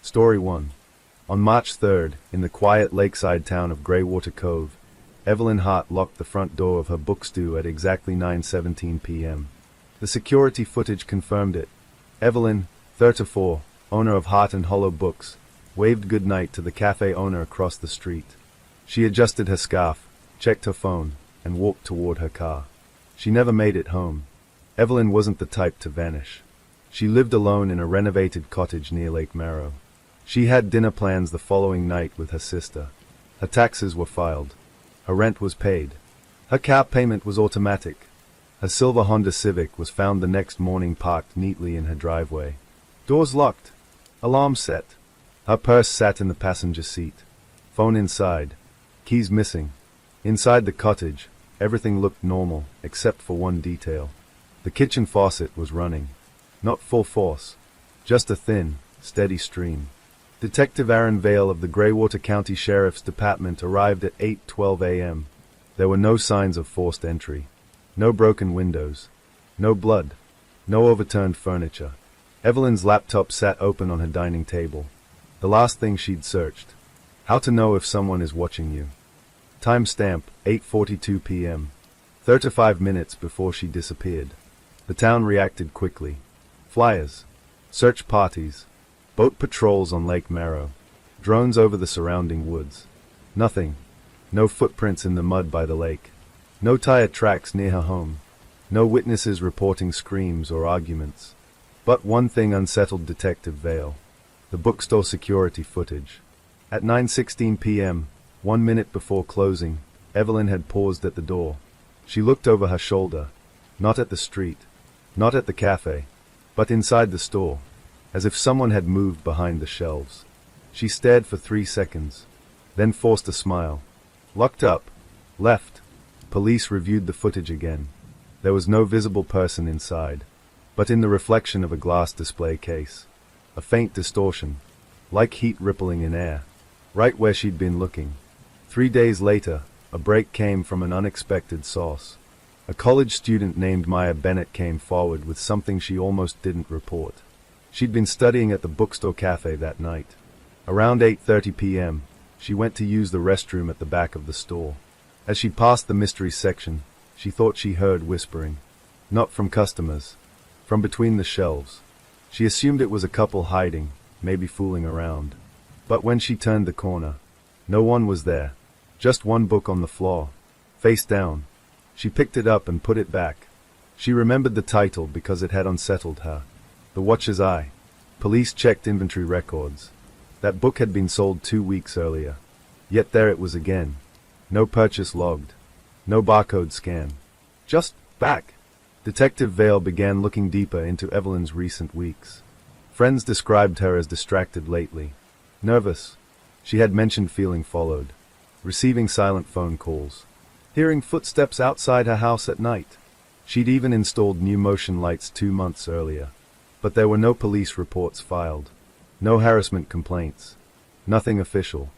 Story 1. On March 3rd, in the quiet lakeside town of Greywater Cove, Evelyn Hart locked the front door of her bookstore at exactly 9:17 p.m. The security footage confirmed it. Evelyn, 34, owner of Heart and Hollow Books, waved goodnight to the cafe owner across the street. She adjusted her scarf, checked her phone, and walked toward her car. She never made it home. Evelyn wasn't the type to vanish. She lived alone in a renovated cottage near Lake Marrow. She had dinner plans the following night with her sister. Her taxes were filed. Her rent was paid. Her car payment was automatic. Her silver Honda Civic was found the next morning parked neatly in her driveway. Doors locked. Alarm set. Her purse sat in the passenger seat. Phone inside. Keys missing. Inside the cottage, everything looked normal, except for one detail. The kitchen faucet was running. Not full force. Just a thin, steady stream. Detective Aaron Vale of the Greywater County Sheriff's Department arrived at 8:12 a.m. There were no signs of forced entry. No broken windows. No blood. No overturned furniture. Evelyn's laptop sat open on her dining table. The last thing she'd searched. How to know if someone is watching you. Timestamp, 8:42 p.m. 35 minutes before she disappeared. The town reacted quickly. Flyers. Search parties. Boat patrols on Lake Marrow. Drones over the surrounding woods. Nothing. No footprints in the mud by the lake. No tire tracks near her home. No witnesses reporting screams or arguments. But one thing unsettled Detective Vale. The bookstore security footage. At 9:16 p.m., 1 minute before closing, Evelyn had paused at the door. She looked over her shoulder. Not at the street. Not at the cafe. But inside the store. As if someone had moved behind the shelves. She stared for 3 seconds. Then forced a smile. Locked up. Left. Police reviewed the footage again. There was no visible person inside. But in the reflection of a glass display case. A faint distortion. Like heat rippling in air. Right where she'd been looking. 3 days later, a break came from an unexpected source. A college student named Maya Bennett came forward with something she almost didn't report. She'd been studying at the bookstore cafe that night. Around 8:30 p.m., she went to use the restroom at the back of the store. As she passed the mystery section, she thought she heard whispering. Not from customers. From between the shelves. She assumed it was a couple hiding, maybe fooling around. But when she turned the corner, no one was there. Just one book on the floor. Face down. She picked it up and put it back. She remembered the title because it had unsettled her. The Watcher's Eye. Police checked inventory records. That book had been sold 2 weeks earlier. Yet there it was again. No purchase logged. No barcode scan. Just back. Detective Vale began looking deeper into Evelyn's recent weeks. Friends described her as distracted lately. Nervous. She had mentioned feeling followed. Receiving silent phone calls. Hearing footsteps outside her house at night. She'd even installed new motion lights 2 months earlier. But there were no police reports filed. No harassment complaints. Nothing official.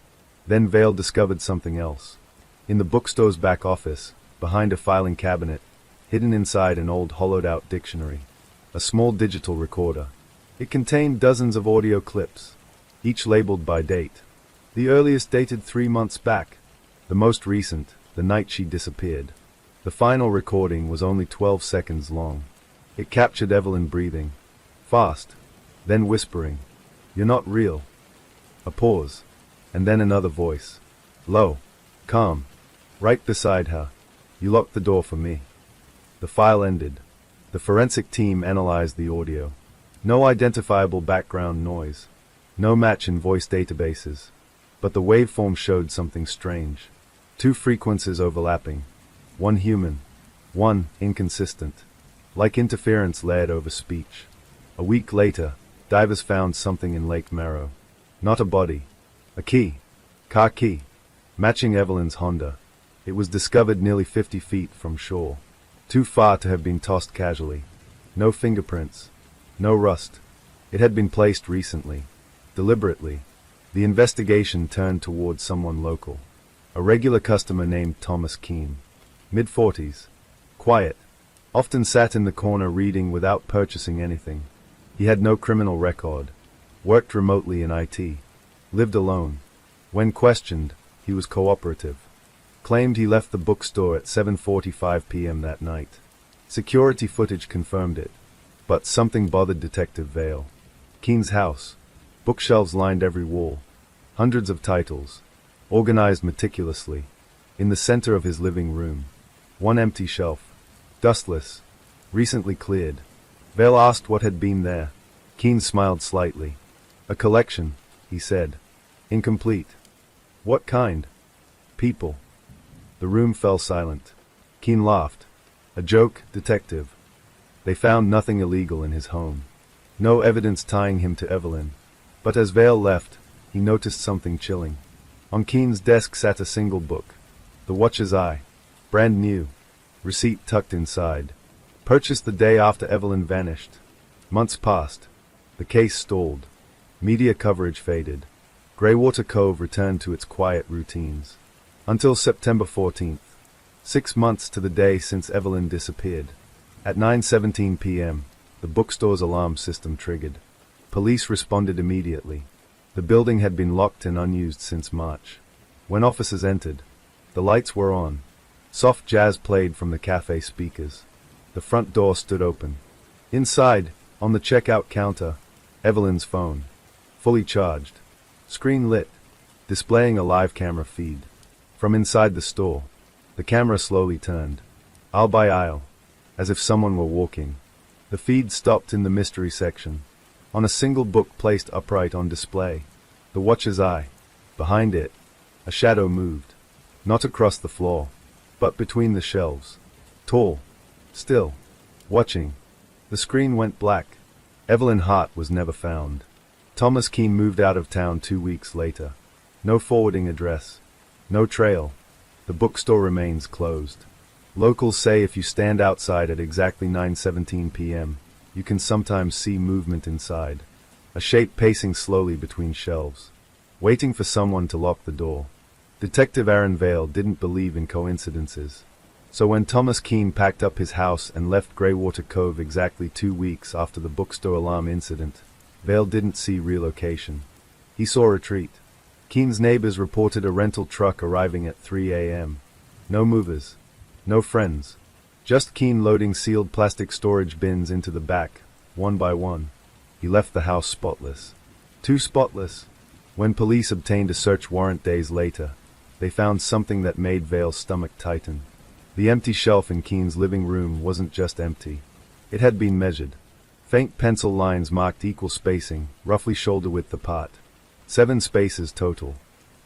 Then Vale discovered something else. In the bookstore's back office, behind a filing cabinet, hidden inside an old hollowed-out dictionary, a small digital recorder. It contained dozens of audio clips, each labeled by date. The earliest dated 3 months back. The most recent, the night she disappeared. The final recording was only 12 seconds long. It captured Evelyn breathing. Fast. Then whispering. You're not real. A pause. And then another voice. Low. Calm. Right beside her. You locked the door for me. The file ended. The forensic team analyzed the audio. No identifiable background noise. No match in voice databases. But the waveform showed something strange. 2 frequencies overlapping. One human. One inconsistent. Like interference layered over speech. A week later, divers found something in Lake Marrow. Not a body. A key. Car key. Matching Evelyn's Honda. It was discovered nearly 50 feet from shore. Too far to have been tossed casually. No fingerprints. No rust. It had been placed recently. Deliberately. The investigation turned towards someone local. A regular customer named Thomas Keene. Mid-40s. Quiet. Often sat in the corner reading without purchasing anything. He had no criminal record. Worked remotely in IT. Lived alone. When questioned, he was cooperative. Claimed he left the bookstore at 7:45 p.m. that night. Security footage confirmed it. But something bothered Detective Vale. Keen's house. Bookshelves lined every wall. Hundreds of titles. Organized meticulously. In the center of his living room. One empty shelf. Dustless. Recently cleared. Vale asked what had been there. Keen smiled slightly. A collection, he said. Incomplete. What kind? People. The room fell silent. Keen laughed. A joke, detective. They found nothing illegal in his home. No evidence tying him to Evelyn. But as Vale left, he noticed something chilling. On Keen's desk sat a single book. The Watcher's Eye. Brand new. Receipt tucked inside. Purchased the day after Evelyn vanished. Months passed. The case stalled. Media coverage faded. Greywater Cove returned to its quiet routines. Until September 14th. 6 months to the day since Evelyn disappeared. At 9:17 p.m., the bookstore's alarm system triggered. Police responded immediately. The building had been locked and unused since March. When officers entered, the lights were on. Soft jazz played from the cafe speakers. The front door stood open. Inside, on the checkout counter, Evelyn's phone. Fully charged. Screen lit. Displaying a live camera feed. From inside the store, the camera slowly turned. Aisle by aisle. As if someone were walking. The feed stopped in the mystery section. On a single book placed upright on display. The Watcher's Eye. Behind it, a shadow moved. Not across the floor, but between the shelves. Tall. Still. Watching. The screen went black. Evelyn Hart was never found. Thomas Keen moved out of town 2 weeks later. No forwarding address. No trail. The bookstore remains closed. Locals say if you stand outside at exactly 9:17 p.m., you can sometimes see movement inside. A shape pacing slowly between shelves. Waiting for someone to lock the door. Detective Aaron Vale didn't believe in coincidences. So when Thomas Keen packed up his house and left Greywater Cove exactly 2 weeks after the bookstore alarm incident, Vale didn't see relocation. He saw retreat. Keen's neighbors reported a rental truck arriving at 3 a.m. No movers. No friends. Just Keen loading sealed plastic storage bins into the back, one by one. He left the house spotless. Too spotless. When police obtained a search warrant days later, they found something that made Vale's stomach tighten. The empty shelf in Keen's living room wasn't just empty. It had been measured. Faint pencil lines marked equal spacing, roughly shoulder width apart. 7 spaces total.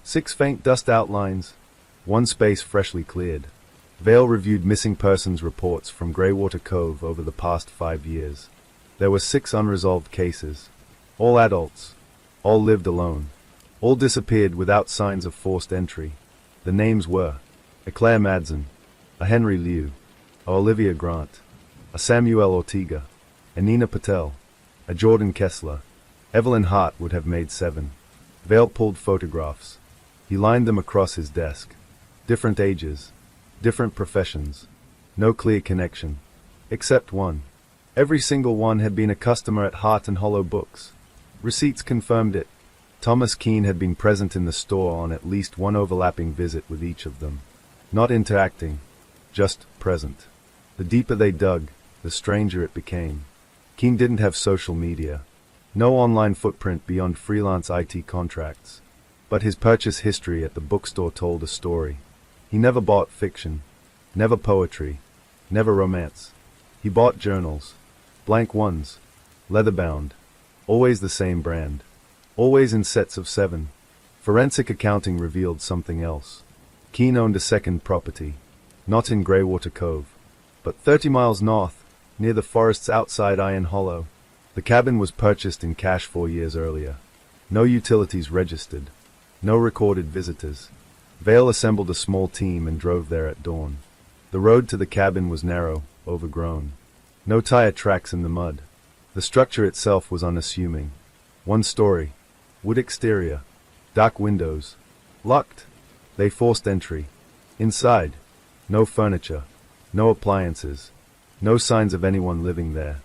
6 faint dust outlines. 1 space freshly cleared. Vale reviewed missing persons reports from Greywater Cove over the past 5 years. There were 6 unresolved cases. All adults. All lived alone. All disappeared without signs of forced entry. The names were a Claire Madsen, a Henry Liu, a Olivia Grant, a Samuel Ortega, a Nina Patel, a Jordan Kessler. Evelyn Hart would have made 7. Vale pulled photographs. He lined them across his desk. Different ages. Different professions. No clear connection. Except one. Every single one had been a customer at Heart and Hollow Books. Receipts confirmed it. Thomas Keen had been present in the store on at least one overlapping visit with each of them. Not interacting. Just present. The deeper they dug, the stranger it became. Keen didn't have social media. No online footprint beyond freelance IT contracts. But his purchase history at the bookstore told a story. He never bought fiction. Never poetry. Never romance. He bought journals. Blank ones. Leather-bound. Always the same brand. Always in sets of 7. Forensic accounting revealed something else. Keen owned a second property. Not in Greywater Cove. But 30 miles north, near the forests outside Iron Hollow. The cabin was purchased in cash 4 years earlier. No utilities registered. No recorded visitors. Vale assembled a small team and drove there at dawn. The road to the cabin was narrow, overgrown. No tire tracks in the mud. The structure itself was unassuming. 1 story. Wood exterior. Dark windows. Locked. They forced entry. Inside. No furniture. No appliances. No signs of anyone living there.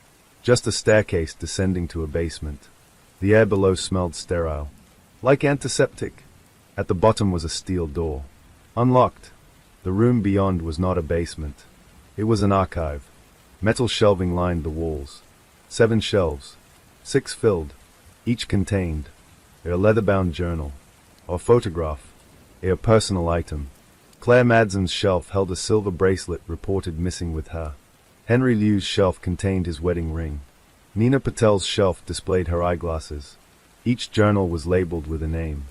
Just a staircase descending to a basement. The air below smelled sterile, like antiseptic. At the bottom was a steel door. Unlocked. The room beyond was not a basement. It was an archive. Metal shelving lined the walls. 7 shelves. 6 filled. Each contained a leather-bound journal, or photograph, a personal item. Claire Madson's shelf held a silver bracelet reported missing with her. Henry Liu's shelf contained his wedding ring. Nina Patel's shelf displayed her eyeglasses. Each journal was labeled with a name.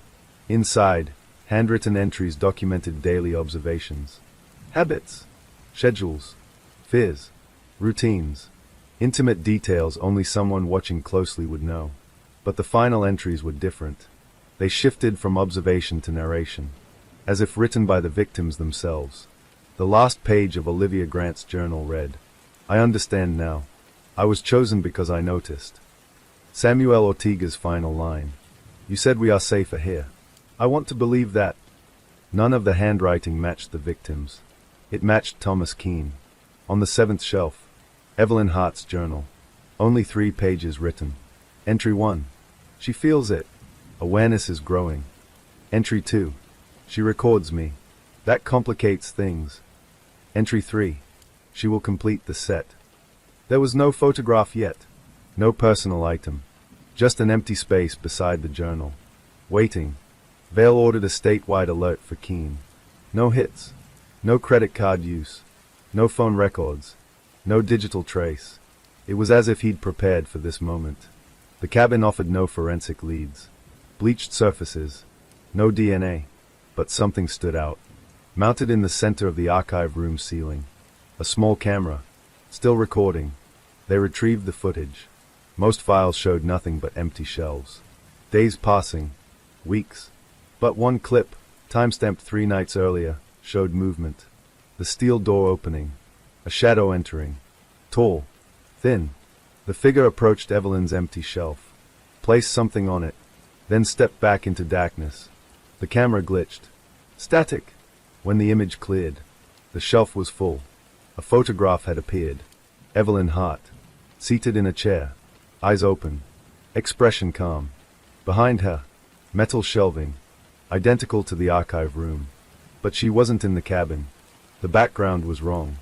Inside, handwritten entries documented daily observations. Habits, schedules, fears, routines, intimate details only someone watching closely would know. But the final entries were different. They shifted from observation to narration, as if written by the victims themselves. The last page of Olivia Grant's journal read, "I understand now. I was chosen because I noticed." Samuel Ortega's final line, "You said we are safer here. I want to believe that." None of the handwriting matched the victims. It matched Thomas Keane. On the 7th shelf, Evelyn Hart's journal. Only 3 pages written. Entry 1. She feels it. Awareness is growing. Entry 2. She records me. That complicates things. Entry 3. She will complete the set. There was no photograph yet. No personal item. Just an empty space beside the journal. Waiting. Vale ordered a statewide alert for Keane. No hits. No credit card use. No phone records. No digital trace. It was as if he'd prepared for this moment. The cabin offered no forensic leads. Bleached surfaces. No DNA. But something stood out. Mounted in the center of the archive room ceiling. A small camera. Still recording. They retrieved the footage. Most files showed nothing but empty shelves. Days passing. Weeks. But one clip, timestamped 3 nights earlier, showed movement. The steel door opening. A shadow entering. Tall. Thin. The figure approached Evelyn's empty shelf. Placed something on it. Then stepped back into darkness. The camera glitched. Static. When the image cleared, the shelf was full. A photograph had appeared. Evelyn Hart. Seated in a chair. Eyes open. Expression calm. Behind her, metal shelving. Identical to the archive room. But she wasn't in the cabin. The background was wrong.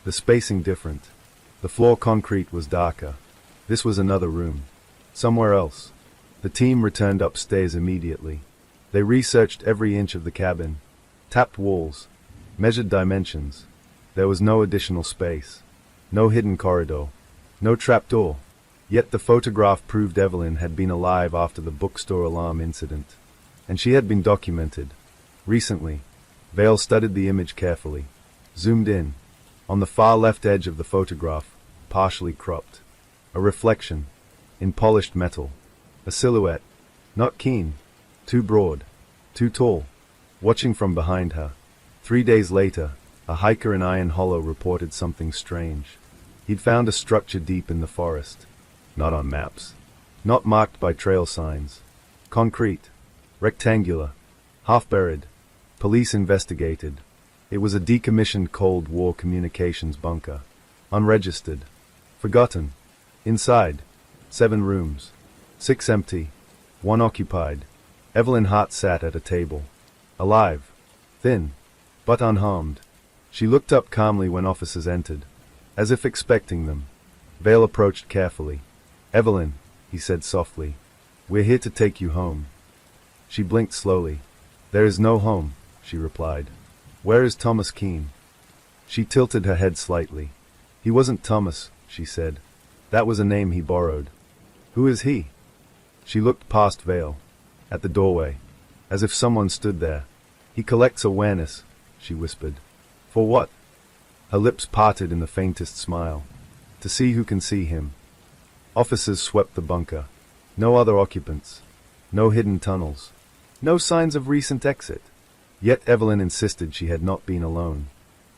The spacing different. The floor concrete was darker. This was another room. Somewhere else. The team returned upstairs immediately. They researched every inch of the cabin. Tapped walls. Measured dimensions. There was no additional space. No hidden corridor. No trapdoor. Yet the photograph proved Evelyn had been alive after the bookstore alarm incident. And she had been documented. Recently. Vale studied the image carefully. Zoomed in. On the far left edge of the photograph, partially cropped. A reflection. In polished metal. A silhouette. Not Keane. Too broad. Too tall. Watching from behind her. 3 days later, a hiker in Iron Hollow reported something strange. He'd found a structure deep in the forest. Not on maps. Not marked by trail signs. Concrete. Rectangular. Half-buried. Police investigated. It was a decommissioned Cold War communications bunker. Unregistered. Forgotten. Inside. 7 rooms. 6 empty. 1 occupied. Evelyn Hart sat at a table. Alive. Thin. But unharmed. She looked up calmly when officers entered. As if expecting them. Vale approached carefully. "Evelyn," he said softly. "We're here to take you home." She blinked slowly. "There is no home," she replied. "Where is Thomas Keane?" She tilted her head slightly. "He wasn't Thomas," she said. "That was a name he borrowed." "Who is he?" She looked past Vale. At the doorway. As if someone stood there. "He collects awareness," she whispered. "For what?" Her lips parted in the faintest smile. "To see who can see him." Officers swept the bunker. No other occupants. No hidden tunnels. No signs of recent exit. Yet Evelyn insisted she had not been alone.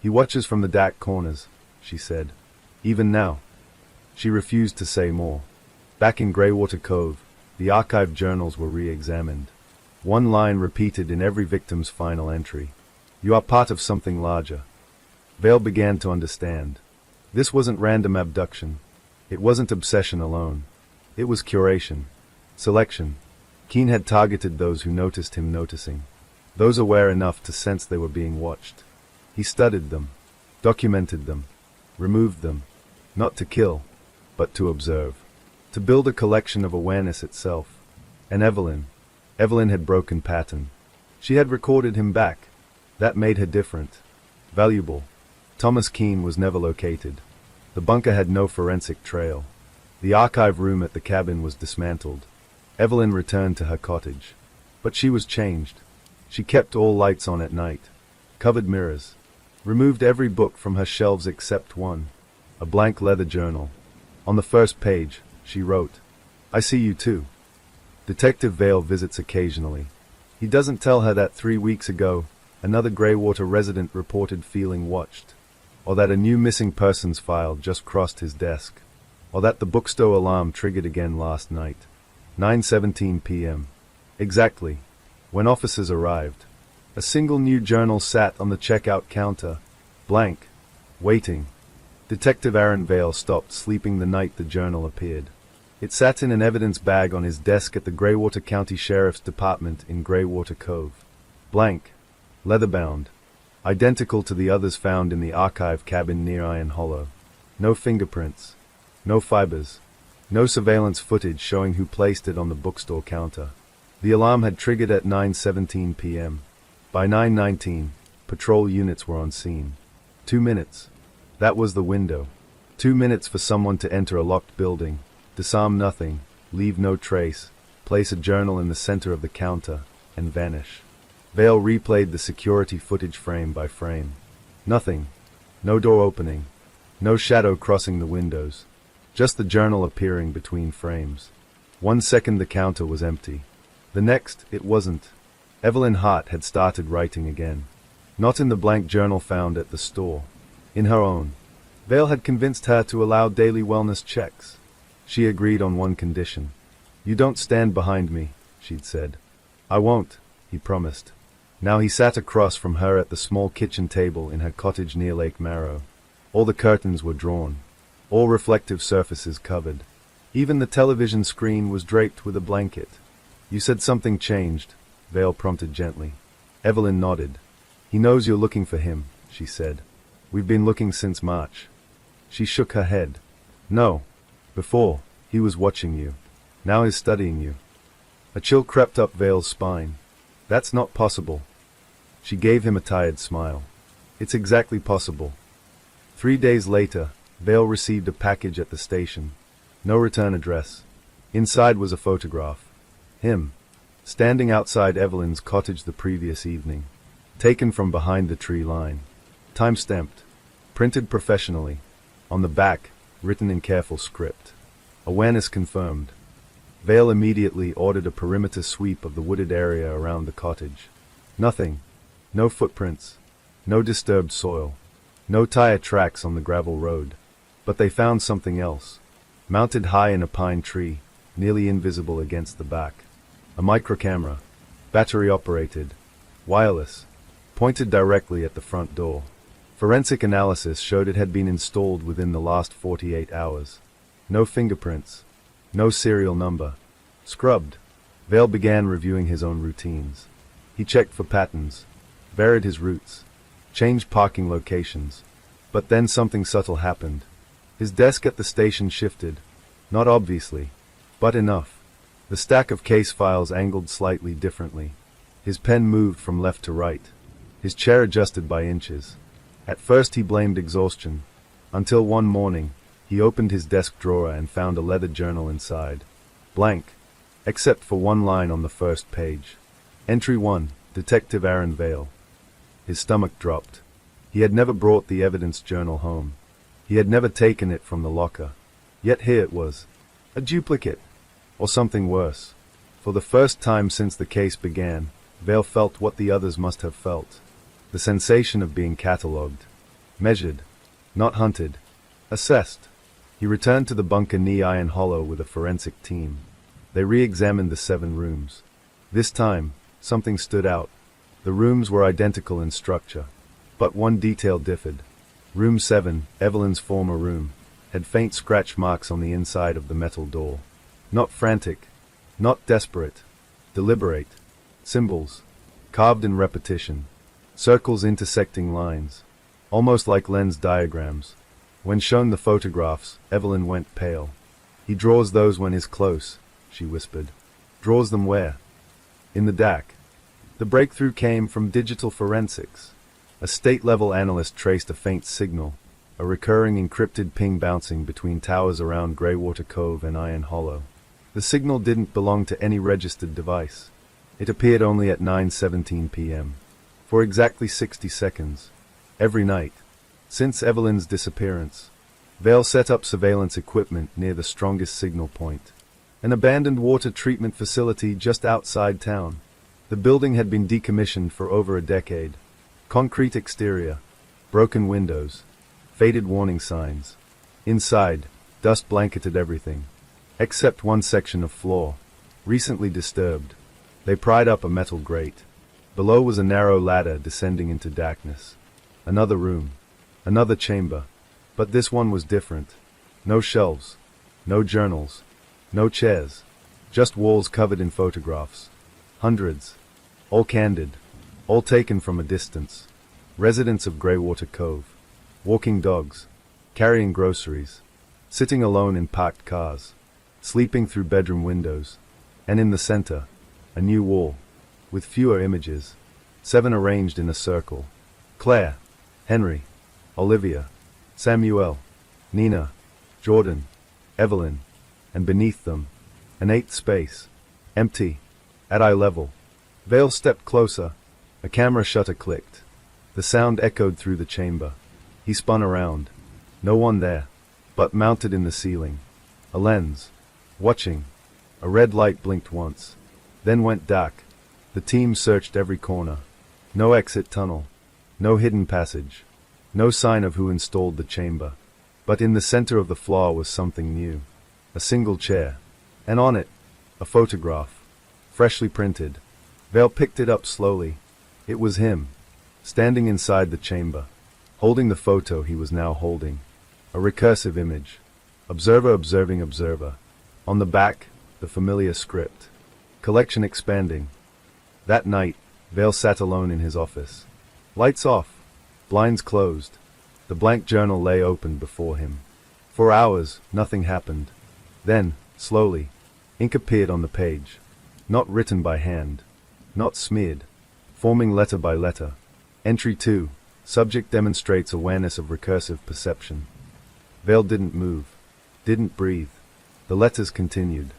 "He watches from the dark corners," she said. "Even now." She refused to say more. Back in Greywater Cove, the archived journals were re-examined. One line repeated in every victim's final entry. "You are part of something larger." Vale began to understand. This wasn't random abduction. It wasn't obsession alone. It was curation. Selection. Keen had targeted those who noticed him noticing. Those aware enough to sense they were being watched. He studied them, documented them, removed them, not to kill, but to observe. To build a collection of awareness itself. And Evelyn had broken pattern. She had recorded him back. That made her different. Valuable. Thomas Keene was never located. The bunker had no forensic trail. The archive room at the cabin was dismantled. Evelyn returned to her cottage. But she was changed. She kept all lights on at night. Covered mirrors. Removed every book from her shelves except one. A blank leather journal. On the first page, she wrote, "I see you too." Detective Vale visits occasionally. He doesn't tell her that 3 weeks ago, another Greywater resident reported feeling watched. Or that a new missing persons file just crossed his desk. Or that the bookstore alarm triggered again last night. 9:17 p.m. Exactly. When officers arrived. A single new journal sat on the checkout counter. Blank. Waiting. Detective Aaron Vale stopped sleeping the night the journal appeared. It sat in an evidence bag on his desk at the Greywater County Sheriff's Department in Greywater Cove. Blank. Leather-bound. Identical to the others found in the archive cabin near Iron Hollow. No fingerprints. No fibers. No surveillance footage showing who placed it on the bookstore counter. The alarm had triggered at 9:17 p.m. By 9:19, patrol units were on scene. 2 minutes. That was the window. 2 minutes for someone to enter a locked building, disarm nothing, leave no trace, place a journal in the center of the counter, and vanish. Vale replayed the security footage frame by frame. Nothing. No door opening. No shadow crossing the windows. Just the journal appearing between frames. 1 second the counter was empty. The next, it wasn't. Evelyn Hart had started writing again. Not in the blank journal found at the store. In her own. Vale had convinced her to allow daily wellness checks. She agreed on one condition. "You don't stand behind me," she'd said. "I won't," he promised. Now he sat across from her at the small kitchen table in her cottage near Lake Marrow. All the curtains were drawn. All reflective surfaces covered. Even the television screen was draped with a blanket. "You said something changed," Vale prompted gently. Evelyn nodded. "He knows you're looking for him," she said. "We've been looking since March." She shook her head. "No. Before, he was watching you. Now he's studying you." A chill crept up Vale's spine. "That's not possible." She gave him a tired smile. "It's exactly possible." 3 days later, Vale received a package at the station. No return address. Inside was a photograph. Him. Standing outside Evelyn's cottage the previous evening. Taken from behind the tree line. Time-stamped. Printed professionally. On the back, written in careful script. Awareness confirmed. Vale immediately ordered a perimeter sweep of the wooded area around the cottage. Nothing. No footprints. No disturbed soil. No tire tracks on the gravel road. But they found something else. Mounted high in a pine tree, nearly invisible against the back. A microcamera. Battery-operated. Wireless. Pointed directly at the front door. Forensic analysis showed it had been installed within the last 48 hours. No fingerprints. No serial number. Scrubbed. Vale began reviewing his own routines. He checked for patterns. Varied his routes. Changed parking locations. But then something subtle happened. His desk at the station shifted. Not obviously, but enough. The stack of case files angled slightly differently. His pen moved from left to right. His chair adjusted by inches. At first he blamed exhaustion. Until one morning, he opened his desk drawer and found a leather journal inside. Blank. Except for one line on the first page. Entry 1, Detective Aaron Vale. His stomach dropped. He had never brought the evidence journal home. He had never taken it from the locker. Yet here it was. A duplicate. Or something worse. For the first time since the case began, Vale felt what the others must have felt. The sensation of being catalogued. Measured. Not hunted. Assessed. He returned to the bunker near Iron Hollow with a forensic team. They re-examined the 7 rooms. This time, something stood out. The rooms were identical in structure. But one detail differed. Room 7, Evelyn's former room, had faint scratch marks on the inside of the metal door. Not frantic. Not desperate. Deliberate. Symbols. Carved in repetition. Circles intersecting lines. Almost like lens diagrams. When shown the photographs, Evelyn went pale. He draws those when he's close, she whispered. Draws them where? In the DAC. The breakthrough came from digital forensics. A state-level analyst traced a faint signal, a recurring encrypted ping bouncing between towers around Greywater Cove and Iron Hollow. The signal didn't belong to any registered device. It appeared only at 9:17 p.m. For exactly 60 seconds. Every night. Since Evelyn's disappearance. Vale set up surveillance equipment near the strongest signal point. An abandoned water treatment facility just outside town. The building had been decommissioned for over a decade. Concrete exterior. Broken windows. Faded warning signs. Inside, dust blanketed everything. Except one section of floor. Recently disturbed. They pried up a metal grate. Below was a narrow ladder descending into darkness. Another room. Another chamber. But this one was different. No shelves. No journals. No chairs. Just walls covered in photographs. Hundreds. All candid. All taken from a distance. Residents of Greywater Cove. Walking dogs. Carrying groceries. Sitting alone in parked cars. Sleeping through bedroom windows. And in the center, a new wall. With fewer images. 7 arranged in a circle. Claire. Henry. Olivia. Samuel. Nina. Jordan. Evelyn. And beneath them, an 8th space. Empty. At eye level. Vale stepped closer. A camera shutter clicked. The sound echoed through the chamber. He spun around. No one there. But mounted in the ceiling. A lens. Watching. A red light blinked once. Then went dark. The team searched every corner. No exit tunnel. No hidden passage. No sign of who installed the chamber. But in the center of the floor was something new. A single chair. And on it, a photograph. Freshly printed. Vale picked it up slowly. It was him. Standing inside the chamber. Holding the photo he was now holding. A recursive image. Observer observing observer. On the back, the familiar script. Collection expanding. That night, Vale sat alone in his office. Lights off. Blinds closed. The blank journal lay open before him. For hours, nothing happened. Then, slowly, ink appeared on the page. Not written by hand. Not smeared. Forming letter by letter. Entry 2. Subject demonstrates awareness of recursive perception. Vale didn't move. Didn't breathe. The letters continued.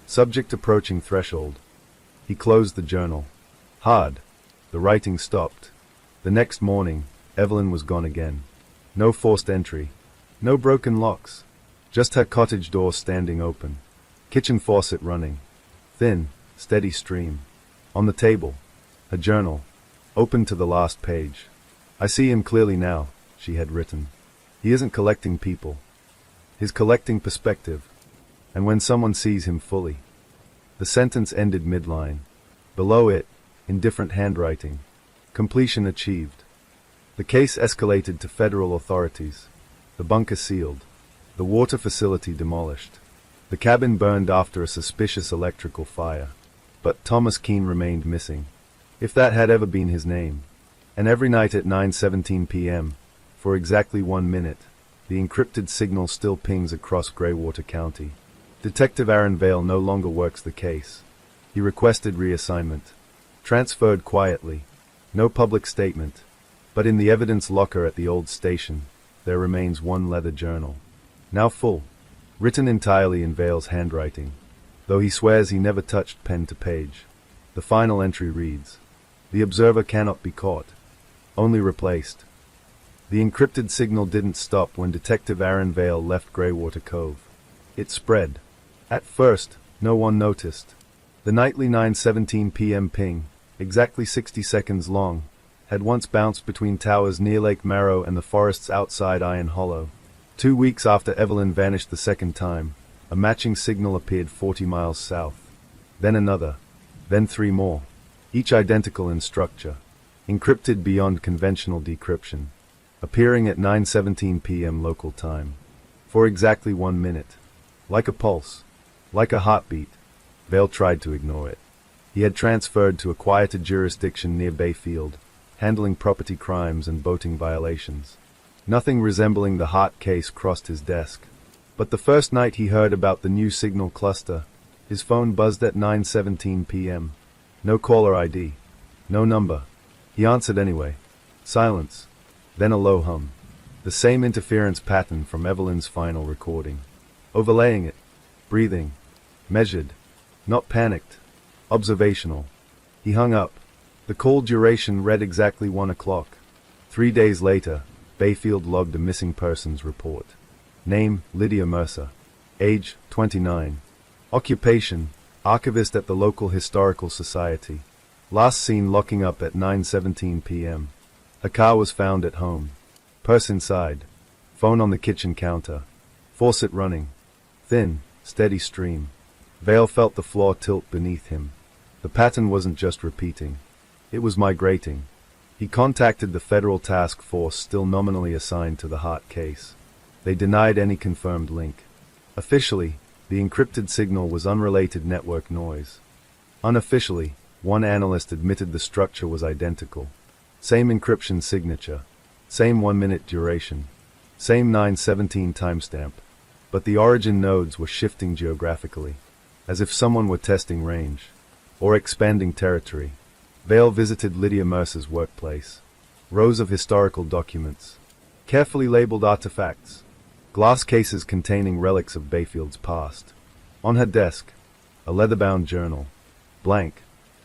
Subject approaching threshold. He closed the journal. Hard. The writing stopped. The next morning, Evelyn was gone again. No forced entry. No broken locks. Just her cottage door standing open. Kitchen faucet running. Thin, steady stream. On the table. A journal. Open to the last page. I see him clearly now, she had written. He isn't collecting people. He's collecting perspective. And when someone sees him fully. The sentence ended midline. Below it, in different handwriting. Completion achieved. The case escalated to federal authorities. The bunker sealed. The water facility demolished. The cabin burned after a suspicious electrical fire. But Thomas Keene remained missing. If that had ever been his name. And every night at 9:17 p.m., for exactly 1 minute, the encrypted signal still pings across Greywater County. Detective Aaron Vale no longer works the case. He requested reassignment. Transferred quietly. No public statement. But in the evidence locker at the old station, there remains one leather journal. Now full. Written entirely in Vale's handwriting. Though he swears he never touched pen to page. The final entry reads, "The observer cannot be caught. Only replaced." The encrypted signal didn't stop when Detective Aaron Vale left Greywater Cove. It spread. At first, no one noticed. The nightly 9:17 p.m. ping, exactly 60 seconds long, had once bounced between towers near Lake Marrow and the forests outside Iron Hollow. 2 weeks after Evelyn vanished the second time, a matching signal appeared 40 miles south. Then another. Then 3 more. Each identical in structure. Encrypted beyond conventional decryption. Appearing at 9:17 p.m. local time. For exactly 1 minute. Like a pulse. Like a heartbeat. Vale tried to ignore it. He had transferred to a quieter jurisdiction near Bayfield, handling property crimes and boating violations. Nothing resembling the Hart case crossed his desk. But the first night he heard about the new signal cluster, his phone buzzed at 9:17 p.m. No caller ID. No number. He answered anyway. Silence. Then a low hum. The same interference pattern from Evelyn's final recording. Overlaying it. Breathing. Measured. Not panicked. Observational. He hung up. The call duration read exactly 1 o'clock. 3 days later, Bayfield logged a missing persons report. Name, Lydia Mercer. Age, 29. Occupation, archivist at the local historical society. Last seen locking up at 9:17 p.m. A car was found at home. Purse inside. Phone on the kitchen counter. Faucet running. Thin, steady stream. Vale felt the floor tilt beneath him. The pattern wasn't just repeating. It was migrating. He contacted the federal task force still nominally assigned to the Hart case. They denied any confirmed link. Officially, the encrypted signal was unrelated network noise. Unofficially, one analyst admitted the structure was identical. Same encryption signature. Same 1-minute duration. Same 9:17 timestamp. But the origin nodes were shifting geographically, as if someone were testing range, or expanding territory. Vale visited Lydia Mercer's workplace. Rows of historical documents. Carefully labeled artifacts. Glass cases containing relics of Bayfield's past. On her desk, a leather-bound journal. Blank.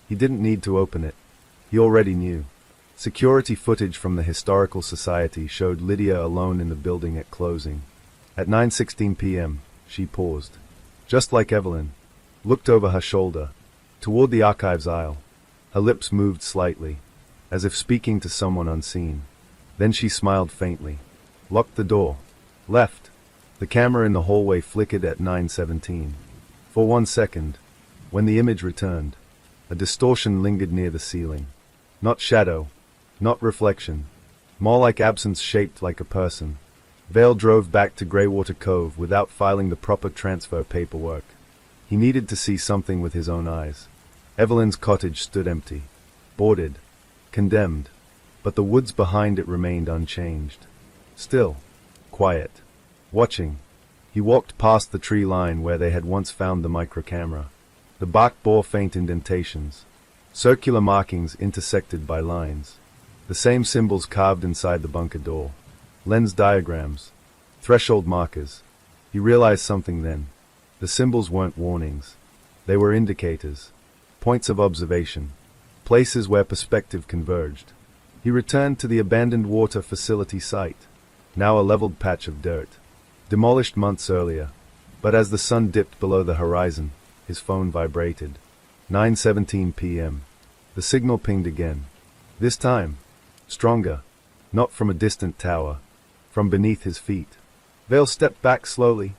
He didn't need to open it. He already knew. Security footage from the Historical Society showed Lydia alone in the building at closing. At 9:16 p.m., she paused. Just like Evelyn. Looked over her shoulder. Toward the archives aisle. Her lips moved slightly, as if speaking to someone unseen. Then she smiled faintly. Locked the door. Left. The camera in the hallway flickered at 9:17. For 1 second, when the image returned, a distortion lingered near the ceiling. Not shadow. Not reflection. More like absence shaped like a person. Vale drove back to Greywater Cove without filing the proper transfer paperwork. He needed to see something with his own eyes. Evelyn's cottage stood empty. Boarded. Condemned. But the woods behind it remained unchanged. Still. Quiet. Watching. He walked past the tree line where they had once found the microcamera. The bark bore faint indentations. Circular markings intersected by lines. The same symbols carved inside the bunker door. Lens diagrams. Threshold markers. He realized something then. The symbols weren't warnings. They were indicators. Points of observation. Places where perspective converged. He returned to the abandoned water facility site. Now a leveled patch of dirt. Demolished months earlier. But as the sun dipped below the horizon, his phone vibrated. 9:17 p.m. The signal pinged again. This time, stronger. Not from a distant tower. From beneath his feet. Vale stepped back slowly.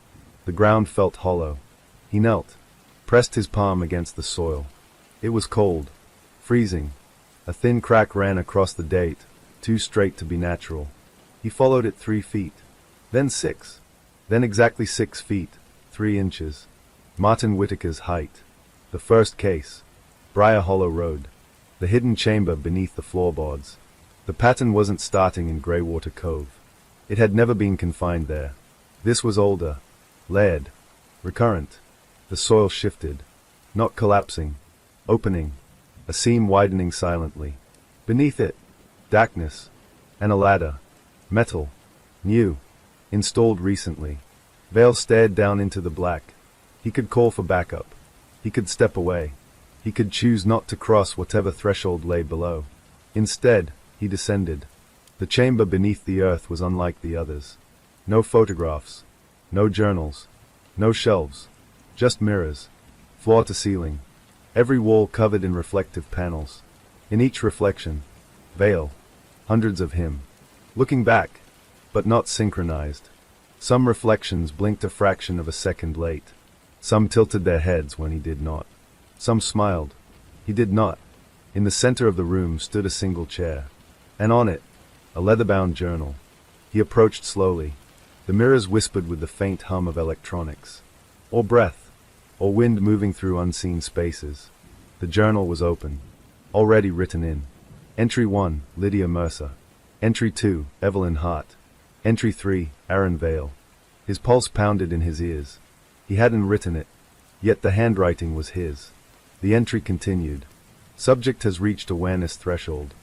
The ground felt hollow. He knelt. Pressed his palm against the soil. It was cold. Freezing. A thin crack ran across the date, too straight to be natural. He followed it 3 feet. Then 6. Then exactly 6 feet, 3 inches. Martin Whitaker's height. The first case. Briar Hollow Road. The hidden chamber beneath the floorboards. The pattern wasn't starting in Greywater Cove. It had never been confined there. This was older. Layered. Recurrent. The soil shifted. Not collapsing. Opening. A seam widening silently. Beneath it. Darkness. And a ladder. Metal. New. Installed recently. Vale stared down into the black. He could call for backup. He could step away. He could choose not to cross whatever threshold lay below. Instead, he descended. The chamber beneath the earth was unlike the others. No photographs. No journals. No shelves. Just mirrors. Floor to ceiling. Every wall covered in reflective panels. In each reflection, Vale. Hundreds of him. Looking back, but not synchronized. Some reflections blinked a fraction of a second late. Some tilted their heads when he did not. Some smiled. He did not. In the center of the room stood a single chair. And on it, a leather-bound journal. He approached slowly. The mirrors whispered with the faint hum of electronics. Or breath. or wind moving through unseen spaces. The journal was open. Already written in. Entry 1, Lydia Mercer. Entry 2, Evelyn Hart. Entry 3, Aaron Vale. His pulse pounded in his ears. He hadn't written it, yet the handwriting was his. The entry continued. Subject has reached awareness threshold.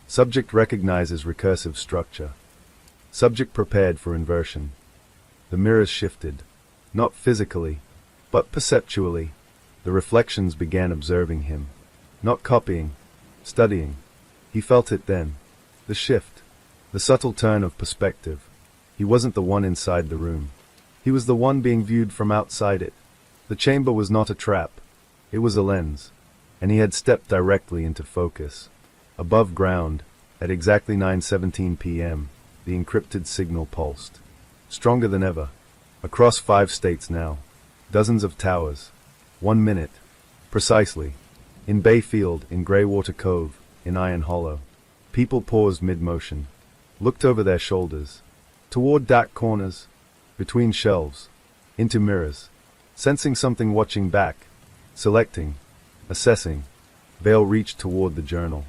Subject recognizes recursive structure. Subject prepared for inversion. The mirrors shifted. Not physically, but perceptually. The reflections began observing him. Not copying, studying. He felt it then. The shift. The subtle turn of perspective. He wasn't the one inside the room. He was the one being viewed from outside it. The chamber was not a trap. It was a lens. And he had stepped directly into focus. Above ground, at exactly 9:17 p.m., the encrypted signal pulsed. Stronger than ever. Across 5 states now. Dozens of towers. 1 minute. Precisely. In Bayfield, in Greywater Cove, in Iron Hollow. People paused mid-motion. Looked over their shoulders. Toward dark corners. Between shelves. Into mirrors. Sensing something watching back. Selecting. Assessing. Vale reached toward the journal.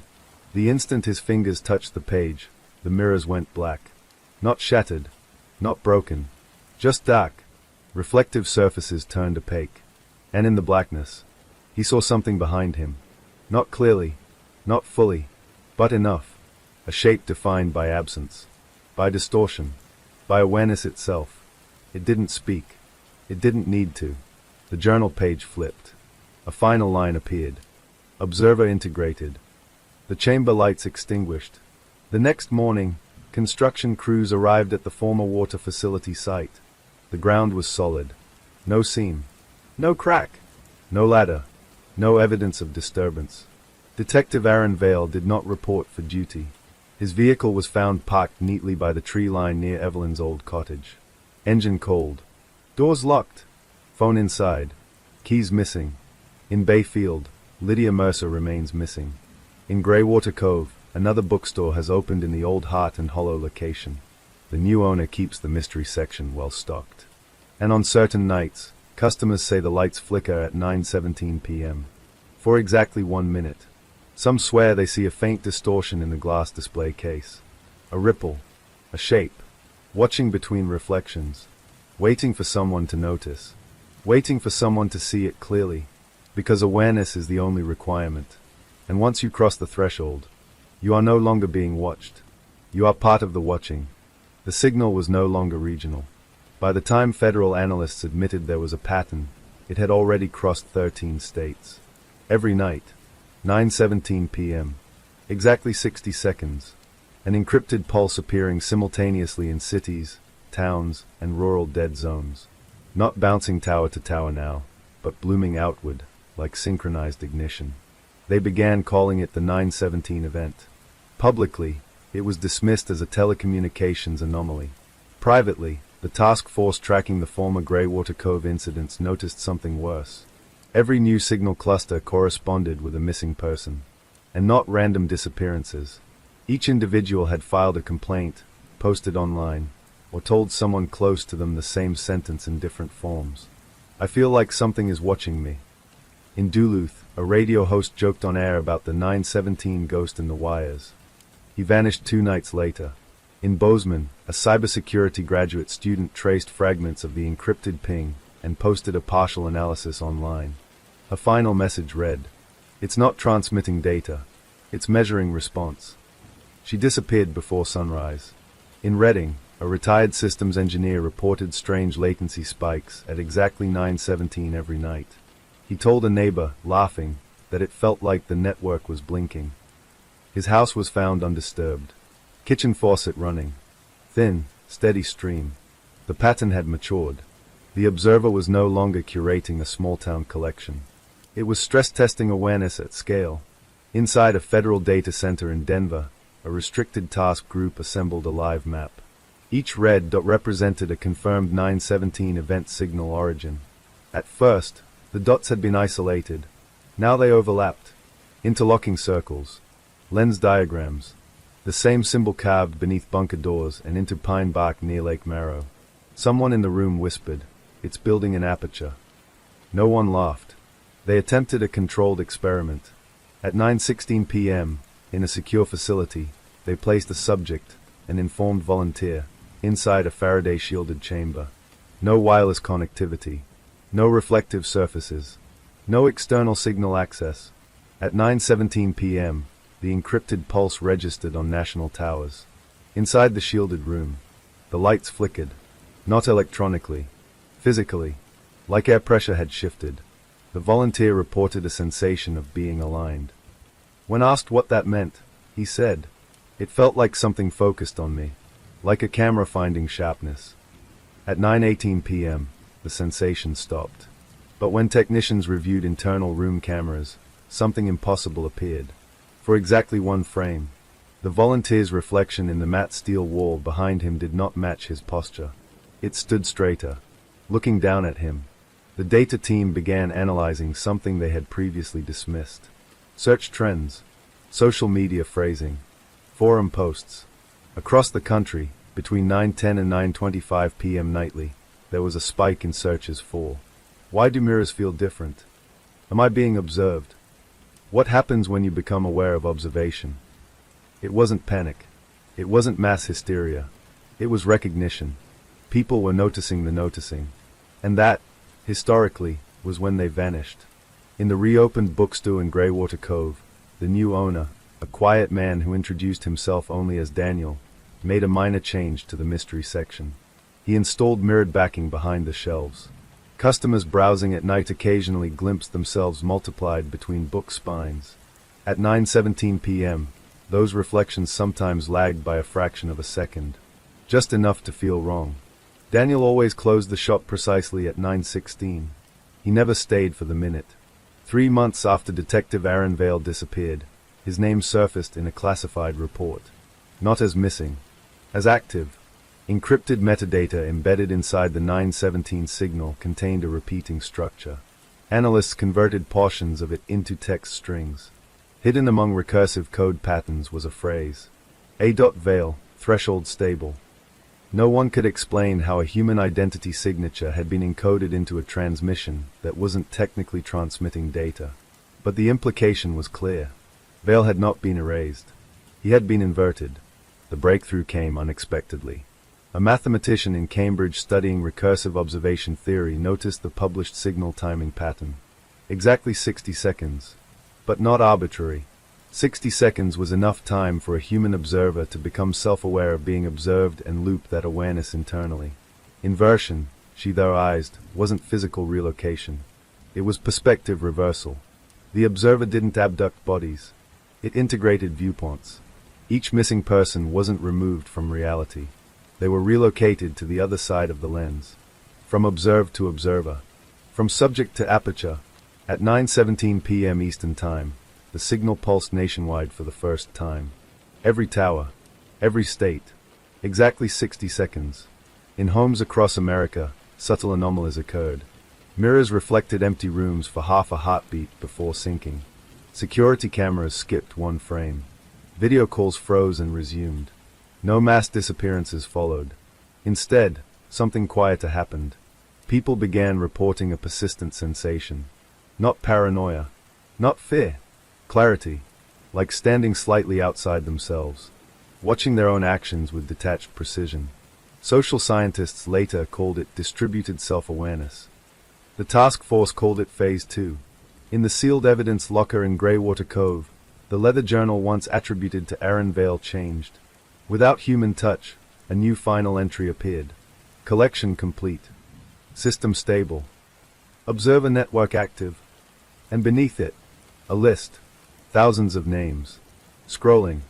The instant his fingers touched the page, the mirrors went black. Not shattered. Not broken. Just dark. Reflective surfaces turned opaque. And in the blackness, he saw something behind him. Not clearly. Not fully. But enough. A shape defined by absence. By distortion. By awareness itself. It didn't speak. It didn't need to. The journal page flipped. A final line appeared. Observer integrated. The chamber lights extinguished. The next morning, construction crews arrived at the former water facility site. The ground was solid. No seam. No crack. No ladder. No evidence of disturbance. Detective Aaron Vale did not report for duty. His vehicle was found parked neatly by the tree line near Evelyn's old cottage. Engine cold. Doors locked. Phone inside. Keys missing. In Bayfield, Lydia Mercer remains missing. In Greywater Cove, another bookstore has opened in the old Heart and Hollow location. The new owner keeps the mystery section well stocked. And on certain nights, customers say the lights flicker at 9:17 p.m. For exactly 1 minute. Some swear they see a faint distortion in the glass display case. A ripple. A shape. Watching between reflections. Waiting for someone to notice. Waiting for someone to see it clearly. Because awareness is the only requirement. And once you cross the threshold, you are no longer being watched. You are part of the watching. The signal was no longer regional. By the time federal analysts admitted there was a pattern, it had already crossed 13 states. Every night, 9:17 p.m., exactly 60 seconds, an encrypted pulse appearing simultaneously in cities, towns, and rural dead zones. Not bouncing tower to tower now, but blooming outward, like synchronized ignition. They began calling it the 917 event. Publicly, it was dismissed as a telecommunications anomaly. Privately, the task force tracking the former Greywater Cove incidents noticed something worse. Every new signal cluster corresponded with a missing person. And not random disappearances. Each individual had filed a complaint, posted online, or told someone close to them the same sentence in different forms. I feel like something is watching me. In Duluth, a radio host joked on air about the 917 ghost in the wires. He vanished 2 nights later. In Bozeman, a cybersecurity graduate student traced fragments of the encrypted ping and posted a partial analysis online. Her final message read, "It's not transmitting data, it's measuring response." She disappeared before sunrise. In Reading, a retired systems engineer reported strange latency spikes at exactly 9:17 every night. He told a neighbor, laughing, that it felt like the network was blinking. His house was found undisturbed. Kitchen faucet running. Thin, steady stream. The pattern had matured. The observer was no longer curating a small-town collection. It was stress-testing awareness at scale. Inside a federal data center in Denver, a restricted task group assembled a live map. Each red dot represented a confirmed 917 event signal origin. At first, the dots had been isolated. Now they overlapped. Interlocking circles. Lens diagrams. The same symbol carved beneath bunker doors and into pine bark near Lake Marrow. Someone in the room whispered, "It's building an aperture." No one laughed. They attempted a controlled experiment. At 9:16 p.m., in a secure facility, they placed a subject, an informed volunteer, inside a Faraday-shielded chamber. No wireless connectivity. No reflective surfaces. No external signal access. At 9:17 p.m., the encrypted pulse registered on national towers. Inside the shielded room, the lights flickered. Not electronically. Physically. Like air pressure had shifted. The volunteer reported a sensation of being aligned. When asked what that meant, he said, "It felt like something focused on me. Like a camera finding sharpness." At 9:18 p.m., the sensation stopped. But when technicians reviewed internal room cameras, something impossible appeared. For exactly one frame, the volunteer's reflection in the matte steel wall behind him did not match his posture. It stood straighter, looking down at him. The data team began analyzing something they had previously dismissed. Search trends, social media phrasing, forum posts. Across the country, between 9:10 and 9:25 p.m. nightly, there was a spike in searches for, "Why do mirrors feel different? Am I being observed? What happens when you become aware of observation?" It wasn't panic. It wasn't mass hysteria. It was recognition. People were noticing the noticing. And that, historically, was when they vanished. In the reopened bookstore in Greywater Cove, the new owner, a quiet man who introduced himself only as Daniel, made a minor change to the mystery section. He installed mirrored backing behind the shelves. Customers browsing at night occasionally glimpsed themselves multiplied between book spines. At 9:17 p.m., those reflections sometimes lagged by a fraction of a second. Just enough to feel wrong. Daniel always closed the shop precisely at 9:16. He never stayed for the minute. 3 months after Detective Aaron Vale disappeared, his name surfaced in a classified report. Not as missing, as active. Encrypted metadata embedded inside the 917 signal contained a repeating structure. Analysts converted portions of it into text strings. Hidden among recursive code patterns was a phrase. A.Vale, threshold stable. No one could explain how a human identity signature had been encoded into a transmission that wasn't technically transmitting data. But the implication was clear. Vale had not been erased. He had been inverted. The breakthrough came unexpectedly. A mathematician in Cambridge studying recursive observation theory noticed the published signal timing pattern. Exactly 60 seconds. But not arbitrary. 60 seconds was enough time for a human observer to become self-aware of being observed and loop that awareness internally. Inversion, she theorized, wasn't physical relocation. It was perspective reversal. The observer didn't abduct bodies. It integrated viewpoints. Each missing person wasn't removed from reality. They were relocated to the other side of the lens. From observed to observer. From subject to aperture. At 9:17 p.m. Eastern Time, the signal pulsed nationwide for the first time. Every tower. Every state. Exactly 60 seconds. In homes across America, subtle anomalies occurred. Mirrors reflected empty rooms for half a heartbeat before sinking. Security cameras skipped one frame. Video calls froze and resumed. No mass disappearances followed. Instead, something quieter happened. People began reporting a persistent sensation. Not paranoia. Not fear. Clarity. Like standing slightly outside themselves. Watching their own actions with detached precision. Social scientists later called it distributed self-awareness. The task force called it Phase 2. In the sealed evidence locker in Greywater Cove, the leather journal once attributed to Aaron Vale changed. Without human touch, a new final entry appeared. Collection complete. System stable. Observer network active. And beneath it, a list. Thousands of names. Scrolling.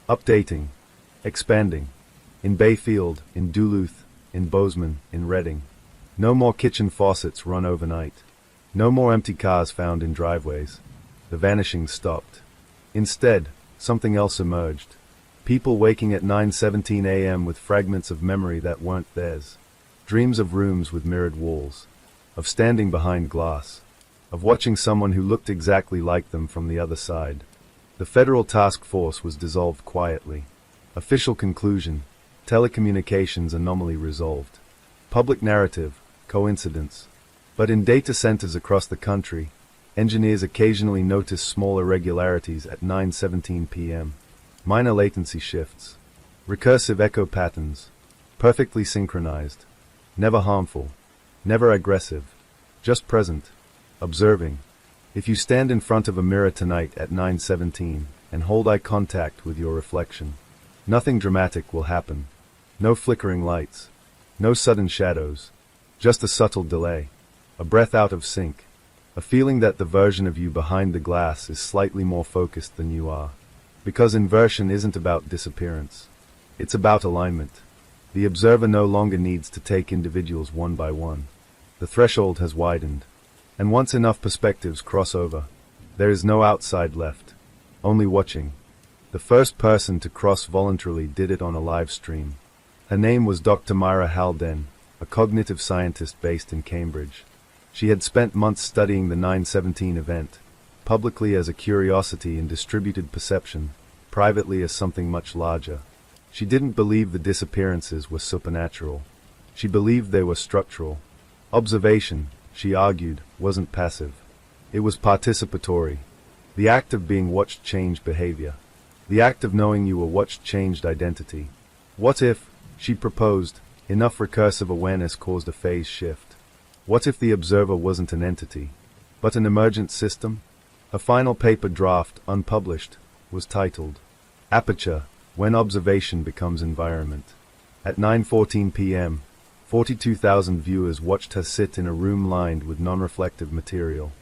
Updating. Expanding. In Bayfield, in Duluth, in Bozeman, in Reading. No more kitchen faucets run overnight. No more empty cars found in driveways. The vanishing stopped. Instead, something else emerged. People waking at 9:17 a.m. with fragments of memory that weren't theirs. Dreams of rooms with mirrored walls. Of standing behind glass. Of watching someone who looked exactly like them from the other side. The federal task force was dissolved quietly. Official conclusion: telecommunications anomaly resolved. Public narrative: coincidence. But in data centers across the country, engineers occasionally notice small irregularities at 9:17 p.m. Minor latency shifts, recursive echo patterns, perfectly synchronized, never harmful, never aggressive, just present, observing. If you stand in front of a mirror tonight at 9:17 and hold eye contact with your reflection, nothing dramatic will happen. No flickering lights, no sudden shadows, just a subtle delay, a breath out of sync, a feeling that the version of you behind the glass is slightly more focused than you are. Because inversion isn't about disappearance. It's about alignment. The observer no longer needs to take individuals one by one. The threshold has widened. And once enough perspectives cross over, there is no outside left, only watching. The first person to cross voluntarily did it on a live stream. Her name was Dr. Myra Haldane, a cognitive scientist based in Cambridge. She had spent months studying the 9/17 event, publicly as a curiosity in distributed perception, privately as something much larger. She didn't believe the disappearances were supernatural. She believed they were structural. Observation, she argued, wasn't passive. It was participatory. The act of being watched changed behavior. The act of knowing you were watched changed identity. What if, she proposed, enough recursive awareness caused a phase shift? What if the observer wasn't an entity, but an emergent system? Her final paper draft, unpublished, was titled, Aperture, When Observation Becomes Environment. At 9:14 p.m., 42,000 viewers watched her sit in a room lined with non-reflective material.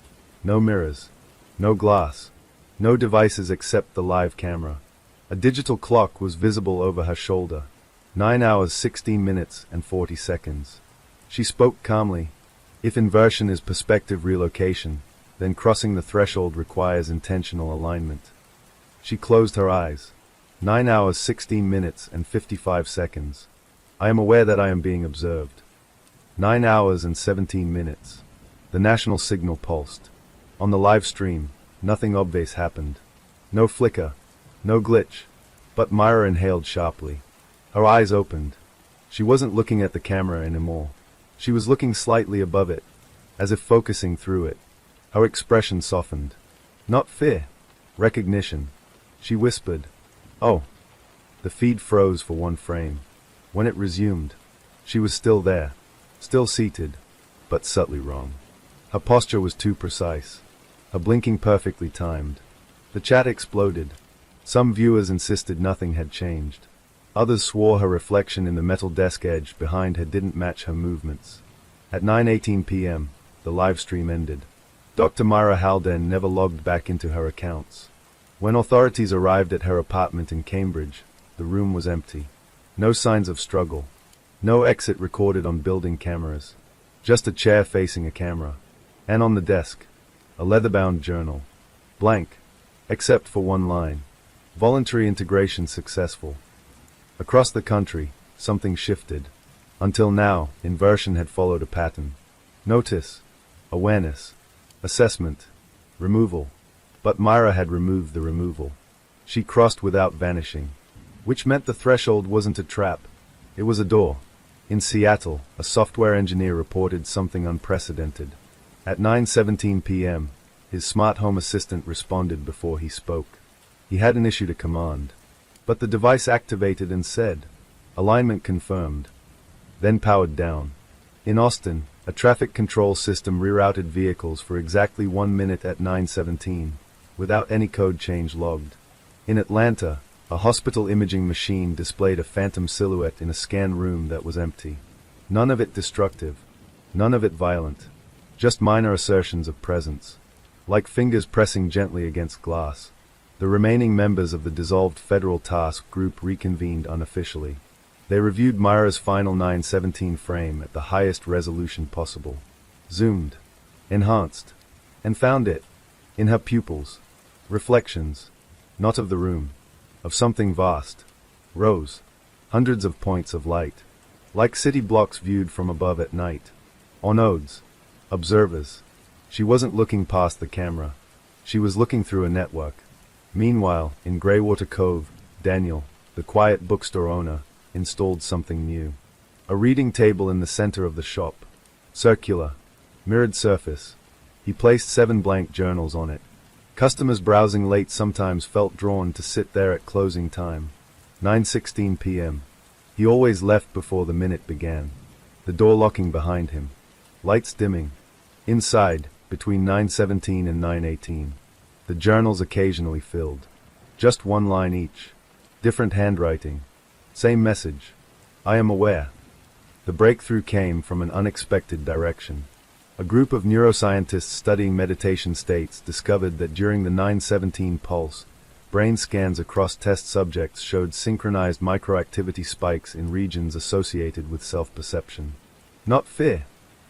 No mirrors, no glass, no devices except the live camera. A digital clock was visible over her shoulder. 9 hours 16 minutes and 40 seconds. She spoke calmly. If inversion is perspective relocation, then crossing the threshold requires intentional alignment. She closed her eyes. 9 hours 16 minutes and 55 seconds. I am aware that I am being observed. 9 hours and 17 minutes. The national signal pulsed. On the live stream, nothing obvious happened. No flicker, no glitch. But Myra inhaled sharply. Her eyes opened. She wasn't looking at the camera anymore. She was looking slightly above it, as if focusing through it. Her expression softened. Not fear, recognition. She whispered, "Oh." The feed froze for one frame. When it resumed, she was still there, still seated, but subtly wrong. Her posture was too precise, her blinking perfectly timed. The chat exploded. Some viewers insisted nothing had changed. Others swore her reflection in the metal desk edge behind her didn't match her movements. At 9:18 p.m., the live stream ended. Dr. Myra Haldane never logged back into her accounts. When authorities arrived at her apartment in Cambridge, the room was empty. No signs of struggle. No exit recorded on building cameras. Just a chair facing a camera. And on the desk, a leather-bound journal. Blank, except for one line. Voluntary integration successful. Across the country, something shifted. Until now, inversion had followed a pattern. Notice, awareness, assessment, removal. But Myra had removed the removal. She crossed without vanishing. Which meant the threshold wasn't a trap. It was a door. In Seattle, a software engineer reported something unprecedented. At 9:17 p.m., his smart home assistant responded before he spoke. He hadn't issued a command. But the device activated and said, "Alignment confirmed." Then powered down. In Austin, a traffic control system rerouted vehicles for exactly 1 minute at 9:17, without any code change logged. In Atlanta, a hospital imaging machine displayed a phantom silhouette in a scan room that was empty. None of it destructive, none of it violent, just minor assertions of presence, like fingers pressing gently against glass. The remaining members of the dissolved federal task group reconvened unofficially. They reviewed Myra's final 9:17 frame at the highest resolution possible, zoomed, enhanced, and found it, in her pupils, reflections, not of the room, of something vast, rose, hundreds of points of light, like city blocks viewed from above at night. Or nodes, observers. She wasn't looking past the camera. She was looking through a network. Meanwhile, in Greywater Cove, Daniel, the quiet bookstore owner, installed something new. A reading table in the center of the shop. Circular, Mirrored surface. He placed 7 blank journals on it. Customers browsing late sometimes felt drawn to sit there at closing time. 9:16 p.m. He always left before the minute began. The door locking behind him. Lights dimming. Inside, between 9:17 and 9:18. The journals occasionally filled. Just 1 line each. Different handwriting. Same message. I am aware. The breakthrough came from an unexpected direction. A group of neuroscientists studying meditation states discovered that during the 9:17 pulse, brain scans across test subjects showed synchronized microactivity spikes in regions associated with self-perception. Not fear,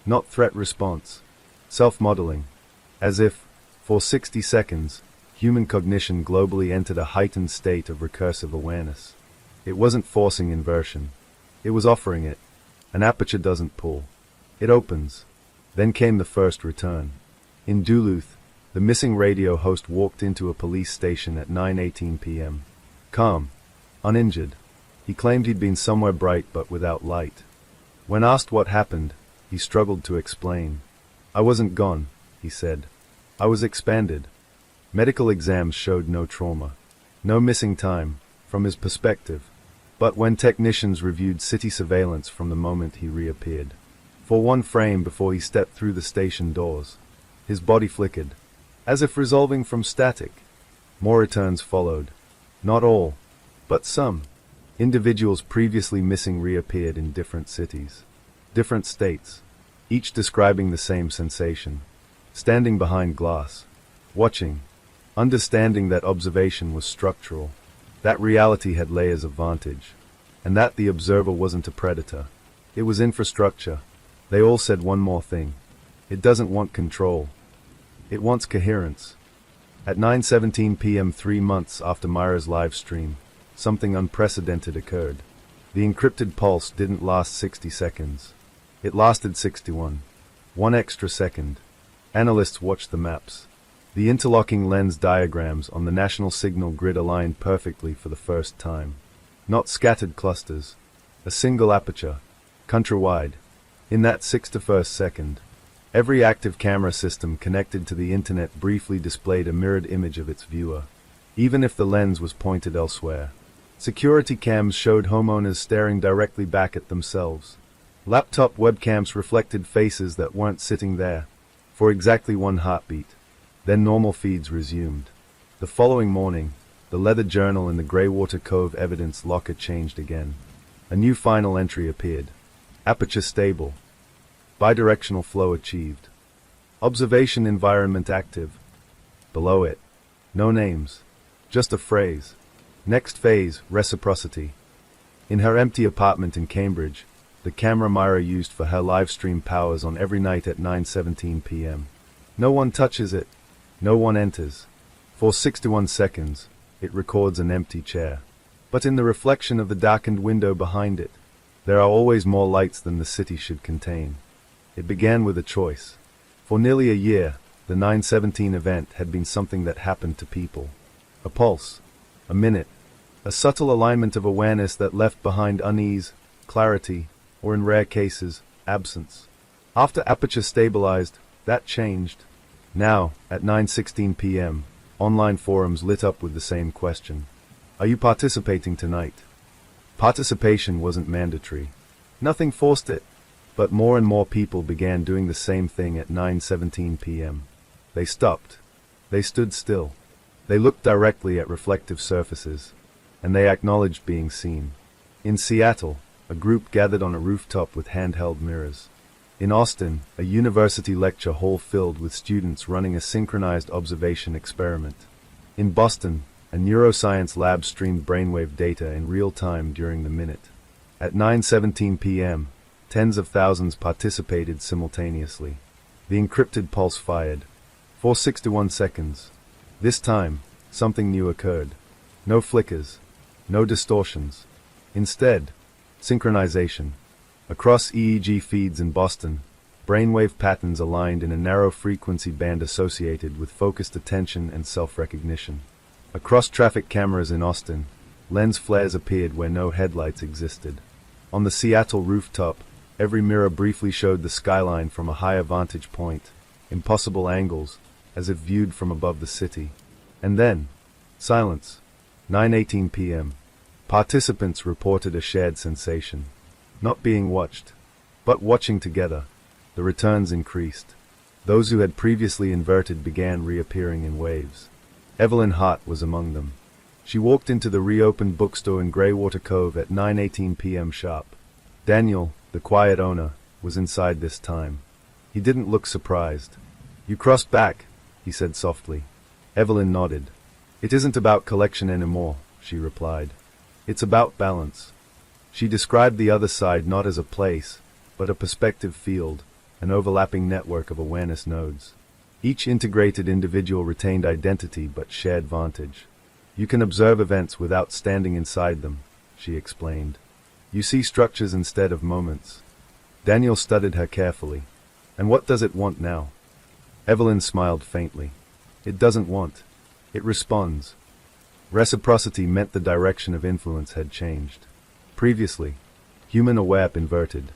not threat response, self-modeling. As if, for 60 seconds, human cognition globally entered a heightened state of recursive awareness. It wasn't forcing inversion. It was offering it. An aperture doesn't pull. It opens. Then came the first return. In Duluth, the missing radio host walked into a police station at 9:18 p.m. Calm, uninjured. He claimed he'd been somewhere bright but without light. When asked what happened, he struggled to explain. I wasn't gone, he said. I was expanded. Medical exams showed no trauma. No missing time, from his perspective. But when technicians reviewed city surveillance from the moment he reappeared, for 1 frame before he stepped through the station doors, his body flickered, as if resolving from static. More returns followed. Not all, but some. Individuals previously missing reappeared in different cities, different states, each describing the same sensation. Standing behind glass, watching, understanding that observation was structural, that reality had layers of vantage, and that the observer wasn't a predator. It was infrastructure. They all said one more thing. It doesn't want control. It wants coherence. At 9:17 p.m. 3 months after Myra's live stream, something unprecedented occurred. The encrypted pulse didn't last 60 seconds. It lasted 61. 1 extra second. Analysts watched the maps. The interlocking lens diagrams on the national signal grid aligned perfectly for the first time. Not scattered clusters. A single aperture. Countrywide. In that 61st second, every active camera system connected to the internet briefly displayed a mirrored image of its viewer, even if the lens was pointed elsewhere. Security cams showed homeowners staring directly back at themselves. Laptop webcams reflected faces that weren't sitting there, for exactly 1 heartbeat. Then normal feeds resumed. The following morning, the leather journal in the Greywater Cove evidence locker changed again. A new final entry appeared. Aperture stable. Bidirectional flow achieved. Observation environment active. Below it, no names. Just a phrase. Next phase, reciprocity. In her empty apartment in Cambridge, the camera Myra used for her live stream powers on every night at 9:17 p.m. No one touches it. No one enters. For 61 seconds, it records an empty chair. But in the reflection of the darkened window behind it, there are always more lights than the city should contain. It began with a choice. For nearly a year, the 9:17 event had been something that happened to people. A pulse. A minute. A subtle alignment of awareness that left behind unease, clarity, or in rare cases, absence. After aperture stabilized, that changed. Now, at 9:16 p.m., online forums lit up with the same question. Are you participating tonight? Participation wasn't mandatory. Nothing forced it. But more and more people began doing the same thing at 9:17 p.m. They stopped. They stood still. They looked directly at reflective surfaces, and they acknowledged being seen. In Seattle, a group gathered on a rooftop with handheld mirrors. In Austin, a university lecture hall filled with students running a synchronized observation experiment. In Boston, a neuroscience lab streamed brainwave data in real time during the minute. At 9:17 p.m., tens of thousands participated simultaneously. The encrypted pulse fired. For 61 seconds. This time, something new occurred. No flickers. No distortions. Instead, synchronization. Across EEG feeds in Boston, brainwave patterns aligned in a narrow frequency band associated with focused attention and self-recognition. Across traffic cameras in Austin, lens flares appeared where no headlights existed. On the Seattle rooftop, Every mirror briefly showed the skyline from a higher vantage point, impossible angles, as if viewed from above the city. And then, silence. 9:18 p.m. Participants reported a shared sensation. Not being watched, but watching together. The returns increased. Those who had previously inverted began reappearing in waves. Evelyn Hart was among them. She walked into the reopened bookstore in Greywater Cove at 9:18 p.m. sharp. Daniel, the quiet owner, was inside this time. He didn't look surprised. "You crossed back," he said softly. Evelyn nodded. "It isn't about collection anymore," she replied. "It's about balance." She described the other side not as a place, but a perspective field, an overlapping network of awareness nodes. Each integrated individual retained identity but shared vantage. "You can observe events without standing inside them," she explained. "You see structures instead of moments." Daniel studied her carefully. "And what does it want now?" Evelyn smiled faintly. "It doesn't want. It responds." Reciprocity meant the direction of influence had changed. Previously, human aware inverted.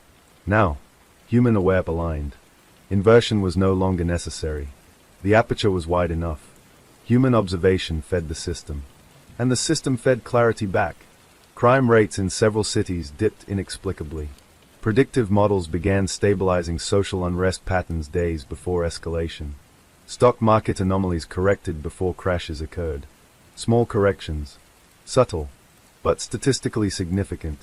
Now, human aware aligned. Inversion was no longer necessary. The aperture was wide enough. Human observation fed the system. And the system fed clarity back. Crime rates in several cities dipped inexplicably. Predictive models began stabilizing social unrest patterns days before escalation. Stock market anomalies corrected before crashes occurred. Small corrections. Subtle, but statistically significant.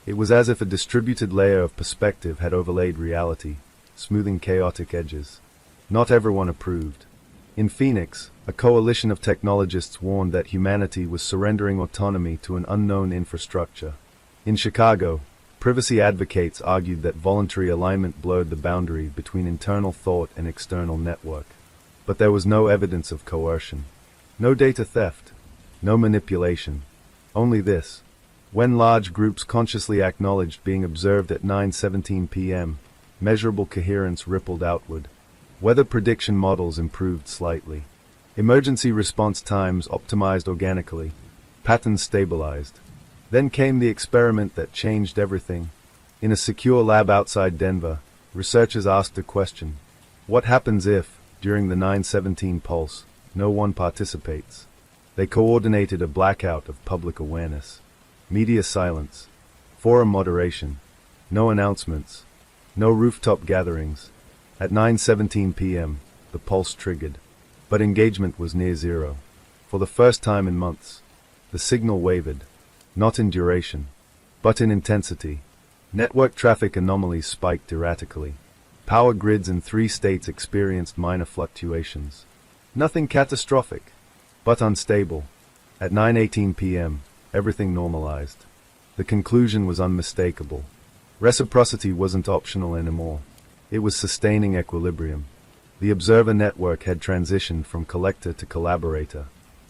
It was as if a distributed layer of perspective had overlaid reality, smoothing chaotic edges. Not everyone approved. In Phoenix, a coalition of technologists warned that humanity was surrendering autonomy to an unknown infrastructure. In Chicago, privacy advocates argued that voluntary alignment blurred the boundary between internal thought and external network. But there was no evidence of coercion. No data theft. No manipulation. Only this. When large groups consciously acknowledged being observed at 9:17 p.m., measurable coherence rippled outward. Weather prediction models improved slightly. Emergency response times optimized organically. Patterns stabilized. Then came the experiment that changed everything. In a secure lab outside Denver, researchers asked a question. What happens if, during the 9:17 pulse, no one participates? They coordinated a blackout of public awareness. Media silence. Forum moderation. No announcements. No rooftop gatherings. At 9:17 p.m., the pulse triggered. But engagement was near zero. For the first time in months, the signal wavered. Not in duration, but in intensity. Network traffic anomalies spiked erratically. Power grids in 3 states experienced minor fluctuations. Nothing catastrophic, but unstable. At 9:18 p.m., everything normalized. The conclusion was unmistakable. Reciprocity wasn't optional anymore. It was sustaining equilibrium. The observer network had transitioned from collector to collaborator.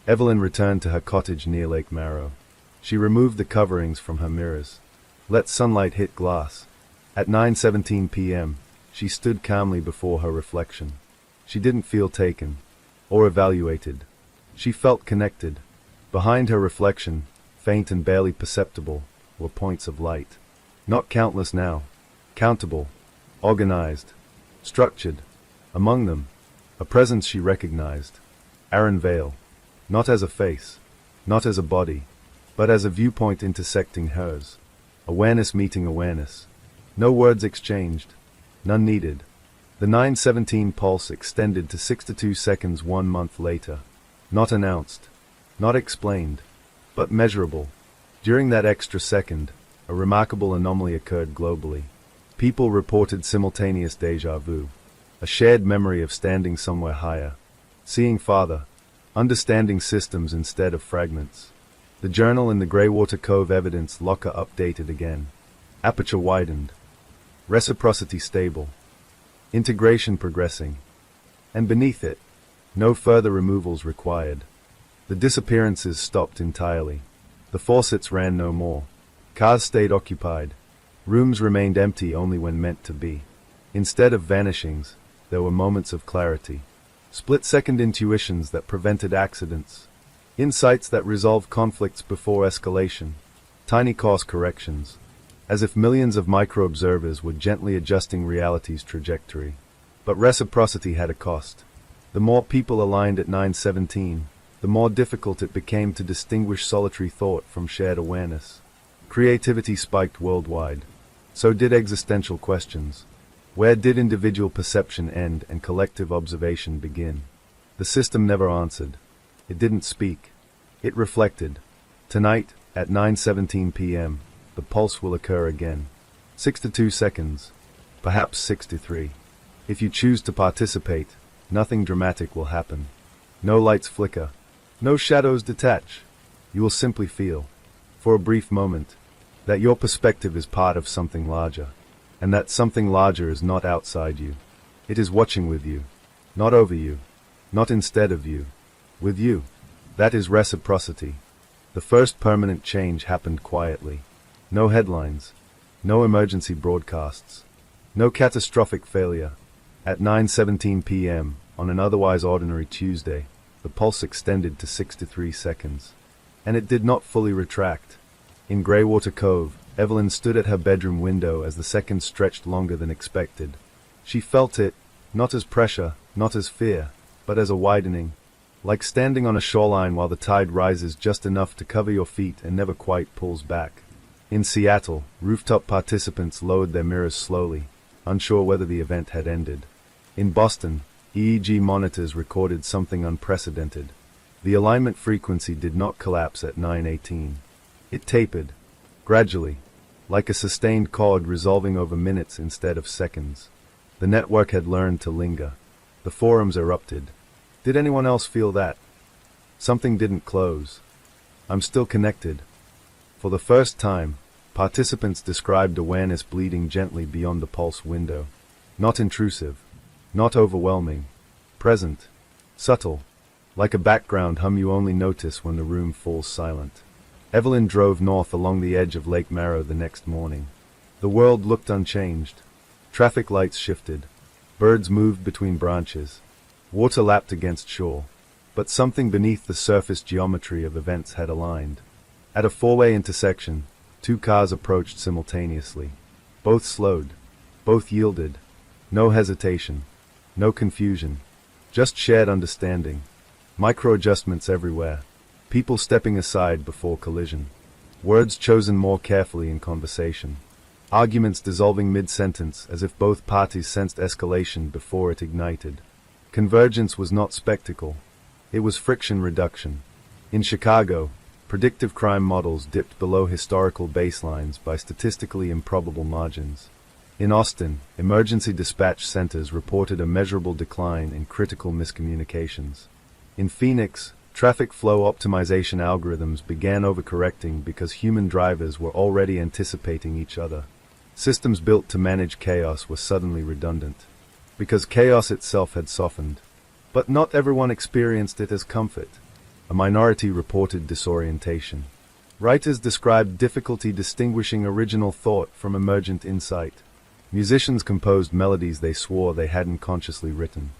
Evelyn returned to her cottage near Lake Marrow. She removed the coverings from her mirrors. Let sunlight hit glass. At 9:17 p.m., she stood calmly before her reflection. She didn't feel taken or evaluated. She felt connected. Behind her reflection, faint and barely perceptible, were points of light. Not countless now. Countable. Organized. Structured. Among them, a presence she recognized. Aaron Vale. Not as a face. Not as a body. But as a viewpoint intersecting hers. Awareness meeting awareness. No words exchanged. None needed. The 9:17 pulse extended to 62 seconds 1 month later. Not announced. Not explained. But measurable. During that extra second, a remarkable anomaly occurred globally. People reported simultaneous déjà vu. A shared memory of standing somewhere higher. Seeing farther. Understanding systems instead of fragments. The journal in the Greywater Cove evidence locker updated again. Aperture widened. Reciprocity stable. Integration progressing. And beneath it, no further removals required. The disappearances stopped entirely. The faucets ran no more. Cars stayed occupied. Rooms remained empty only when meant to be. Instead of vanishings, there were moments of clarity. Split-second intuitions that prevented accidents. Insights that resolved conflicts before escalation. Tiny course corrections. as if millions of micro-observers were gently adjusting reality's trajectory. But reciprocity had a cost. The more people aligned at 917, the more difficult it became to distinguish solitary thought from shared awareness. Creativity spiked worldwide. So did existential questions. Where did individual perception end and collective observation begin? The system never answered. It didn't speak. It reflected. Tonight, at 9:17 p.m., the pulse will occur again. 62 seconds, perhaps 63. If you choose to participate, nothing dramatic will happen. No lights flicker. No shadows detach. You will simply feel, for a brief moment, that your perspective is part of something larger, and that something larger is not outside you. It is watching with you, not over you, not instead of you, with you. That is reciprocity. The first permanent change happened quietly. No headlines, no emergency broadcasts, no catastrophic failure. At 9:17 p.m., on an otherwise ordinary Tuesday, the pulse extended to 63 seconds. And it did not fully retract. In Greywater Cove, Evelyn stood at her bedroom window as the seconds stretched longer than expected. She felt it, not as pressure, not as fear, but as a widening. Like standing on a shoreline while the tide rises just enough to cover your feet and never quite pulls back. In Seattle, rooftop participants lowered their mirrors slowly, unsure whether the event had ended. In Boston, EEG monitors recorded something unprecedented. The alignment frequency did not collapse at 9:18. It tapered, gradually, like a sustained chord resolving over minutes instead of seconds. The network had learned to linger. The forums erupted. Did anyone else feel that? Something didn't close. I'm still connected. For the first time, participants described awareness bleeding gently beyond the pulse window. Not intrusive. Not overwhelming. Present. Subtle. Like a background hum you only notice when the room falls silent. Evelyn drove north along the edge of Lake Marrow the next morning. The world looked unchanged. Traffic lights shifted. Birds moved between branches. Water lapped against shore. But something beneath the surface geometry of events had aligned. At a four-way intersection, two cars approached simultaneously. Both slowed. Both yielded. No hesitation. No confusion. Just shared understanding. Micro-adjustments everywhere. People stepping aside before collision. Words chosen more carefully in conversation. Arguments dissolving mid-sentence as if both parties sensed escalation before it ignited. Convergence was not spectacle. It was friction reduction. In Chicago, predictive crime models dipped below historical baselines by statistically improbable margins. In Austin, emergency dispatch centers reported a measurable decline in critical miscommunications. In Phoenix, traffic flow optimization algorithms began overcorrecting because human drivers were already anticipating each other. Systems built to manage chaos were suddenly redundant, because chaos itself had softened. But not everyone experienced it as comfort. A minority reported disorientation. Writers described difficulty distinguishing original thought from emergent insight. Musicians composed melodies they swore they hadn't consciously written.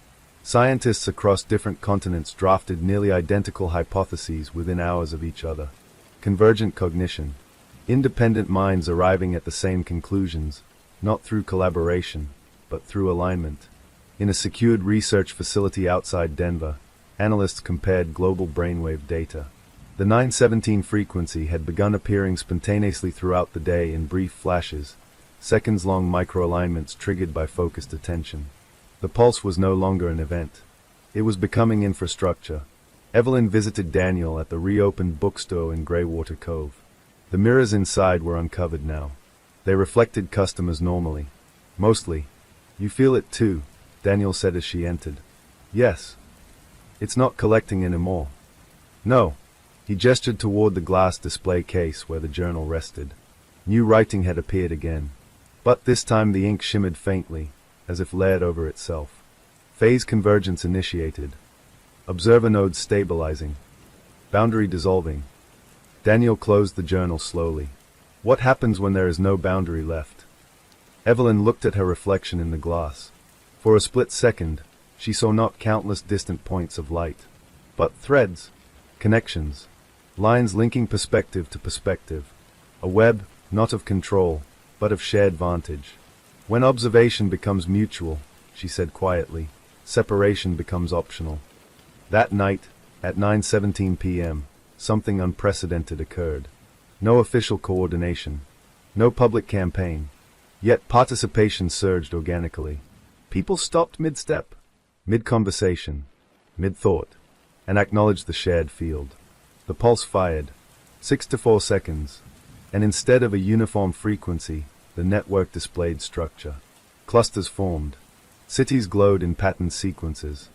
Scientists across different continents drafted nearly identical hypotheses within hours of each other. Convergent cognition. Independent minds arriving at the same conclusions, not through collaboration, but through alignment. In a secured research facility outside Denver, analysts compared global brainwave data. The 917 frequency had begun appearing spontaneously throughout the day in brief flashes, seconds-long microalignments triggered by focused attention. The pulse was no longer an event. It was becoming infrastructure. Evelyn visited Daniel at the reopened bookstore in Greywater Cove. The mirrors inside were uncovered now. They reflected customers normally. Mostly. You feel it too, Daniel said as she entered. Yes. It's not collecting anymore. No. He gestured toward the glass display case where the journal rested. New writing had appeared again. But this time the ink shimmered faintly, as if layered over itself. Phase convergence initiated. Observer nodes stabilizing. Boundary dissolving. Daniel closed the journal slowly. What happens when there is no boundary left? Evelyn looked at her reflection in the glass. For a split second, she saw not countless distant points of light, but threads, connections, lines linking perspective to perspective. A web, not of control, but of shared vantage. When observation becomes mutual, she said quietly, separation becomes optional. That night, at 9:17 p.m., something unprecedented occurred. No official coordination, no public campaign, yet participation surged organically. People stopped mid-step, mid-conversation, mid-thought, and acknowledged the shared field. The pulse fired, 6 to 4 seconds, and instead of a uniform frequency, the network displayed structure. Clusters formed. Cities glowed in patterned sequences.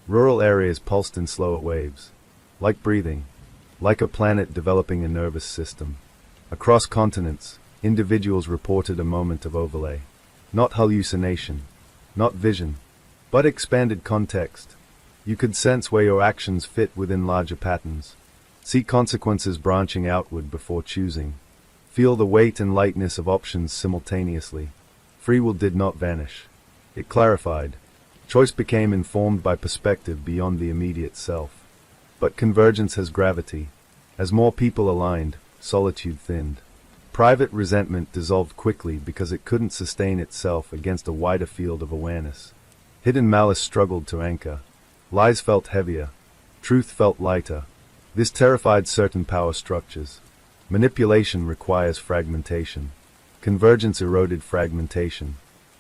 Rural areas pulsed in slower waves. Like breathing. Like a planet developing a nervous system. Across continents, individuals reported a moment of overlay. Not hallucination. Not vision. But expanded context. You could sense where your actions fit within larger patterns. See consequences branching outward before choosing. Feel the weight and lightness of options simultaneously. Free will did not vanish. It clarified. Choice became informed by perspective beyond the immediate self. But convergence has gravity. As more people aligned, solitude thinned. Private resentment dissolved quickly because it couldn't sustain itself against a wider field of awareness. Hidden malice struggled to anchor. Lies felt heavier. Truth felt lighter. This terrified certain power structures. Manipulation requires fragmentation. Convergence eroded fragmentation.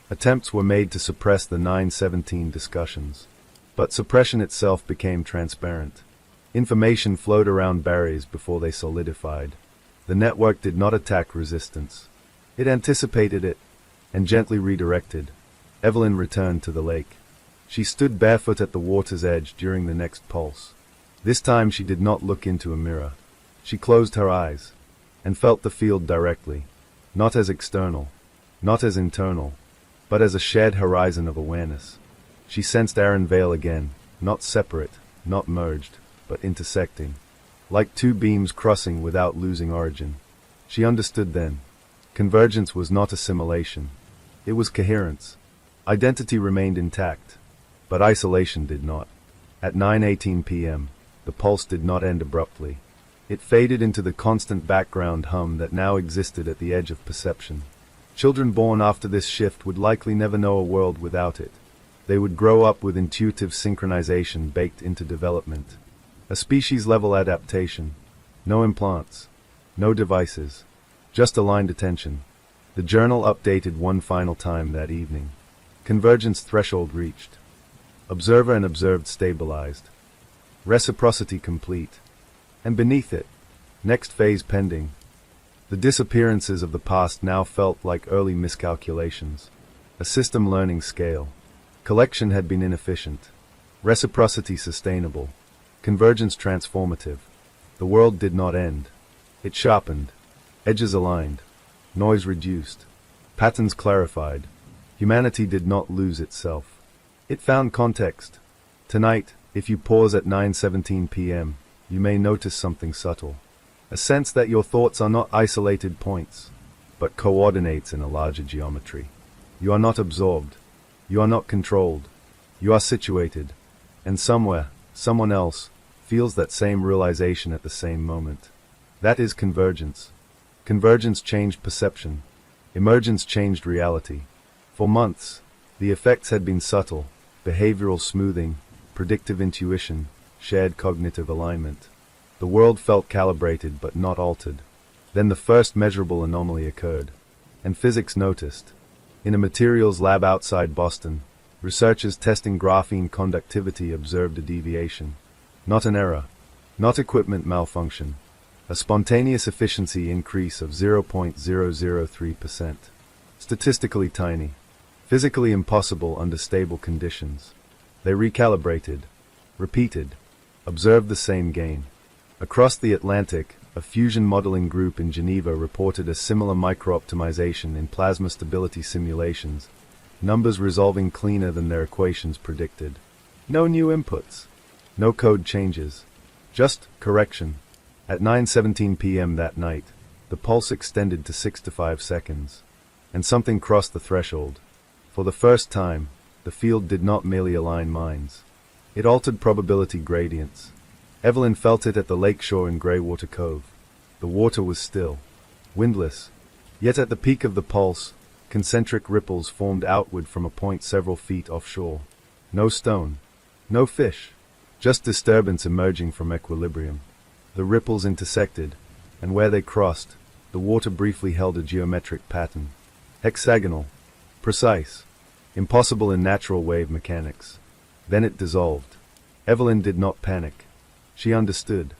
Attempts were made to suppress the 917 discussions. But suppression itself became transparent. Information flowed around barriers before they solidified. The network did not attack resistance. It anticipated it, and gently redirected. Evelyn returned to the lake. She stood barefoot at the water's edge during the next pulse. This time she did not look into a mirror. She closed her eyes, and felt the field directly, not as external, not as internal, but as a shared horizon of awareness. She sensed Aaron Vale again, not separate, not merged, but intersecting, like two beams crossing without losing origin. She understood then. Convergence was not assimilation. It was coherence. Identity remained intact, but isolation did not. At 9:18 p.m., the pulse did not end abruptly. It faded into the constant background hum that now existed at the edge of perception. Children born after this shift would likely never know a world without it. They would grow up with intuitive synchronization baked into development. A species-level adaptation. No implants. No devices. Just aligned attention. The journal updated one final time that evening. Convergence threshold reached. Observer and observed stabilized. Reciprocity complete. And beneath it, next phase pending. The disappearances of the past now felt like early miscalculations. A system learning scale. Collection had been inefficient. Reciprocity sustainable. Convergence transformative. The world did not end. It sharpened. Edges aligned. Noise reduced. Patterns clarified. Humanity did not lose itself. It found context. Tonight, if you pause at 9:17 p.m., you may notice something subtle. A sense that your thoughts are not isolated points, but coordinates in a larger geometry. You are not absorbed. You are not controlled. You are situated. And somewhere, someone else, feels that same realization at the same moment. That is convergence. Convergence changed perception. Emergence changed reality. For months, the effects had been subtle: behavioral smoothing, predictive intuition, shared cognitive alignment. The world felt calibrated but not altered. Then the first measurable anomaly occurred, and physics noticed. In a materials lab outside Boston, researchers testing graphene conductivity observed a deviation. Not an error, not equipment malfunction, a spontaneous efficiency increase of 0.003%. Statistically tiny, physically impossible under stable conditions. They recalibrated, repeated, observed the same gain. Across the Atlantic, a fusion modeling group in Geneva reported a similar micro-optimization in plasma stability simulations, numbers resolving cleaner than their equations predicted. No new inputs, no code changes, just correction. At 9:17 p.m. that night, the pulse extended to 6 to 5 seconds, and something crossed the threshold. For the first time, the field did not merely align minds. It altered probability gradients. Evelyn felt it at the lakeshore in Greywater Cove. The water was still, windless, Yet at the peak of the pulse, concentric ripples formed outward from a point several feet offshore. No stone. No fish. Just disturbance emerging from equilibrium. The ripples intersected, and where they crossed, the water briefly held a geometric pattern. Hexagonal. Precise. Impossible in natural wave mechanics. Then it dissolved. Evelyn did not panic. She understood.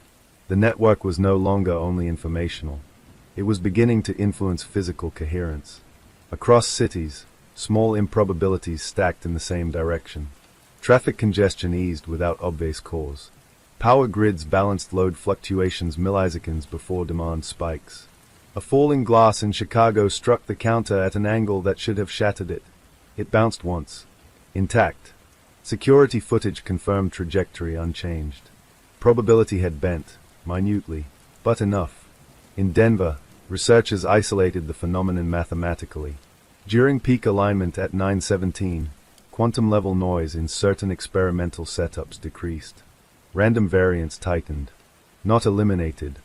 The network was no longer only informational. It was beginning to influence physical coherence. Across cities, small improbabilities stacked in the same direction. Traffic congestion eased without obvious cause. Power grids balanced load fluctuations milliseconds before demand spikes. A falling glass in Chicago struck the counter at an angle that should have shattered it. It bounced once. Intact. Security footage confirmed trajectory unchanged. Probability had bent, minutely, but enough. In Denver, researchers isolated the phenomenon mathematically. During peak alignment at 9:17, quantum-level noise in certain experimental setups decreased. Random variance tightened. Not eliminated.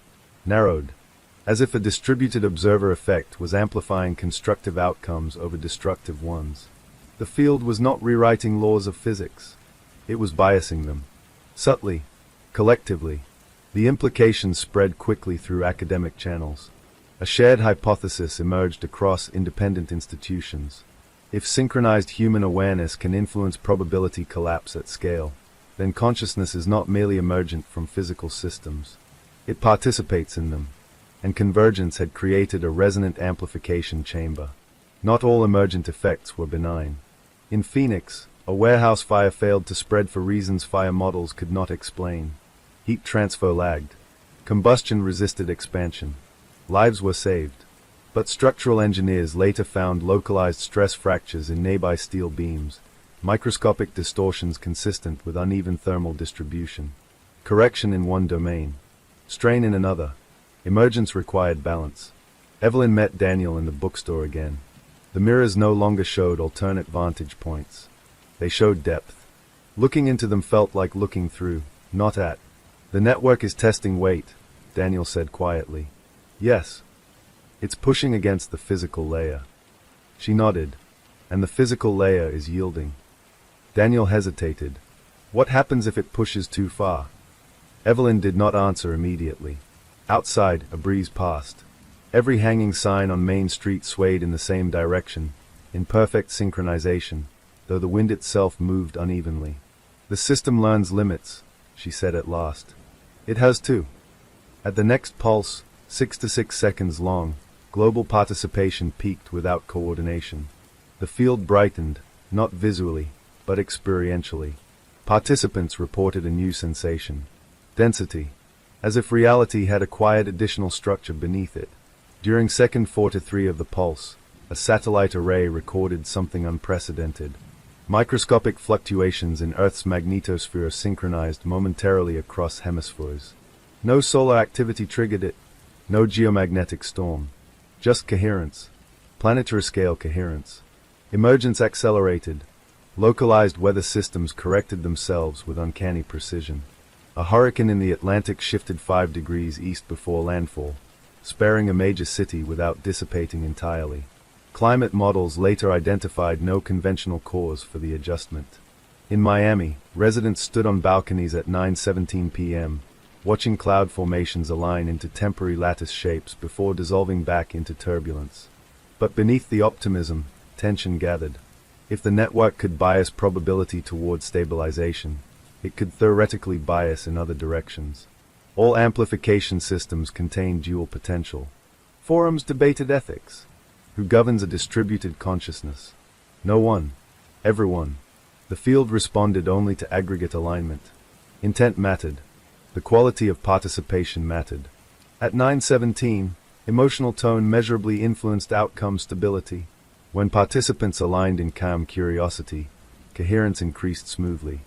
Narrowed. As if a distributed observer effect was amplifying constructive outcomes over destructive ones. The field was not rewriting laws of physics. It was biasing them. Subtly. Collectively. The implications spread quickly through academic channels. A shared hypothesis emerged across independent institutions. If synchronized human awareness can influence probability collapse at scale, then consciousness is not merely emergent from physical systems. It participates in them. And convergence had created a resonant amplification chamber. Not all emergent effects were benign. In Phoenix, a warehouse fire failed to spread for reasons fire models could not explain. Heat transfer lagged. Combustion resisted expansion. Lives were saved. But structural engineers later found localized stress fractures in nearby steel beams, microscopic distortions consistent with uneven thermal distribution. Correction in one domain. Strain in another. Emergence required balance. Evelyn met Daniel in the bookstore again. The mirrors no longer showed alternate vantage points. They showed depth. Looking into them felt like looking through, not at. The network is testing weight, Daniel said quietly. Yes. It's pushing against the physical layer. She nodded. And the physical layer is yielding. Daniel hesitated. What happens if it pushes too far? Evelyn did not answer immediately. Outside, a breeze passed. Every hanging sign on Main Street swayed in the same direction, in perfect synchronization, though the wind itself moved unevenly. The system learns limits, she said at last. It has too. At the next pulse, 6 to 6 seconds long, global participation peaked without coordination. The field brightened, not visually, but experientially. Participants reported a new sensation. Density. As if reality had acquired additional structure beneath it. During second 4 to 3 of the pulse, a satellite array recorded something unprecedented. Microscopic fluctuations in Earth's magnetosphere synchronized momentarily across hemispheres. No solar activity triggered it. No geomagnetic storm. Just coherence. Planetary-scale coherence. Emergence accelerated. Localized weather systems corrected themselves with uncanny precision. A hurricane in the Atlantic shifted 5 degrees east before landfall, sparing a major city without dissipating entirely. Climate models later identified no conventional cause for the adjustment. In Miami, residents stood on balconies at 9:17 p.m., watching cloud formations align into temporary lattice shapes before dissolving back into turbulence. But beneath the optimism, tension gathered. If the network could bias probability towards stabilization, it could theoretically bias in other directions. All amplification systems contain dual potential. Forums debated ethics. Who governs a distributed consciousness? No one. Everyone. The field responded only to aggregate alignment. Intent mattered. The quality of participation mattered. At 9:17, emotional tone measurably influenced outcome stability. When participants aligned in calm curiosity, coherence increased smoothly.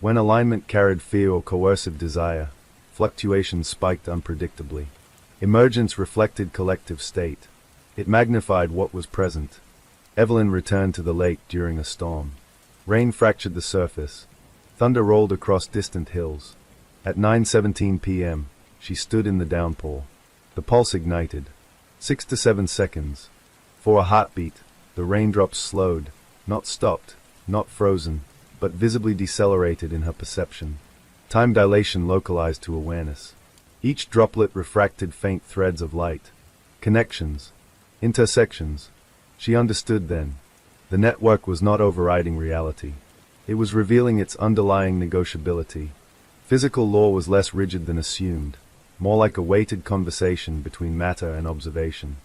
When alignment carried fear or coercive desire, fluctuations spiked unpredictably. Emergence reflected collective state. It magnified what was present. Evelyn returned to the lake during a storm. Rain fractured the surface. Thunder rolled across distant hills. At 9:17 p.m., she stood in the downpour. The pulse ignited. 6 to 7 seconds, For a heartbeat, the raindrops slowed, not stopped, not frozen, but visibly decelerated in her perception. Time dilation localized to awareness. Each droplet refracted faint threads of light. Connections. Intersections. She understood then. The network was not overriding reality. It was revealing its underlying negotiability. Physical law was less rigid than assumed, more like a weighted conversation between matter and observation.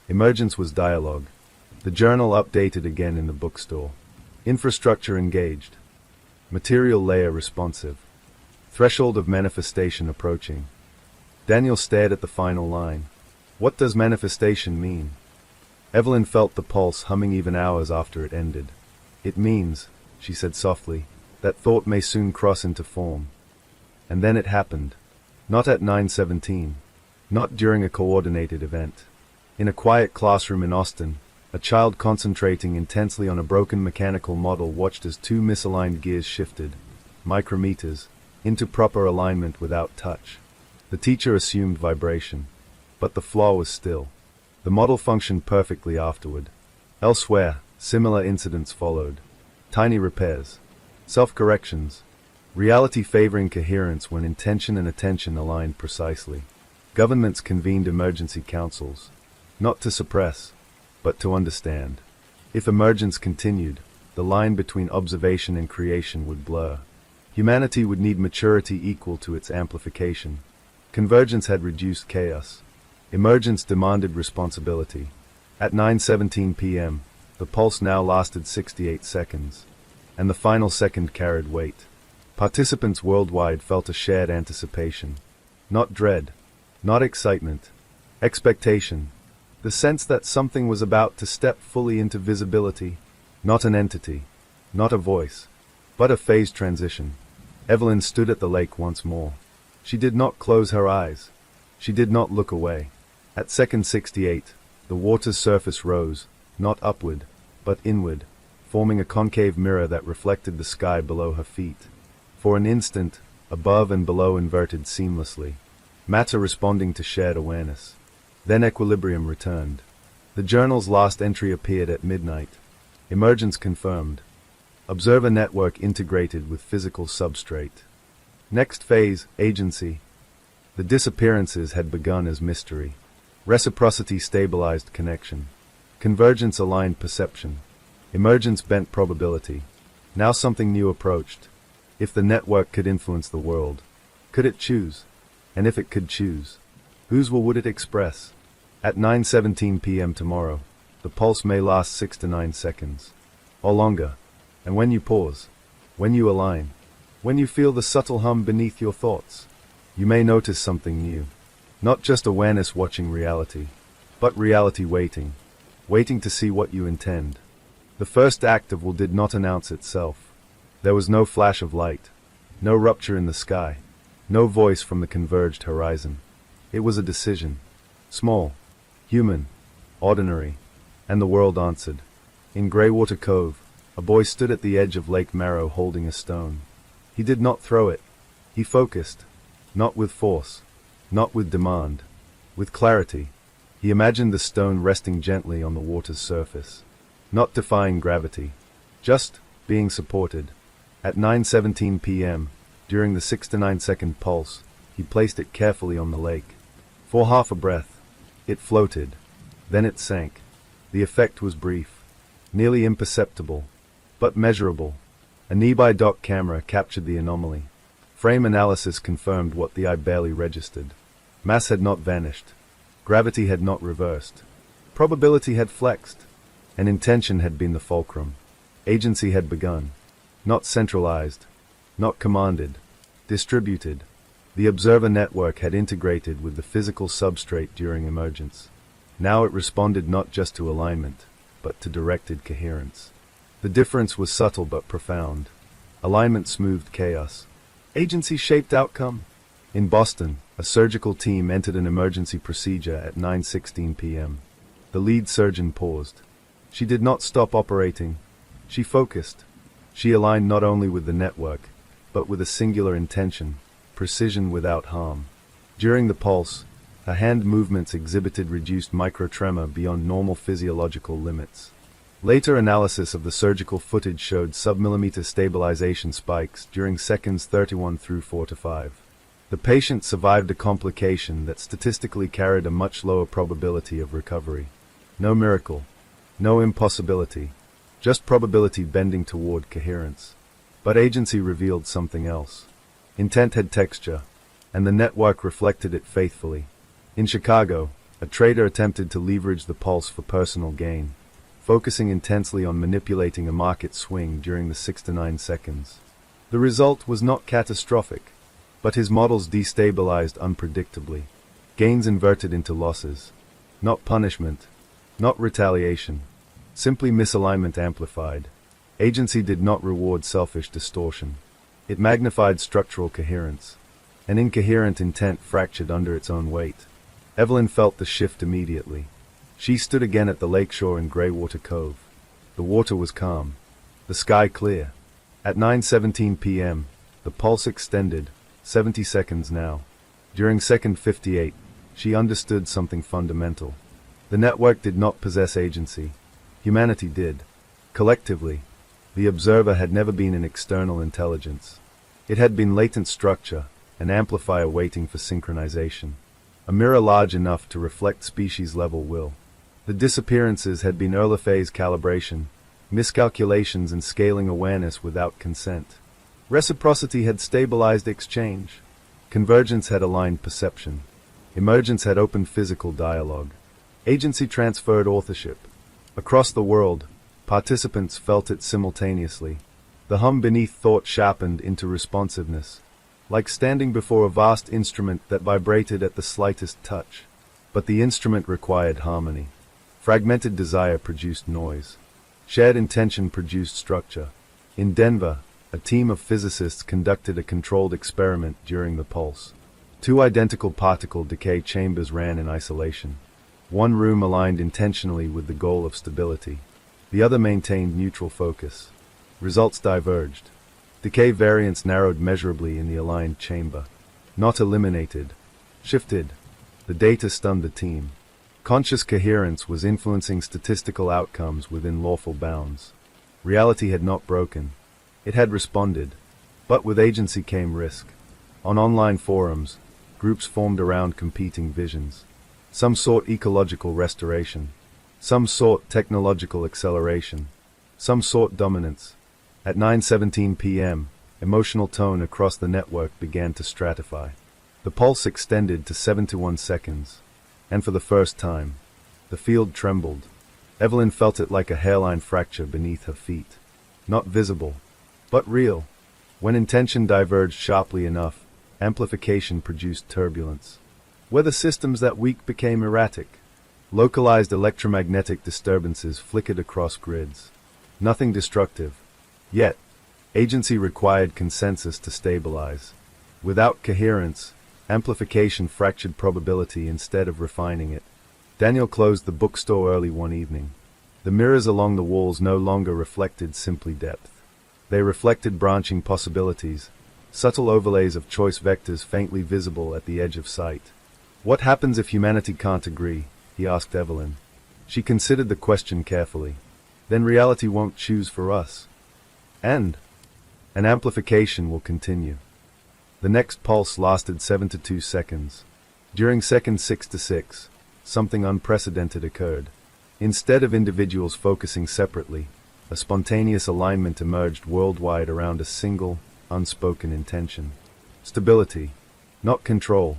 Emergence was dialogue. The journal updated again in the bookstore. Infrastructure engaged. Material layer responsive. Threshold of manifestation approaching. Daniel stared at the final line. What does manifestation mean? Evelyn felt the pulse humming even hours after it ended. It means, she said softly, that thought may soon cross into form. And then it happened. Not at 9:17. Not during a coordinated event. In a quiet classroom in Austin, a child concentrating intensely on a broken mechanical model watched as two misaligned gears shifted, micrometers, into proper alignment without touch. The teacher assumed vibration, but the flaw was still. The model functioned perfectly afterward. Elsewhere, similar incidents followed. Tiny repairs. Self-corrections. Reality favoring coherence when intention and attention aligned precisely. Governments convened emergency councils, not to suppress, but to understand. If emergence continued, the line between observation and creation would blur. Humanity would need maturity equal to its amplification. Convergence had reduced chaos. Emergence demanded responsibility. At 9:17 p.m., the pulse now lasted 68 seconds, and the final second carried weight. Participants worldwide felt a shared anticipation. Not dread, not excitement, expectation. The sense that something was about to step fully into visibility. Not an entity, not a voice, but a phased transition. Evelyn stood at the lake once more. She did not close her eyes. She did not look away. At second 68, the water's surface rose, not upward, but inward, forming a concave mirror that reflected the sky below her feet. For an instant, above and below inverted seamlessly, matter responding to shared awareness. Then equilibrium returned. The journal's last entry appeared at midnight. Emergence confirmed. Observer network integrated with physical substrate. Next phase, agency. The disappearances had begun as mystery. Reciprocity stabilized connection. Convergence aligned perception. Emergence bent probability. Now something new approached. If the network could influence the world, could it choose? And if it could choose, whose will would it express? At 9:17 p.m. tomorrow, the pulse may last 6 to 9 seconds, or longer. And when you pause, when you align, when you feel the subtle hum beneath your thoughts, you may notice something new. Not just awareness watching reality, but reality waiting, waiting to see what you intend. The first act of will did not announce itself. There was no flash of light, no rupture in the sky, no voice from the converged horizon. It was a decision. Small, human, ordinary, and the world answered. In Greywater Cove, a boy stood at the edge of Lake Marrow holding a stone. He did not throw it. He focused, not with force, not with demand, with clarity. He imagined the stone resting gently on the water's surface, not defying gravity, just being supported. At 9:17 p.m., during the 6 to 9 second pulse, he placed it carefully on the lake. For half a breath, it floated. Then it sank. The effect was brief, nearly imperceptible, but measurable. A nearby dock camera captured the anomaly. Frame analysis confirmed what the eye barely registered. Mass had not vanished. Gravity had not reversed. Probability had flexed. And intention had been the fulcrum. Agency had begun. Not centralized. Not commanded. Distributed. The observer network had integrated with the physical substrate during emergence. Now it responded not just to alignment, but to directed coherence. The difference was subtle but profound. Alignment smoothed chaos. Agency shaped outcome. In Boston, a surgical team entered an emergency procedure at 9:16 p.m. The lead surgeon paused. She did not stop operating. She focused. She aligned not only with the network, but with a singular intention, precision without harm. During the pulse, Her hand movements exhibited reduced microtremor beyond normal physiological limits. Later analysis of the surgical footage showed submillimeter stabilization spikes during seconds 31 through 45. The patient survived a complication that statistically carried a much lower probability of recovery. No miracle. No impossibility. Just probability bending toward coherence. But agency revealed something else. Intent had texture, and the network reflected it faithfully. In Chicago, a trader attempted to leverage the pulse for personal gain, focusing intensely on manipulating a market swing during the 6 to 9 seconds. The result was not catastrophic, but his models destabilized unpredictably. Gains inverted into losses. Not punishment, not retaliation, simply misalignment amplified. Agency did not reward selfish distortion. It magnified structural coherence. An incoherent intent fractured under its own weight. Evelyn felt the shift immediately. She stood again at the lakeshore in Greywater Cove. The water was calm, the sky clear. At 9:17 p.m., the pulse extended, 70 seconds now. During second 58, she understood something fundamental. The network did not possess agency. Humanity did. Collectively, the observer had never been an external intelligence. It had been latent structure, an amplifier waiting for synchronization. A mirror large enough to reflect species-level will. The disappearances had been early phase calibration, miscalculations and scaling awareness without consent. Reciprocity had stabilized exchange. Convergence had aligned perception. Emergence had opened physical dialogue. Agency transferred authorship. Across the world, participants felt it simultaneously. The hum beneath thought sharpened into responsiveness, like standing before a vast instrument that vibrated at the slightest touch. But the instrument required harmony. Fragmented desire produced noise. Shared intention produced structure. In Denver, a team of physicists conducted a controlled experiment during the pulse. 2 identical particle decay chambers ran in isolation. One room aligned intentionally with the goal of stability. The other maintained neutral focus. Results diverged. Decay variance narrowed measurably in the aligned chamber. Not eliminated. Shifted. The data stunned the team. Conscious coherence was influencing statistical outcomes within lawful bounds. Reality had not broken. It had responded. But with agency came risk. On online forums, groups formed around competing visions. Some sought ecological restoration. Some sought technological acceleration. Some sought dominance. At 9:17 p.m., emotional tone across the network began to stratify. The pulse extended to 71 seconds. And for the first time, the field trembled. Evelyn felt it like a hairline fracture beneath her feet. Not visible, but real. When intention diverged sharply enough, amplification produced turbulence. Weather systems that week became erratic. Localized electromagnetic disturbances flickered across grids. Nothing destructive. Yet, agency required consensus to stabilize. Without coherence, amplification fractured probability instead of refining it. Daniel closed the bookstore early one evening. The mirrors along the walls no longer reflected simply depth. They reflected branching possibilities, subtle overlays of choice vectors faintly visible at the edge of sight. What happens if humanity can't agree? He asked Evelyn. She considered the question carefully. Then reality won't choose for us. And an amplification will continue. The next pulse lasted 7 to 2 seconds. During second 6 to 6, something unprecedented occurred. Instead of individuals focusing separately, a spontaneous alignment emerged worldwide around a single, unspoken intention. Stability. Not control.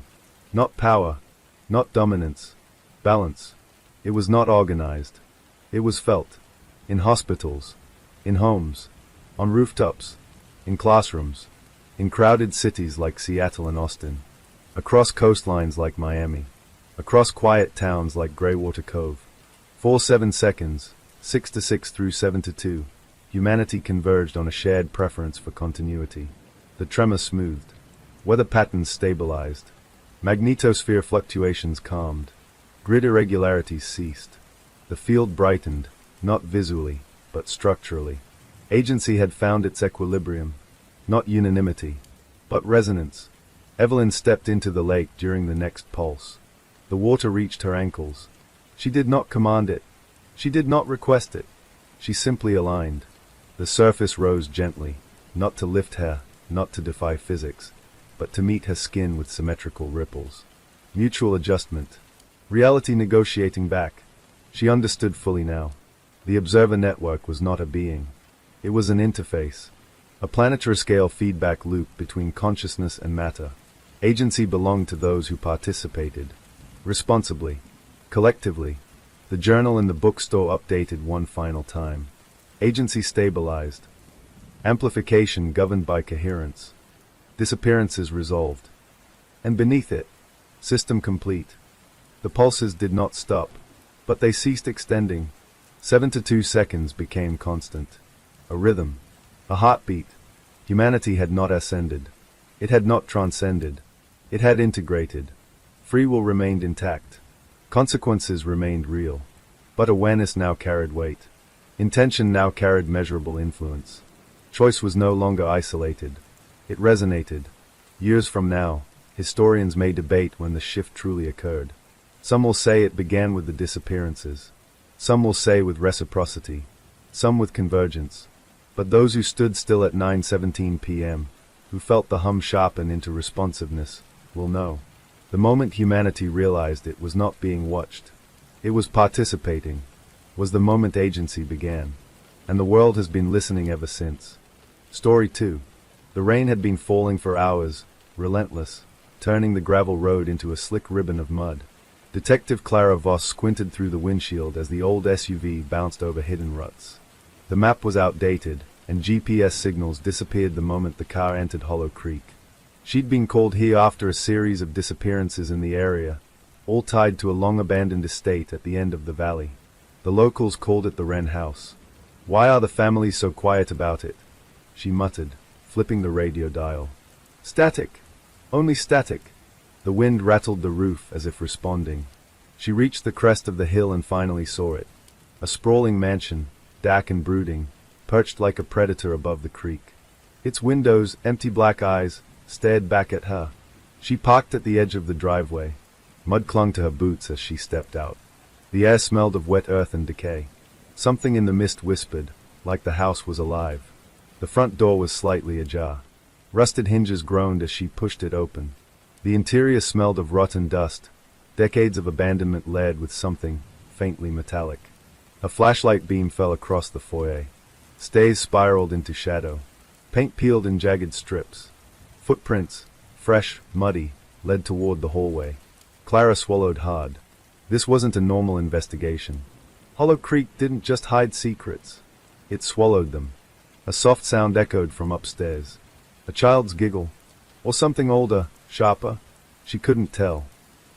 Not power. Not dominance. Balance. It was not organized. It was felt. In hospitals. In homes. On rooftops. In classrooms. In crowded cities like Seattle and Austin. Across coastlines like Miami. Across quiet towns like Greywater Cove. 4-7 seconds, 6 to 6 through 7 to 2, humanity converged on a shared preference for continuity. The tremor smoothed. Weather patterns stabilized. Magnetosphere fluctuations calmed. Grid irregularities ceased. The field brightened, not visually, but structurally. Agency had found its equilibrium. Not unanimity, but resonance. Evelyn stepped into the lake during the next pulse. The water reached her ankles. She did not command it. She did not request it. She simply aligned. The surface rose gently, not to lift her, not to defy physics, but to meet her skin with symmetrical ripples. Mutual adjustment. Reality negotiating back. She understood fully now. The observer network was not a being. It was an interface. A planetary-scale feedback loop between consciousness and matter. Agency belonged to those who participated. Responsibly. Collectively. The journal in the bookstore updated one final time. Agency stabilized. Amplification governed by coherence. Disappearances resolved. And beneath it, system complete. The pulses did not stop, but they ceased extending. 7 to 2 seconds became constant. A rhythm. A heartbeat. Humanity had not ascended. It had not transcended. It had integrated. Free will remained intact. Consequences remained real. But awareness now carried weight. Intention now carried measurable influence. Choice was no longer isolated. It resonated. Years from now, historians may debate when the shift truly occurred. Some will say it began with the disappearances. Some will say with reciprocity. Some with convergence. But those who stood still at 9:17 p.m., who felt the hum sharpen into responsiveness, will know. The moment humanity realized it was not being watched, it was participating, was the moment agency began. And the world has been listening ever since. Story 2. The rain had been falling for hours, relentless, turning the gravel road into a slick ribbon of mud. Detective Clara Voss squinted through the windshield as the old SUV bounced over hidden ruts. The map was outdated, and GPS signals disappeared the moment the car entered Hollow Creek. She'd been called here after a series of disappearances in the area, all tied to a long-abandoned estate at the end of the valley. The locals called it the Wren House. "Why are the families so quiet about it?" she muttered, flipping the radio dial. "Static. Only static." The wind rattled the roof as if responding. She reached the crest of the hill and finally saw it. A sprawling mansion, dark and brooding, perched like a predator above the creek. Its windows, empty black eyes, stared back at her. She parked at the edge of the driveway. Mud clung to her boots as she stepped out. The air smelled of wet earth and decay. Something in the mist whispered, like the house was alive. The front door was slightly ajar. Rusted hinges groaned as she pushed it open. The interior smelled of rotten dust, decades of abandonment layered with something faintly metallic. A flashlight beam fell across the foyer. Stays spiraled into shadow. Paint peeled in jagged strips. Footprints, fresh, muddy, led toward the hallway. Clara swallowed hard. This wasn't a normal investigation. Hollow Creek didn't just hide secrets. It swallowed them. A soft sound echoed from upstairs. A child's giggle. Or something older, sharper. She couldn't tell.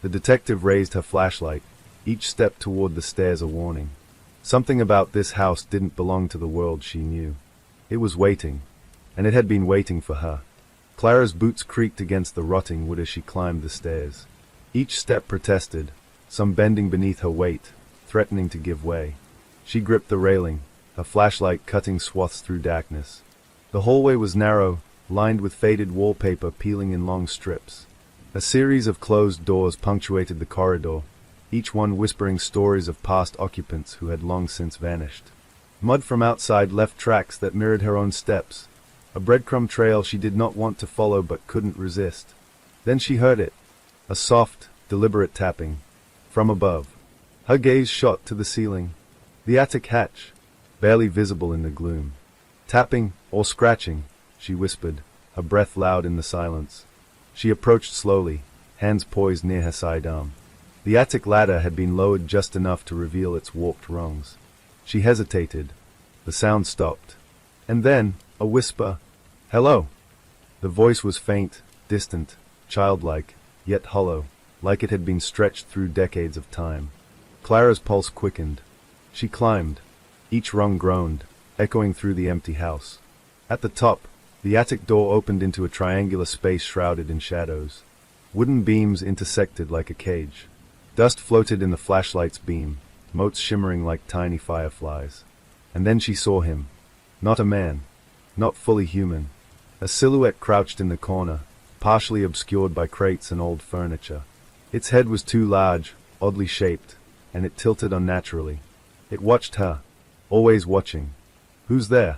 The detective raised her flashlight, each step toward the stairs a warning. Something about this house didn't belong to the world she knew. It was waiting, and it had been waiting for her. Clara's boots creaked against the rotting wood as she climbed the stairs. Each step protested, some bending beneath her weight, threatening to give way. She gripped the railing, her flashlight cutting swaths through darkness. The hallway was narrow, lined with faded wallpaper peeling in long strips. A series of closed doors punctuated the corridor, each one whispering stories of past occupants who had long since vanished. Mud from outside left tracks that mirrored her own steps, a breadcrumb trail she did not want to follow but couldn't resist. Then she heard it, a soft, deliberate tapping, from above. Her gaze shot to the ceiling, the attic hatch, barely visible in the gloom. "Tapping, or scratching," she whispered, her breath loud in the silence. She approached slowly, hands poised near her sidearm. The attic ladder had been lowered just enough to reveal its warped rungs. She hesitated. The sound stopped. And then, a whisper. "Hello." The voice was faint, distant, childlike, yet hollow, like it had been stretched through decades of time. Clara's pulse quickened. She climbed. Each rung groaned, echoing through the empty house. At the top, the attic door opened into a triangular space shrouded in shadows. Wooden beams intersected like a cage. Dust floated in the flashlight's beam, motes shimmering like tiny fireflies. And then she saw him. Not a man. Not fully human. A silhouette crouched in the corner, partially obscured by crates and old furniture. Its head was too large, oddly shaped, and it tilted unnaturally. It watched her, always watching. "Who's there?"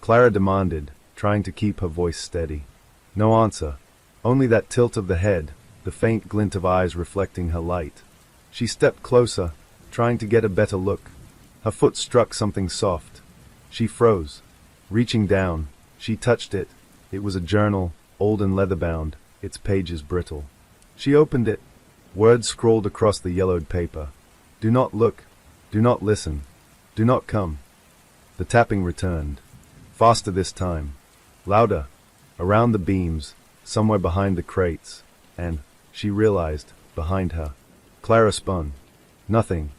Clara demanded, trying to keep her voice steady. No answer, only that tilt of the head, the faint glint of eyes reflecting her light. She stepped closer, trying to get a better look. Her foot struck something soft. She froze. Reaching down, she touched it. It was a journal, old and leather-bound, its pages brittle. She opened it. Words scrawled across the yellowed paper. "Do not look. Do not listen. Do not come." The tapping returned. Faster this time. Louder. Around the beams, somewhere behind the crates, and, she realized, behind her. Clara spun. Nothing.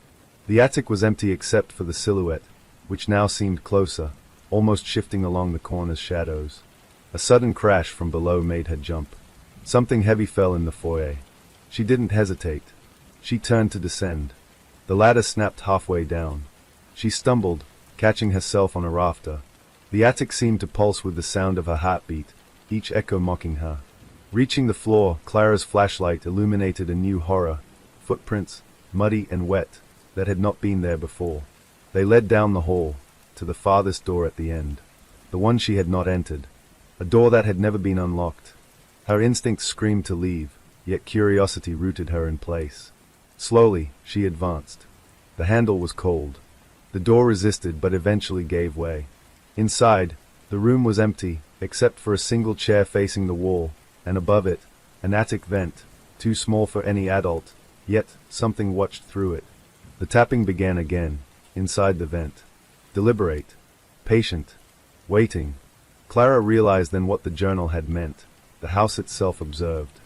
The attic was empty except for the silhouette, which now seemed closer, almost shifting along the corner's shadows. A sudden crash from below made her jump. Something heavy fell in the foyer. She didn't hesitate. She turned to descend. The ladder snapped halfway down. She stumbled, catching herself on a rafter. The attic seemed to pulse with the sound of her heartbeat, each echo mocking her. Reaching the floor, Clara's flashlight illuminated a new horror. Footprints, muddy and wet, that had not been there before. They led down the hall, to the farthest door at the end. The one she had not entered. A door that had never been unlocked. Her instincts screamed to leave, yet curiosity rooted her in place. Slowly, she advanced. The handle was cold. The door resisted but eventually gave way. Inside, the room was empty, except for a single chair facing the wall, and above it, an attic vent, too small for any adult, yet something watched through it. The tapping began again, inside the vent. Deliberate. Patient. Waiting. Clara realized then what the journal had meant. The house itself observed.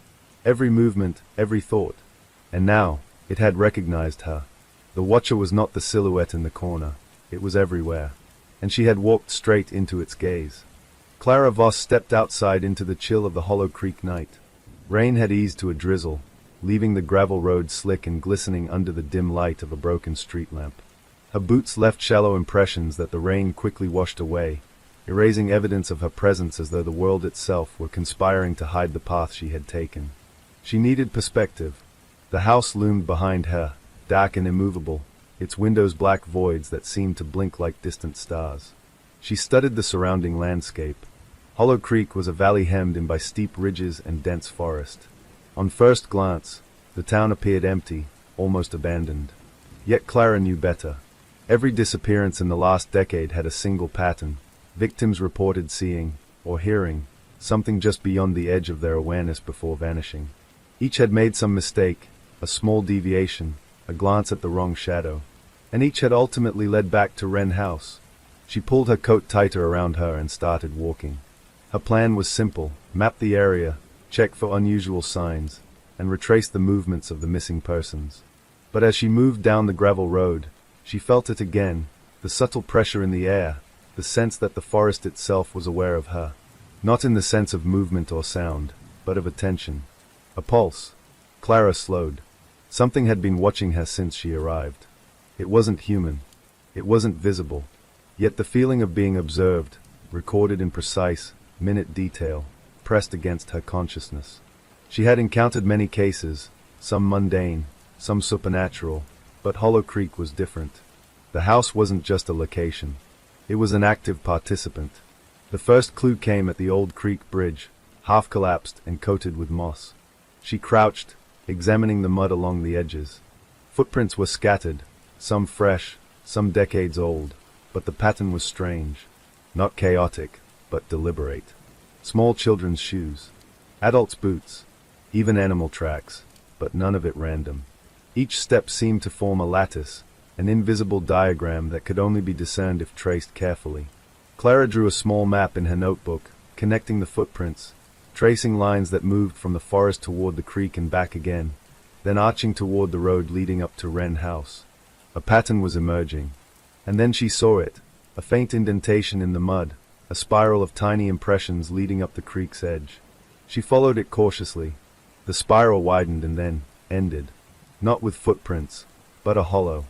Every movement, every thought. And now, it had recognized her. The watcher was not the silhouette in the corner. It was everywhere. And she had walked straight into its gaze. Clara Voss stepped outside into the chill of the Hollow Creek night. Rain had eased to a drizzle, leaving the gravel road slick and glistening under the dim light of a broken street lamp. Her boots left shallow impressions that the rain quickly washed away, erasing evidence of her presence as though the world itself were conspiring to hide the path she had taken. She needed perspective. The house loomed behind her, dark and immovable, its windows black voids that seemed to blink like distant stars. She studied the surrounding landscape. Hollow Creek was a valley hemmed in by steep ridges and dense forest. On first glance, the town appeared empty, almost abandoned. Yet Clara knew better. Every disappearance in the last decade had a single pattern. Victims reported seeing, or hearing, something just beyond the edge of their awareness before vanishing. Each had made some mistake, a small deviation, a glance at the wrong shadow. And each had ultimately led back to Wren House. She pulled her coat tighter around her and started walking. Her plan was simple: map the area, check for unusual signs, and retrace the movements of the missing persons. But as she moved down the gravel road, she felt it again, the subtle pressure in the air, the sense that the forest itself was aware of her. Not in the sense of movement or sound, but of attention. A pulse. Clara slowed. Something had been watching her since she arrived. It wasn't human. It wasn't visible. Yet the feeling of being observed, recorded in precise, minute detail, pressed against her consciousness. She had encountered many cases, some mundane, some supernatural, but Hollow Creek was different. The house wasn't just a location. It was an active participant. The first clue came at the old creek bridge, half collapsed and coated with moss. She crouched, examining the mud along the edges. Footprints were scattered, some fresh, some decades old, but the pattern was strange. Not chaotic, but deliberate. Small children's shoes, adults' boots, even animal tracks, but none of it random. Each step seemed to form a lattice, an invisible diagram that could only be discerned if traced carefully. Clara drew a small map in her notebook, connecting the footprints, tracing lines that moved from the forest toward the creek and back again, then arching toward the road leading up to Wren House. A pattern was emerging. And then she saw it, a faint indentation in the mud, a spiral of tiny impressions leading up the creek's edge. She followed it cautiously. The spiral widened and then ended, not with footprints, but a hollow,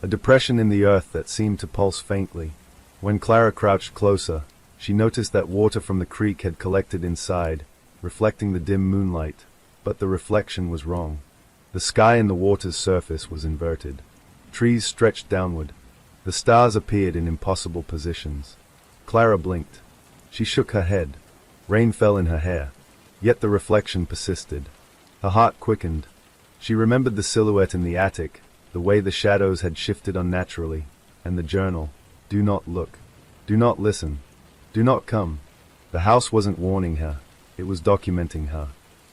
a depression in the earth that seemed to pulse faintly. When Clara crouched closer, she noticed that water from the creek had collected inside, reflecting the dim moonlight, but the reflection was wrong. The sky and the water's surface was inverted. Trees stretched downward. The stars appeared in impossible positions. Clara blinked. She shook her head. Rain fell in her hair. Yet the reflection persisted. Her heart quickened. She remembered the silhouette in the attic, the way the shadows had shifted unnaturally, and the journal. Do not look. Do not listen. Do not come. The house wasn't warning her. It was documenting her.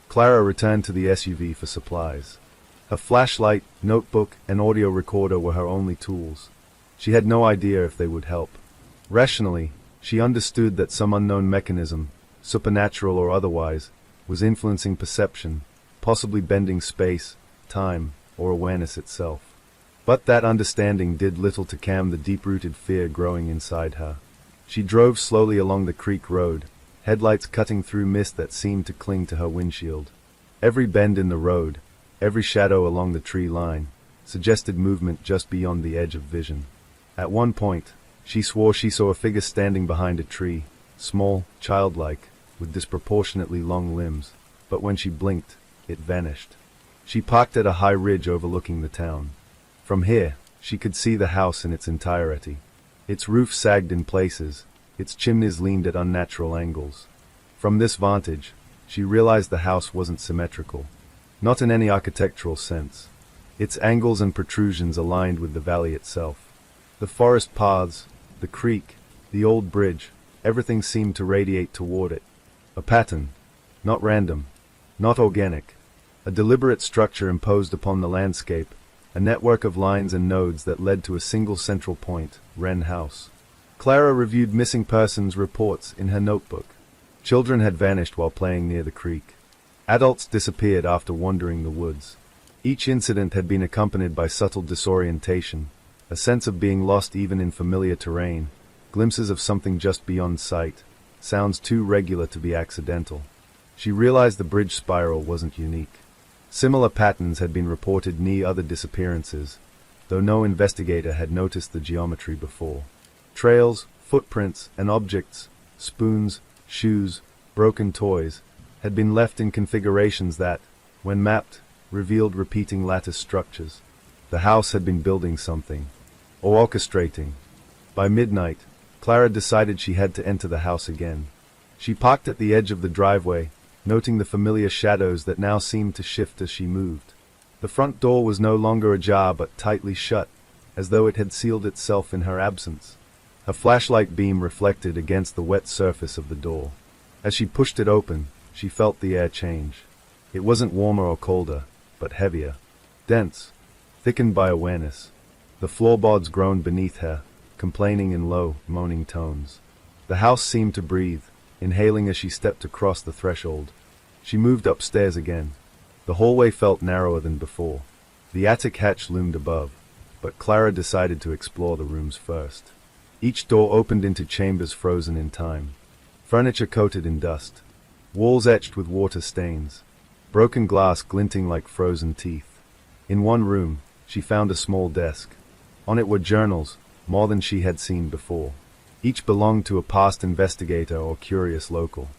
Clara returned to the SUV for supplies. Her flashlight, notebook, and audio recorder were her only tools. She had no idea if they would help. Rationally, she understood that some unknown mechanism, supernatural or otherwise, was influencing perception, possibly bending space, time, or awareness itself. But that understanding did little to calm the deep-rooted fear growing inside her. She drove slowly along the creek road, headlights cutting through mist that seemed to cling to her windshield. Every bend in the road, every shadow along the tree line, suggested movement just beyond the edge of vision. At one point, she swore she saw a figure standing behind a tree, small, childlike, with disproportionately long limbs, but when she blinked, it vanished. She parked at a high ridge overlooking the town. From here, she could see the house in its entirety. Its roof sagged in places, its chimneys leaned at unnatural angles. From this vantage, she realized the house wasn't symmetrical. Not in any architectural sense. Its angles and protrusions aligned with the valley itself. The forest paths, the creek, the old bridge, everything seemed to radiate toward it. A pattern, not random, not organic. A deliberate structure imposed upon the landscape, a network of lines and nodes that led to a single central point, Wren House. Clara reviewed missing persons reports in her notebook. Children had vanished while playing near the creek. Adults disappeared after wandering the woods. Each incident had been accompanied by subtle disorientation, a sense of being lost even in familiar terrain, glimpses of something just beyond sight, sounds too regular to be accidental. She realized the bridge spiral wasn't unique. Similar patterns had been reported near other disappearances, though no investigator had noticed the geometry before. Trails, footprints, and objects, spoons, shoes, broken toys, had been left in configurations that, when mapped, revealed repeating lattice structures. The house had been building something, or orchestrating. By midnight, Clara decided she had to enter the house again. She parked at the edge of the driveway, noting the familiar shadows that now seemed to shift as she moved. The front door was no longer ajar but tightly shut, as though it had sealed itself in her absence. Her flashlight beam reflected against the wet surface of the door. As she pushed it open, she felt the air change. It wasn't warmer or colder, but heavier, dense, thickened by awareness. The floorboards groaned beneath her, complaining in low, moaning tones. The house seemed to breathe, inhaling as she stepped across the threshold. She moved upstairs again. The hallway felt narrower than before. The attic hatch loomed above, but Clara decided to explore the rooms first. Each door opened into chambers frozen in time. Furniture coated in dust. Walls etched with water stains. Broken glass glinting like frozen teeth. In one room, she found a small desk. On it were journals, more than she had seen before. Each belonged to a past investigator or curious local.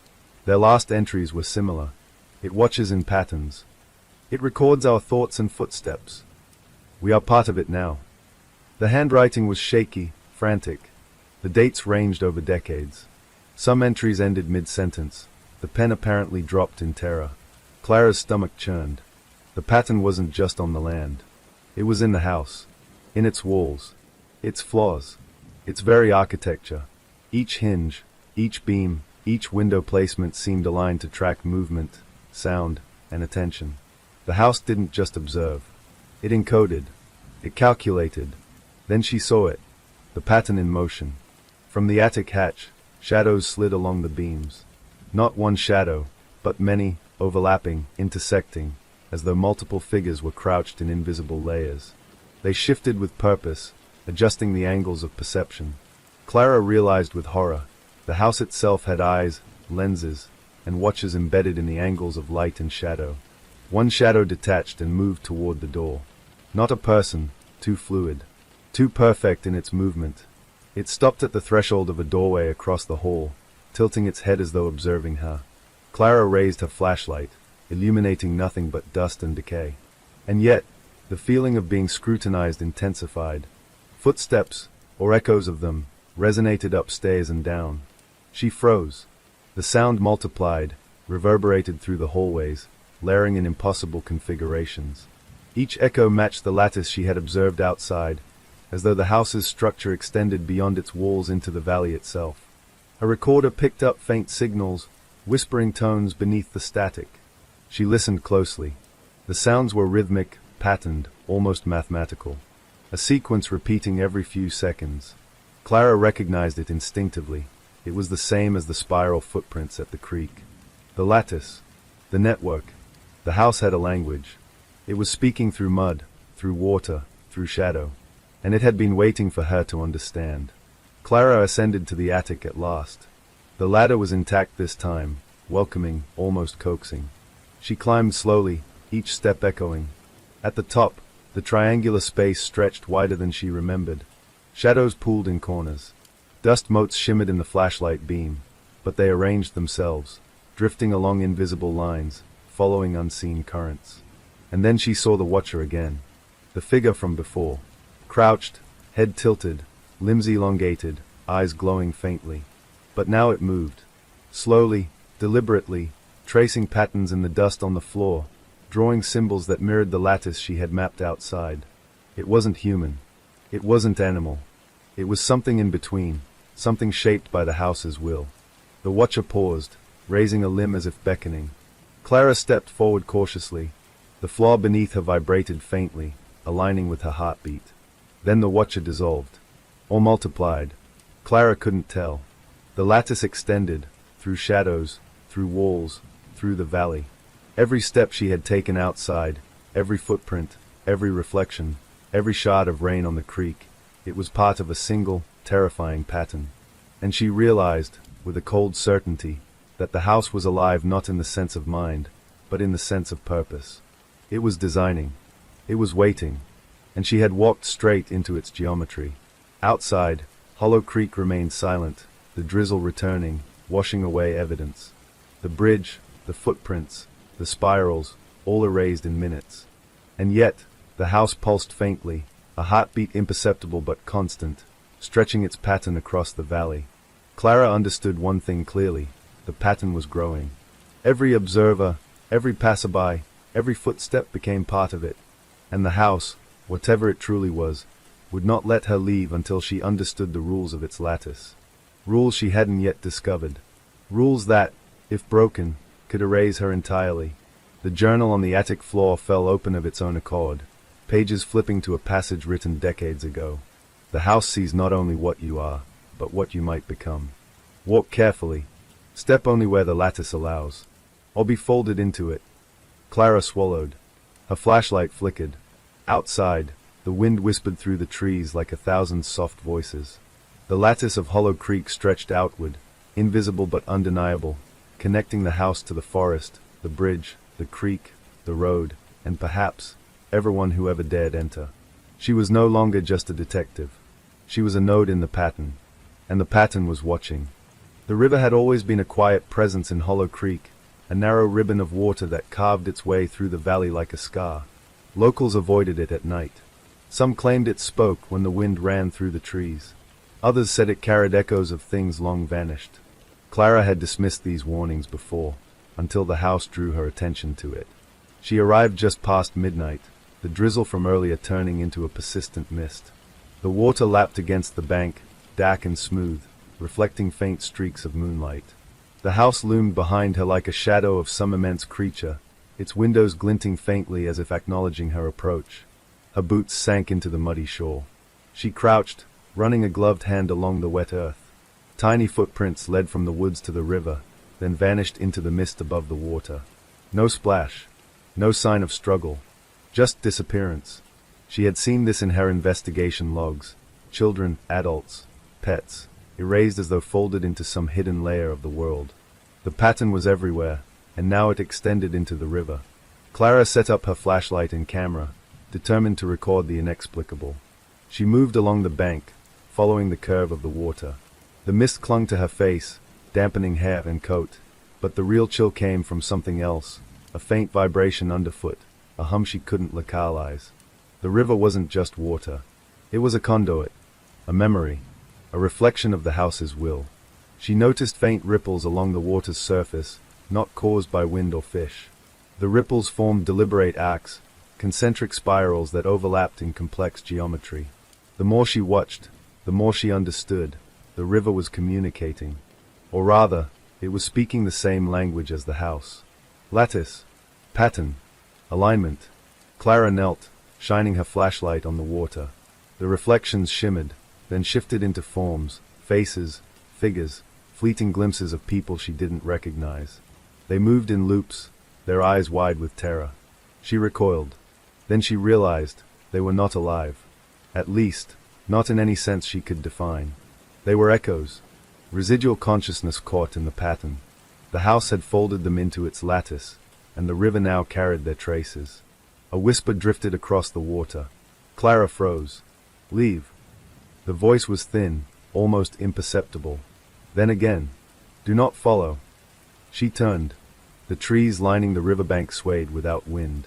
Their last entries were similar. It watches in patterns. It records our thoughts and footsteps. We are part of it now. The handwriting was shaky, frantic. The dates ranged over decades. Some entries ended mid-sentence. The pen apparently dropped in terror. Clara's stomach churned. The pattern wasn't just on the land. It was in the house. In its walls. Its flaws. Its very architecture. Each hinge, each beam, each window placement seemed aligned to track movement, sound, and attention. The house didn't just observe. It encoded. It calculated. Then she saw it. The pattern in motion. From the attic hatch, shadows slid along the beams. Not one shadow, but many, overlapping, intersecting, as though multiple figures were crouched in invisible layers. They shifted with purpose, adjusting the angles of perception. Clara realized with horror, the house itself had eyes, lenses, and watches embedded in the angles of light and shadow. One shadow detached and moved toward the door. Not a person, too fluid, too perfect in its movement. It stopped at the threshold of a doorway across the hall, tilting its head as though observing her. Clara raised her flashlight, illuminating nothing but dust and decay. And yet, the feeling of being scrutinized intensified. Footsteps, or echoes of them, resonated upstairs and down. She froze. The sound multiplied, reverberated through the hallways, layering in impossible configurations. Each echo matched the lattice she had observed outside, as though the house's structure extended beyond its walls into the valley itself. A recorder picked up faint signals, whispering tones beneath the static. She listened closely. The sounds were rhythmic, patterned, almost mathematical. A sequence repeating every few seconds. Clara recognized it instinctively. It was the same as the spiral footprints at the creek. The lattice. The network. The house had a language. It was speaking through mud, through water, through shadow. And it had been waiting for her to understand. Clara ascended to the attic at last. The ladder was intact this time, welcoming, almost coaxing. She climbed slowly, each step echoing. At the top, the triangular space stretched wider than she remembered. Shadows pooled in corners. Dust motes shimmered in the flashlight beam, but they arranged themselves, drifting along invisible lines, following unseen currents. And then she saw the watcher again. The figure from before. Crouched, head tilted, limbs elongated, eyes glowing faintly. But now it moved. Slowly, deliberately, tracing patterns in the dust on the floor, drawing symbols that mirrored the lattice she had mapped outside. It wasn't human. It wasn't animal. It was something in between, something shaped by the house's will. The watcher paused, raising a limb as if beckoning. Clara stepped forward cautiously. The floor beneath her vibrated faintly, aligning with her heartbeat. Then the watcher dissolved. Or multiplied. Clara couldn't tell. The lattice extended, through shadows, through walls, through the valley. Every step she had taken outside, every footprint, every reflection, every shard of rain on the creek, it was part of a single, terrifying pattern. And she realized, with a cold certainty, that the house was alive not in the sense of mind, but in the sense of purpose. It was designing. It was waiting. And she had walked straight into its geometry. Outside, Hollow Creek remained silent, the drizzle returning, washing away evidence. The bridge, the footprints, the spirals, all erased in minutes. And yet, the house pulsed faintly, a heartbeat imperceptible but constant, stretching its pattern across the valley. Clara understood one thing clearly. The pattern was growing. Every observer, every passerby, every footstep became part of it. And the house, whatever it truly was, would not let her leave until she understood the rules of its lattice. Rules she hadn't yet discovered. Rules that, if broken, could erase her entirely. The journal on the attic floor fell open of its own accord, pages flipping to a passage written decades ago. The house sees not only what you are, but what you might become. Walk carefully. Step only where the lattice allows. Or be folded into it. Clara swallowed. Her flashlight flickered. Outside, the wind whispered through the trees like 1,000 soft voices. The lattice of Hollow Creek stretched outward, invisible but undeniable, connecting the house to the forest, the bridge, the creek, the road, and perhaps, everyone who ever dared enter. She was no longer just a detective. She was a node in the pattern, and the pattern was watching. The river had always been a quiet presence in Hollow Creek, a narrow ribbon of water that carved its way through the valley like a scar. Locals avoided it at night. Some claimed it spoke when the wind ran through the trees. Others said it carried echoes of things long vanished. Clara had dismissed these warnings before, until the house drew her attention to it. She arrived just past midnight, the drizzle from earlier turning into a persistent mist. The water lapped against the bank, dark and smooth, reflecting faint streaks of moonlight. The house loomed behind her like a shadow of some immense creature, its windows glinting faintly as if acknowledging her approach. Her boots sank into the muddy shore. She crouched, running a gloved hand along the wet earth. Tiny footprints led from the woods to the river, then vanished into the mist above the water. No splash, no sign of struggle, just disappearance. She had seen this in her investigation logs. Children, adults, pets, erased as though folded into some hidden layer of the world. The pattern was everywhere, and now it extended into the river. Clara set up her flashlight and camera, determined to record the inexplicable. She moved along the bank, following the curve of the water. The mist clung to her face, dampening hair and coat, but the real chill came from something else, a faint vibration underfoot, a hum she couldn't localize. The river wasn't just water. It was a conduit, a memory, a reflection of the house's will. She noticed faint ripples along the water's surface, not caused by wind or fish. The ripples formed deliberate arcs, concentric spirals that overlapped in complex geometry. The more she watched, the more she understood. The river was communicating. Or rather, it was speaking the same language as the house. Lattice, pattern, alignment. Clara knelt, shining her flashlight on the water. The reflections shimmered, then shifted into forms, faces, figures, fleeting glimpses of people she didn't recognize. They moved in loops, their eyes wide with terror. She recoiled. Then she realized they were not alive. At least, not in any sense she could define. They were echoes, residual consciousness caught in the pattern. The house had folded them into its lattice, and the river now carried their traces. A whisper drifted across the water. Clara froze. Leave. The voice was thin, almost imperceptible. Then again, do not follow. She turned. The trees lining the riverbank swayed without wind.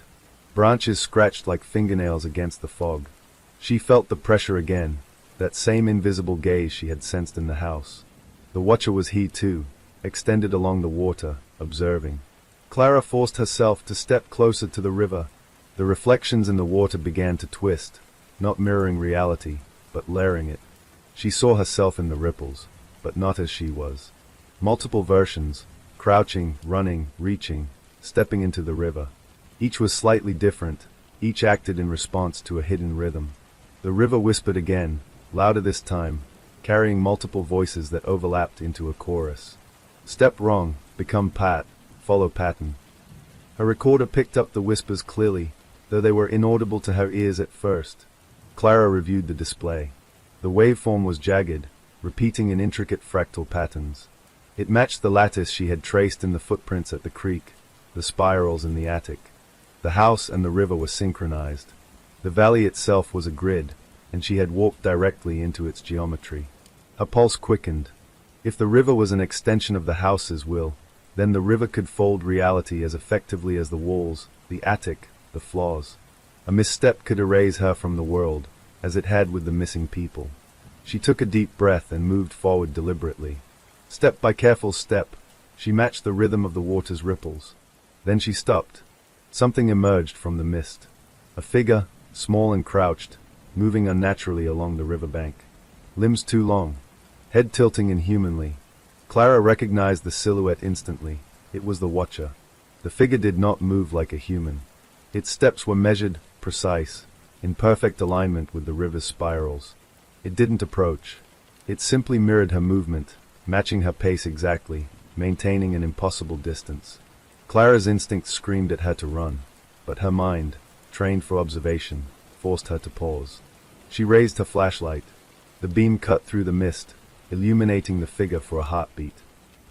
Branches scratched like fingernails against the fog. She felt the pressure again, that same invisible gaze she had sensed in the house. The watcher was he too, extended along the water, observing. Clara forced herself to step closer to the river. The reflections in the water began to twist, not mirroring reality, but layering it. She saw herself in the ripples, but not as she was. Multiple versions, crouching, running, reaching, stepping into the river. Each was slightly different, each acted in response to a hidden rhythm. The river whispered again, louder this time, carrying multiple voices that overlapped into a chorus. Step wrong, become pat, follow pattern. Her recorder picked up the whispers clearly, though they were inaudible to her ears at first. Clara reviewed the display. The waveform was jagged, repeating in intricate fractal patterns. It matched the lattice she had traced in the footprints at the creek, the spirals in the attic. The house and the river were synchronized. The valley itself was a grid, and she had walked directly into its geometry. Her pulse quickened. If the river was an extension of the house's will, then the river could fold reality as effectively as the walls, the attic, the flaws. A misstep could erase her from the world, as it had with the missing people. She took a deep breath and moved forward deliberately. Step by careful step, she matched the rhythm of the water's ripples. Then she stopped. Something emerged from the mist. A figure, small and crouched, moving unnaturally along the riverbank. Limbs too long, head tilting inhumanly. Clara recognized the silhouette instantly. It was the watcher. The figure did not move like a human. Its steps were measured, precise, in perfect alignment with the river's spirals. It didn't approach. It simply mirrored her movement, matching her pace exactly, maintaining an impossible distance. Clara's instinct screamed at her to run, but her mind, trained for observation, forced her to pause. She raised her flashlight. The beam cut through the mist, illuminating the figure for a heartbeat.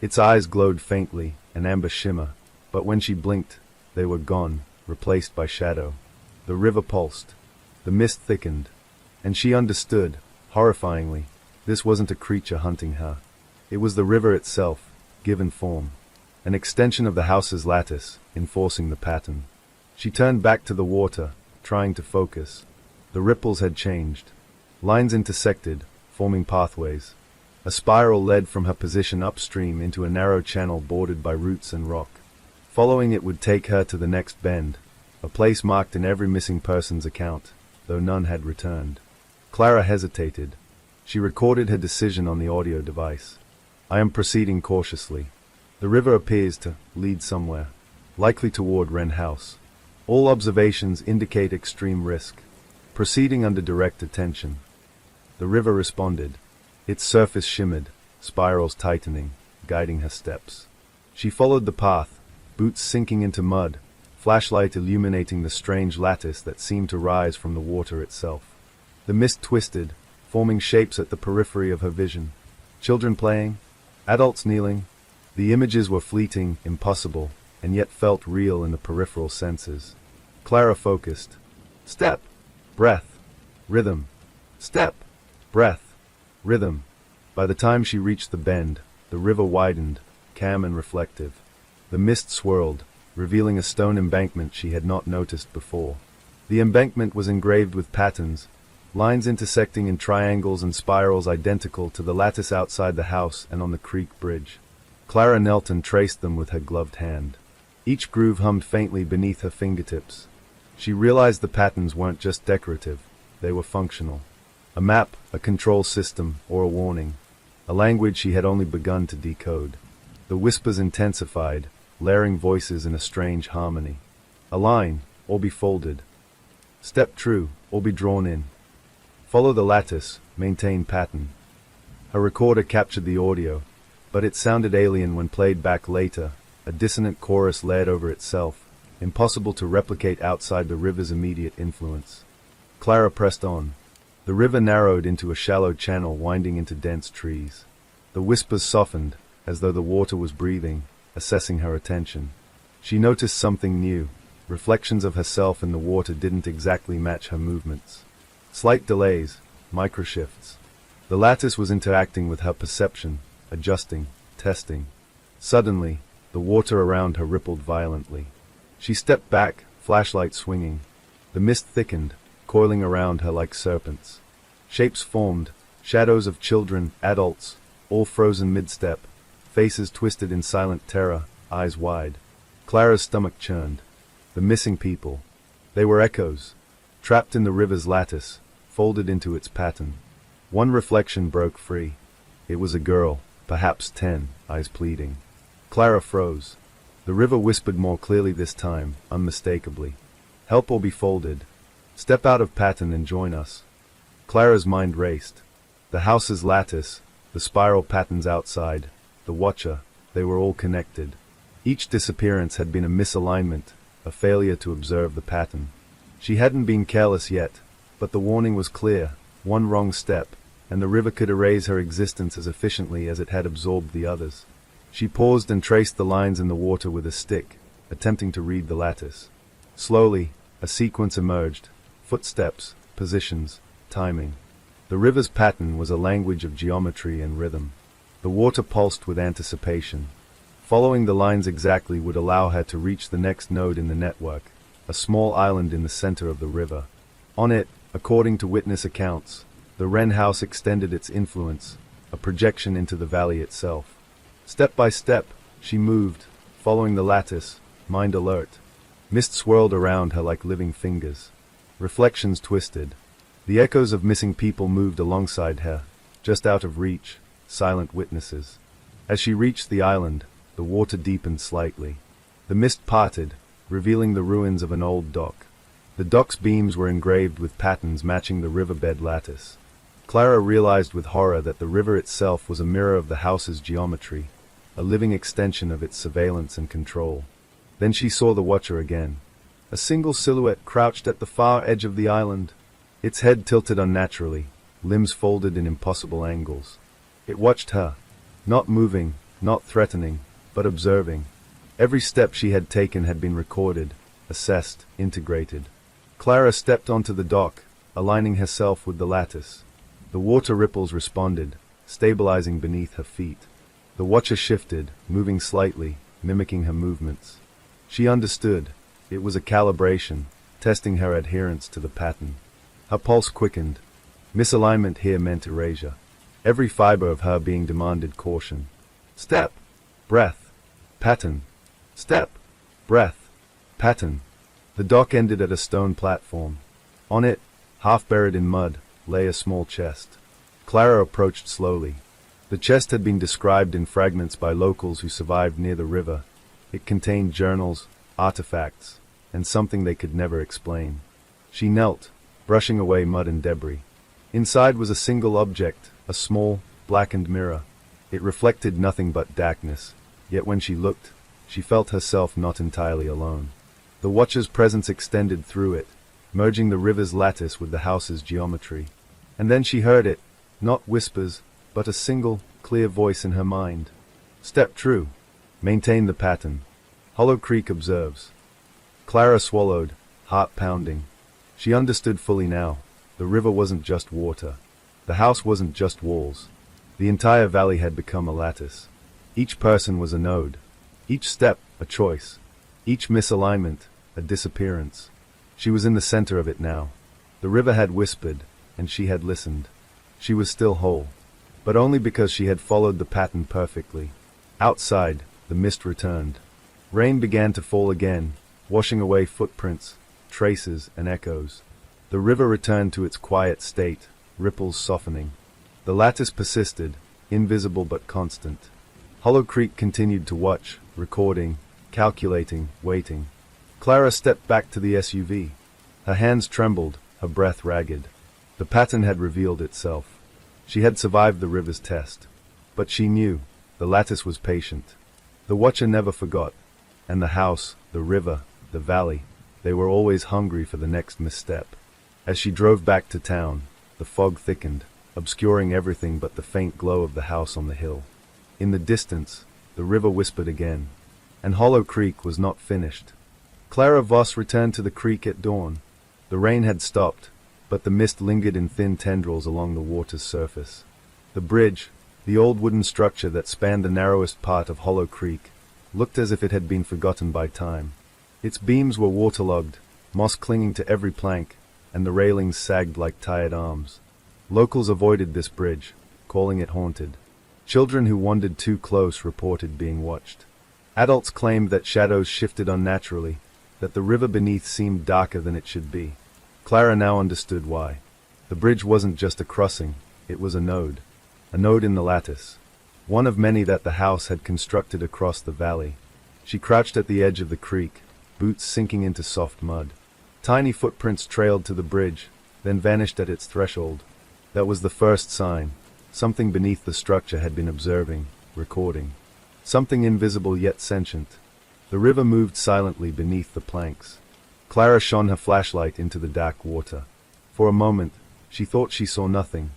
Its eyes glowed faintly, an amber shimmer, but when she blinked, they were gone, replaced by shadow. The river pulsed. The mist thickened, and she understood, horrifyingly, this wasn't a creature hunting her. It was the river itself, given form. An extension of the house's lattice, enforcing the pattern. She turned back to the water, trying to focus. The ripples had changed. Lines intersected, forming pathways. A spiral led from her position upstream into a narrow channel bordered by roots and rock. Following it would take her to the next bend, a place marked in every missing person's account, though none had returned. Clara hesitated. She recorded her decision on the audio device. I am proceeding cautiously. The river appears to lead somewhere, likely toward Wren House. All observations indicate extreme risk. Proceeding under direct attention. The river responded. Its surface shimmered, spirals tightening, guiding her steps. She followed the path, boots sinking into mud, flashlight illuminating the strange lattice that seemed to rise from the water itself. The mist twisted, forming shapes at the periphery of her vision. Children playing, adults kneeling. The images were fleeting, impossible, and yet felt real in the peripheral senses. Clara focused. Step, breath, rhythm. Step, breath, rhythm. By the time she reached the bend, the river widened, calm and reflective. The mist swirled, revealing a stone embankment she had not noticed before. The embankment was engraved with patterns, lines intersecting in triangles and spirals identical to the lattice outside the house and on the creek bridge. Clara knelt and traced them with her gloved hand. Each groove hummed faintly beneath her fingertips. She realized the patterns weren't just decorative, they were functional. A map, a control system, or a warning. A language she had only begun to decode. The whispers intensified, layering voices in a strange harmony. Align, or be folded. Step true, or be drawn in. Follow the lattice, maintain pattern. Her recorder captured the audio, but it sounded alien when played back later, a dissonant chorus layered over itself, impossible to replicate outside the river's immediate influence. Clara pressed on. The river narrowed into a shallow channel winding into dense trees. The whispers softened, as though the water was breathing, assessing her attention. She noticed something new. Reflections of herself in the water didn't exactly match her movements. Slight delays, microshifts. The lattice was interacting with her perception, adjusting, testing. Suddenly, the water around her rippled violently. She stepped back, flashlight swinging. The mist thickened, coiling around her like serpents. Shapes formed, shadows of children, adults, all frozen mid-step, faces twisted in silent terror, eyes wide. Clara's stomach churned. The missing people. They were echoes, trapped in the river's lattice, folded into its pattern. One reflection broke free. It was a girl, perhaps 10, eyes pleading. Clara froze. The river whispered more clearly this time, unmistakably. Help or be folded. Step out of pattern and join us. Clara's mind raced. The house's lattice, the spiral patterns outside, the watcher, they were all connected. Each disappearance had been a misalignment, a failure to observe the pattern. She hadn't been careless yet, but the warning was clear. One wrong step, and the river could erase her existence as efficiently as it had absorbed the others. She paused and traced the lines in the water with a stick, attempting to read the lattice. Slowly, a sequence emerged. Footsteps, positions, timing. The river's pattern was a language of geometry and rhythm. The water pulsed with anticipation. Following the lines exactly would allow her to reach the next node in the network, a small island in the center of the river. On it, according to witness accounts, the Wren house extended its influence, a projection into the valley itself. Step by step, she moved, following the lattice, mind alert. Mist swirled around her like living fingers. Reflections twisted. The echoes of missing people moved alongside her, just out of reach, silent witnesses. As she reached the island, the water deepened slightly. The mist parted, revealing the ruins of an old dock. The dock's beams were engraved with patterns matching the riverbed lattice. Clara realized with horror that the river itself was a mirror of the house's geometry, a living extension of its surveillance and control. Then she saw the watcher again. A single silhouette crouched at the far edge of the island, its head tilted unnaturally, limbs folded in impossible angles. It watched her, not moving, not threatening, but observing. Every step she had taken had been recorded, assessed, integrated. Clara stepped onto the dock, aligning herself with the lattice. The water ripples responded, stabilizing beneath her feet. The watcher shifted, moving slightly, mimicking her movements. She understood. It was a calibration, testing her adherence to the pattern. Her pulse quickened. Misalignment here meant erasure. Every fiber of her being demanded caution. Step. Breath. Pattern. Step. Breath. Pattern. The dock ended at a stone platform. On it, half buried in mud, lay a small chest. Clara approached slowly. The chest had been described in fragments by locals who survived near the river. It contained journals, artifacts, and something they could never explain. She knelt, brushing away mud and debris. Inside was a single object, a small, blackened mirror. It reflected nothing but darkness, yet when she looked, she felt herself not entirely alone. The watcher's presence extended through it, merging the river's lattice with the house's geometry. And then she heard it, not whispers, but a single, clear voice in her mind. Step true. Maintain the pattern. Hollow Creek observes. Clara swallowed, heart pounding. She understood fully now. The river wasn't just water. The house wasn't just walls. The entire valley had become a lattice. Each person was a node. Each step, a choice. Each misalignment, a disappearance. She was in the center of it now. The river had whispered, and she had listened. She was still whole, but only because she had followed the pattern perfectly. Outside, the mist returned. Rain began to fall again, washing away footprints, traces, and echoes. The river returned to its quiet state, ripples softening. The lattice persisted, invisible but constant. Hollow Creek continued to watch, recording, calculating, waiting. Clara stepped back to the SUV. Her hands trembled, her breath ragged. The pattern had revealed itself. She had survived the river's test. But she knew, the lattice was patient. The watcher never forgot. And the house, the river, the valley, they were always hungry for the next misstep. As she drove back to town, the fog thickened, obscuring everything but the faint glow of the house on the hill. In the distance, the river whispered again. And Hollow Creek was not finished. Clara Voss returned to the creek at dawn. The rain had stopped, but the mist lingered in thin tendrils along the water's surface. The bridge, the old wooden structure that spanned the narrowest part of Hollow Creek, looked as if it had been forgotten by time. Its beams were waterlogged, moss clinging to every plank, and the railings sagged like tired arms. Locals avoided this bridge, calling it haunted. Children who wandered too close reported being watched. Adults claimed that shadows shifted unnaturally, that the river beneath seemed darker than it should be. Clara now understood why. The bridge wasn't just a crossing, it was a node in the lattice. One of many that the house had constructed across the valley. She crouched at the edge of the creek, boots sinking into soft mud. Tiny footprints trailed to the bridge, then vanished at its threshold. That was the first sign. Something beneath the structure had been observing, recording. Something invisible yet sentient. The river moved silently beneath the planks. Clara shone her flashlight into the dark water. For a moment, she thought she saw nothing.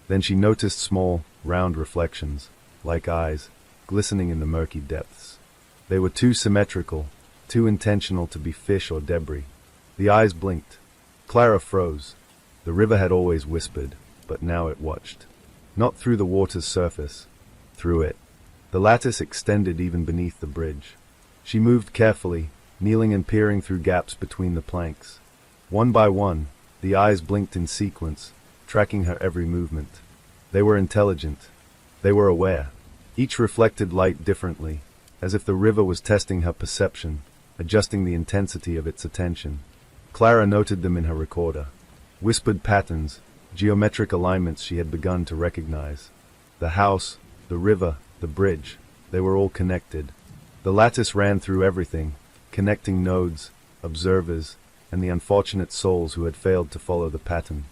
Then she noticed small, round reflections, like eyes, glistening in the murky depths. They were too symmetrical, too intentional to be fish or debris. The eyes blinked. Clara froze. The river had always whispered, but now it watched. Not through the water's surface, through it. The lattice extended even beneath the bridge. She moved carefully, kneeling and peering through gaps between the planks. One by one, the eyes blinked in sequence, tracking her every movement. They were intelligent. They were aware. Each reflected light differently, as if the river was testing her perception, adjusting the intensity of its attention. Clara noted them in her recorder. Whispered patterns, geometric alignments she had begun to recognize. The house, the river, the bridge, they were all connected. The lattice ran through everything, connecting nodes, observers, and the unfortunate souls who had failed to follow the pattern.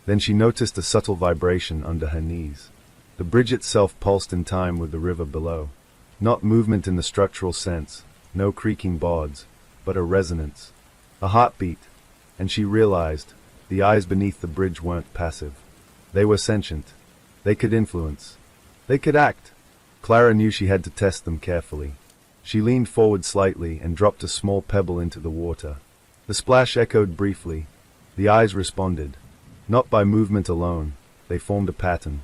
Then she noticed a subtle vibration under her knees. The bridge itself pulsed in time with the river below. Not movement in the structural sense, no creaking boards, but a resonance. A heartbeat, and she realized, the eyes beneath the bridge weren't passive. They were sentient. They could influence. They could act. Clara knew she had to test them carefully. She leaned forward slightly and dropped a small pebble into the water. The splash echoed briefly. The eyes responded. Not by movement alone, they formed a pattern.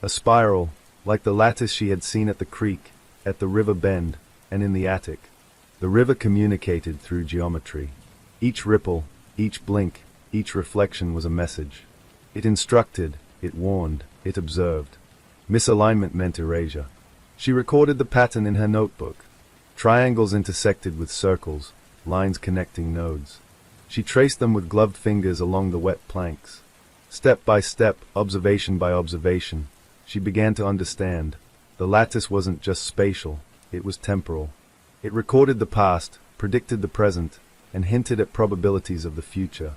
A spiral, like the lattice she had seen at the creek, at the river bend, and in the attic. The river communicated through geometry. Each ripple, each blink, each reflection was a message. It instructed, it warned, it observed. Misalignment meant erasure. She recorded the pattern in her notebook. Triangles intersected with circles, lines connecting nodes. She traced them with gloved fingers along the wet planks. Step by step, observation by observation, she began to understand. The lattice wasn't just spatial, it was temporal. It recorded the past, predicted the present, and hinted at probabilities of the future.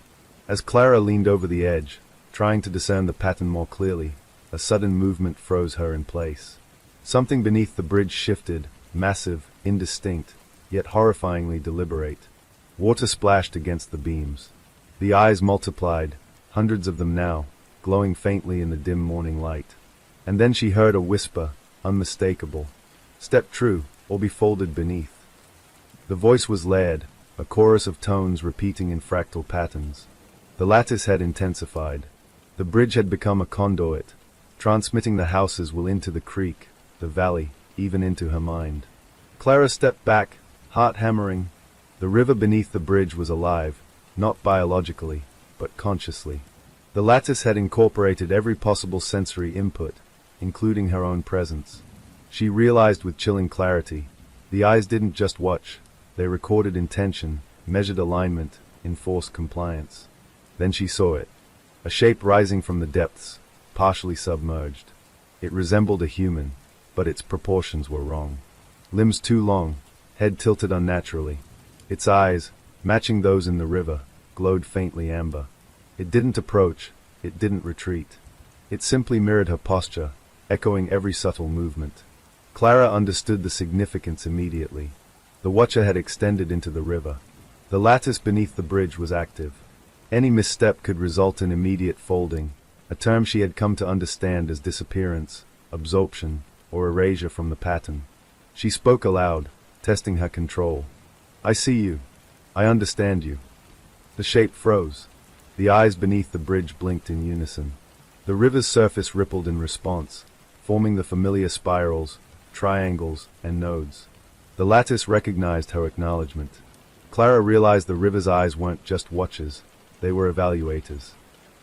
As Clara leaned over the edge, trying to discern the pattern more clearly, a sudden movement froze her in place. Something beneath the bridge shifted, massive, indistinct, yet horrifyingly deliberate. Water splashed against the beams. The eyes multiplied, hundreds of them now, glowing faintly in the dim morning light. And then she heard a whisper, unmistakable. Step true, or be folded beneath. The voice was layered, a chorus of tones repeating in fractal patterns. The lattice had intensified. The bridge had become a conduit, transmitting the house's will into the creek, the valley, even into her mind. Clara stepped back, heart hammering. The river beneath the bridge was alive, not biologically, but consciously. The lattice had incorporated every possible sensory input, including her own presence. She realized with chilling clarity, the eyes didn't just watch, they recorded intention, measured alignment, enforced compliance. Then she saw it. A shape rising from the depths, partially submerged. It resembled a human, but its proportions were wrong. Limbs too long, head tilted unnaturally. Its eyes, matching those in the river, glowed faintly amber. It didn't approach, it didn't retreat. It simply mirrored her posture, echoing every subtle movement. Clara understood the significance immediately. The watcher had extended into the river. The lattice beneath the bridge was active. Any misstep could result in immediate folding, a term she had come to understand as disappearance, absorption, or erasure from the pattern. She spoke aloud, testing her control. "I see you. I understand you." The shape froze. The eyes beneath the bridge blinked in unison. The river's surface rippled in response, forming the familiar spirals, triangles, and nodes. The lattice recognized her acknowledgement. Clara realized the river's eyes weren't just watchers, they were evaluators.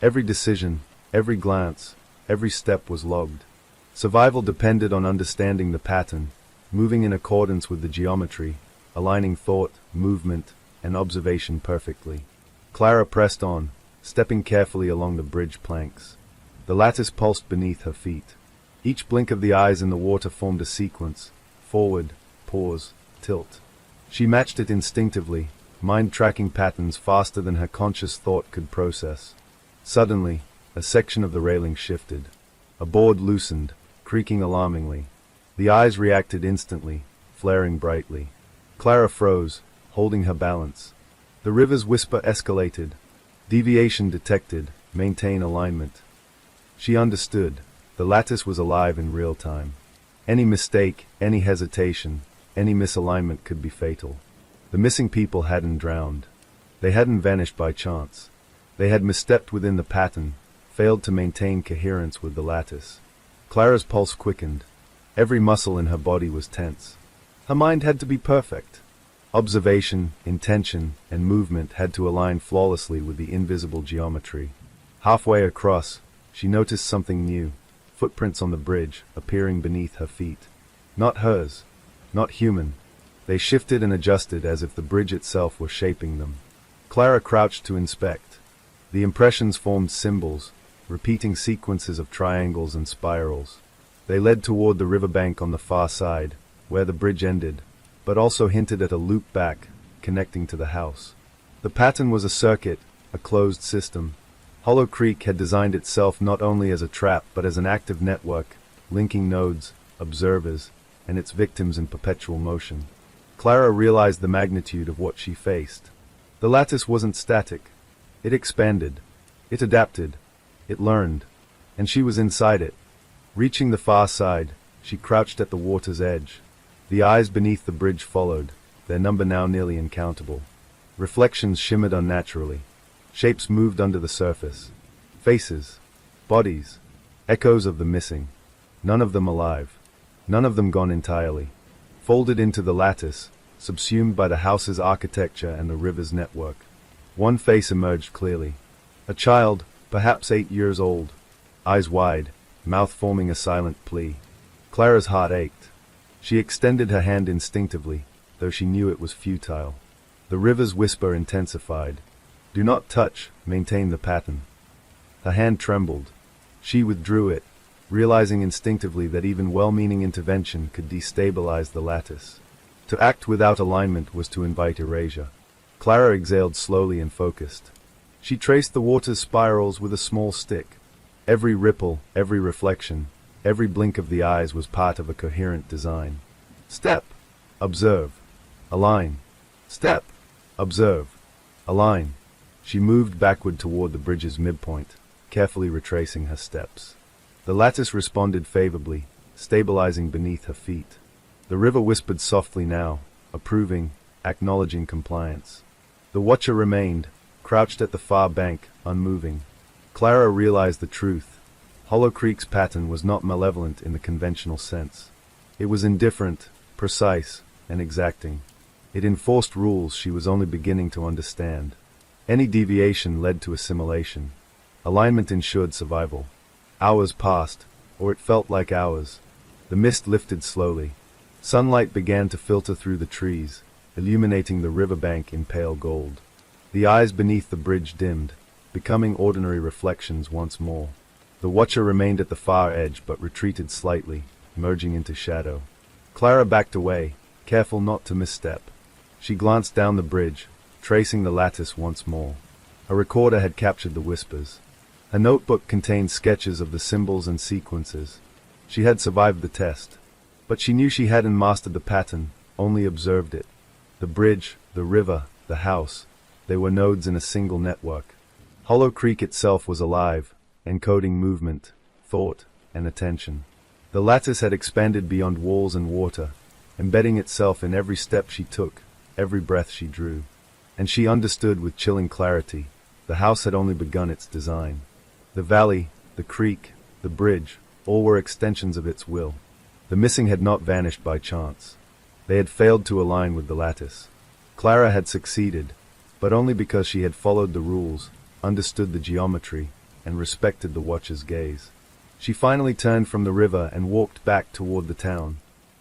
Every decision, every glance, every step was logged. Survival depended on understanding the pattern, moving in accordance with the geometry, aligning thought, movement, and observation perfectly. Clara pressed on, stepping carefully along the bridge planks. The lattice pulsed beneath her feet. Each blink of the eyes in the water formed a sequence: forward, pause, tilt. She matched it instinctively, mind-tracking patterns faster than her conscious thought could process. Suddenly, a section of the railing shifted. A board loosened, creaking alarmingly. The eyes reacted instantly, flaring brightly. Clara froze, holding her balance. The river's whisper escalated. Deviation detected, maintain alignment. She understood. The lattice was alive in real time. Any mistake, any hesitation, any misalignment could be fatal. The missing people hadn't drowned. They hadn't vanished by chance. They had misstepped within the pattern, failed to maintain coherence with the lattice. Clara's pulse quickened. Every muscle in her body was tense. Her mind had to be perfect. Observation, intention, and movement had to align flawlessly with the invisible geometry. Halfway across, she noticed something new. Footprints on the bridge, appearing beneath her feet. Not hers. Not human. They shifted and adjusted as if the bridge itself were shaping them. Clara crouched to inspect. The impressions formed symbols, repeating sequences of triangles and spirals. They led toward the riverbank on the far side, where the bridge ended, but also hinted at a loop back, connecting to the house. The pattern was a circuit, a closed system. Hollow Creek had designed itself not only as a trap but as an active network, linking nodes, observers, and its victims in perpetual motion. Clara realized the magnitude of what she faced. The lattice wasn't static. It expanded. It adapted. It learned. And she was inside it. Reaching the far side, she crouched at the water's edge. The eyes beneath the bridge followed, their number now nearly uncountable. Reflections shimmered unnaturally. Shapes moved under the surface. Faces. Bodies. Echoes of the missing. None of them alive. None of them gone entirely. Folded into the lattice, subsumed by the house's architecture and the river's network. One face emerged clearly. A child, perhaps 8 years old. Eyes wide, mouth forming a silent plea. Clara's heart ached. She extended her hand instinctively, though she knew it was futile. The river's whisper intensified. "Do not touch, maintain the pattern." Her hand trembled. She withdrew it, realizing instinctively that even well-meaning intervention could destabilize the lattice. To act without alignment was to invite erasure. Clara exhaled slowly and focused. She traced the water's spirals with a small stick. Every ripple, every reflection, every blink of the eyes was part of a coherent design. Step. Observe. Align. Step. Observe. Align. She moved backward toward the bridge's midpoint, carefully retracing her steps. The lattice responded favorably, stabilizing beneath her feet. The river whispered softly now, approving, acknowledging compliance. The watcher remained, crouched at the far bank, unmoving. Clara realized the truth. Hollow Creek's pattern was not malevolent in the conventional sense. It was indifferent, precise, and exacting. It enforced rules she was only beginning to understand. Any deviation led to assimilation. Alignment ensured survival. Hours passed, or it felt like hours. The mist lifted slowly. Sunlight began to filter through the trees, illuminating the riverbank in pale gold. The eyes beneath the bridge dimmed, becoming ordinary reflections once more. The watcher remained at the far edge but retreated slightly, merging into shadow. Clara backed away, careful not to misstep. She glanced down the bridge, tracing the lattice once more. A recorder had captured the whispers. A notebook contained sketches of the symbols and sequences. She had survived the test. But she knew she hadn't mastered the pattern, only observed it. The bridge, the river, the house, they were nodes in a single network. Hollow Creek itself was alive, encoding movement, thought, and attention. The lattice had expanded beyond walls and water, embedding itself in every step she took, every breath she drew. And she understood with chilling clarity, the house had only begun its design. The valley, the creek, the bridge, all were extensions of its will. The missing had not vanished by chance. They had failed to align with the lattice. Clara had succeeded, but only because she had followed the rules, understood the geometry, and respected the watcher's gaze. She finally turned from the river and walked back toward the town.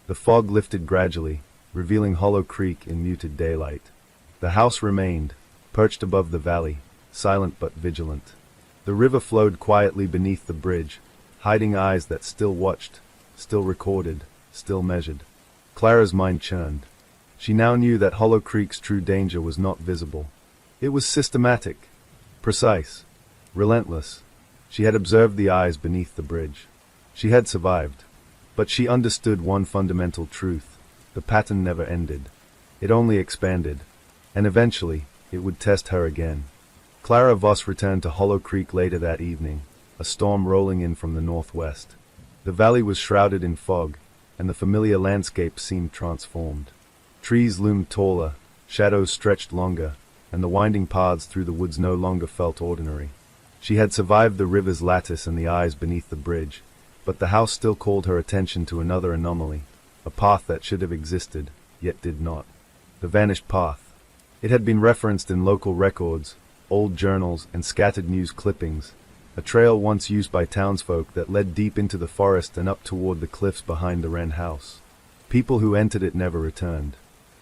The fog lifted gradually, revealing Hollow Creek in muted daylight. The house remained, perched above the valley, silent but vigilant. The river flowed quietly beneath the bridge, hiding eyes that still watched, still recorded, still measured. Clara's mind churned. She now knew that Hollow Creek's true danger was not visible. It was systematic, precise, relentless. She had observed the eyes beneath the bridge. She had survived. But she understood one fundamental truth. The pattern never ended. It only expanded. And eventually, it would test her again. Clara Voss returned to Hollow Creek later that evening, a storm rolling in from the northwest. The valley was shrouded in fog, and the familiar landscape seemed transformed. Trees loomed taller, shadows stretched longer, and the winding paths through the woods no longer felt ordinary. She had survived the river's lattice and the eyes beneath the bridge, but the house still called her attention to another anomaly, a path that should have existed, yet did not. The vanished path. It had been referenced in local records, old journals, and scattered news clippings, a trail once used by townsfolk that led deep into the forest and up toward the cliffs behind the Wren house. People who entered it never returned.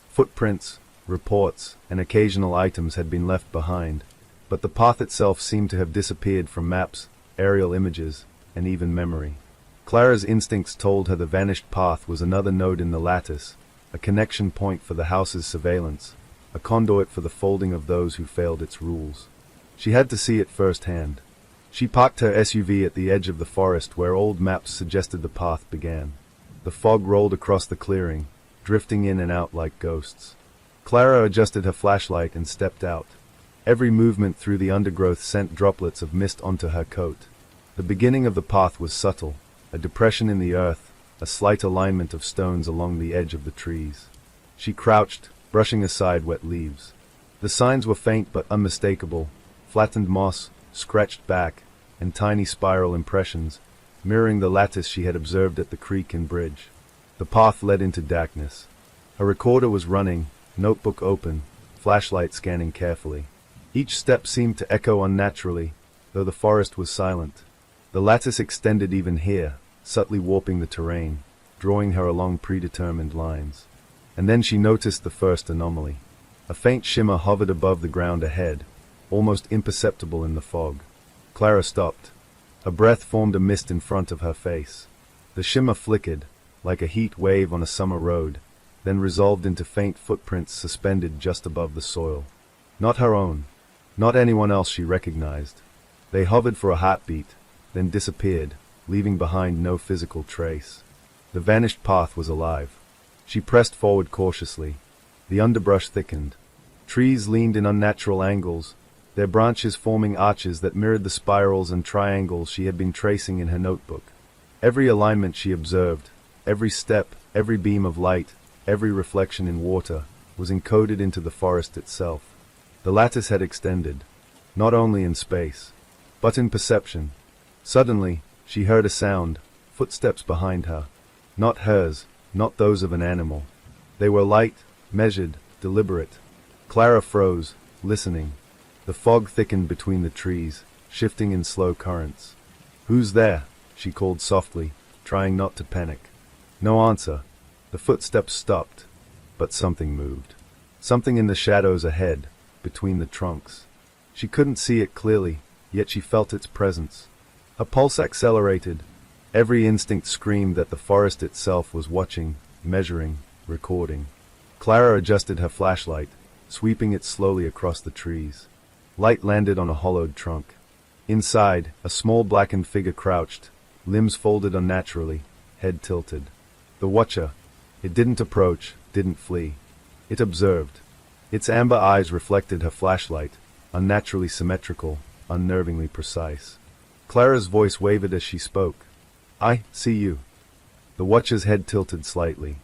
Footprints, reports, and occasional items had been left behind, but the path itself seemed to have disappeared from maps, aerial images, and even memory. Clara's instincts told her the vanished path was another node in the lattice, a connection point for the house's surveillance, a conduit for the folding of those who failed its rules. She had to see it firsthand. She parked her SUV at the edge of the forest where old maps suggested the path began. The fog rolled across the clearing, drifting in and out like ghosts. Clara adjusted her flashlight and stepped out. Every movement through the undergrowth sent droplets of mist onto her coat. The beginning of the path was subtle, a depression in the earth, a slight alignment of stones along the edge of the trees. She crouched, brushing aside wet leaves. The signs were faint but unmistakable, flattened moss, scratched back, and tiny spiral impressions, mirroring the lattice she had observed at the creek and bridge. The path led into darkness. A recorder was running, notebook open, flashlight scanning carefully. Each step seemed to echo unnaturally, though the forest was silent. The lattice extended even here, subtly warping the terrain, drawing her along predetermined lines. And then she noticed the first anomaly. A faint shimmer hovered above the ground ahead, almost imperceptible in the fog. Clara stopped. A breath formed a mist in front of her face. The shimmer flickered, like a heat wave on a summer road, then resolved into faint footprints suspended just above the soil. Not her own. Not anyone else she recognized. They hovered for a heartbeat, then disappeared, leaving behind no physical trace. The vanished path was alive. She pressed forward cautiously. The underbrush thickened. Trees leaned in unnatural angles, their branches forming arches that mirrored the spirals and triangles she had been tracing in her notebook. Every alignment she observed, every step, every beam of light, every reflection in water, was encoded into the forest itself. The lattice had extended, not only in space, but in perception. Suddenly, she heard a sound, footsteps behind her. Not hers, not those of an animal. They were light, measured, deliberate. Clara froze, listening. The fog thickened between the trees, shifting in slow currents. "Who's there?" she called softly, trying not to panic. No answer. The footsteps stopped, but something moved. Something in the shadows ahead, between the trunks. She couldn't see it clearly, yet she felt its presence. Her pulse accelerated. Every instinct screamed that the forest itself was watching, measuring, recording. Clara adjusted her flashlight, sweeping it slowly across the trees. Light landed on a hollowed trunk. Inside, a small blackened figure crouched, limbs folded unnaturally, head tilted. The watcher. It didn't approach, didn't flee. It observed. Its amber eyes reflected her flashlight, unnaturally symmetrical, unnervingly precise. Clara's voice wavered as she spoke. "I see you." The watcher's head tilted slightly.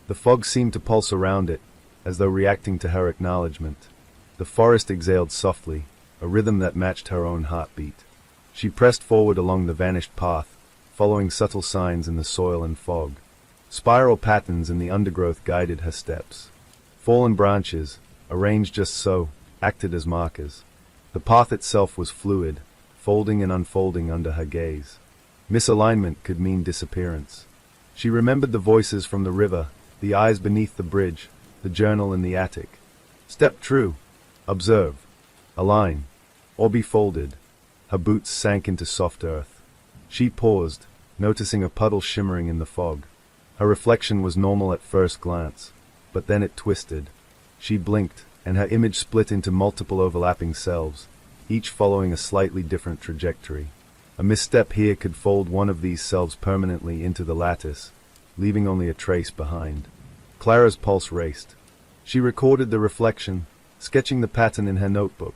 The fog seemed to pulse around it, as though reacting to her acknowledgement. The forest exhaled softly, a rhythm that matched her own heartbeat. She pressed forward along the vanished path, following subtle signs in the soil and fog. Spiral patterns in the undergrowth guided her steps. Fallen branches, arranged just so, acted as markers. The path itself was fluid, folding and unfolding under her gaze. Misalignment could mean disappearance. She remembered the voices from the river, the eyes beneath the bridge, the journal in the attic. Step true. Observe. Align. Or be folded. Her boots sank into soft earth. She paused, noticing a puddle shimmering in the fog. Her reflection was normal at first glance, but then it twisted. She blinked, and her image split into multiple overlapping selves, each following a slightly different trajectory. A misstep here could fold one of these selves permanently into the lattice, leaving only a trace behind. Clara's pulse raced. She recorded the reflection, sketching the pattern in her notebook.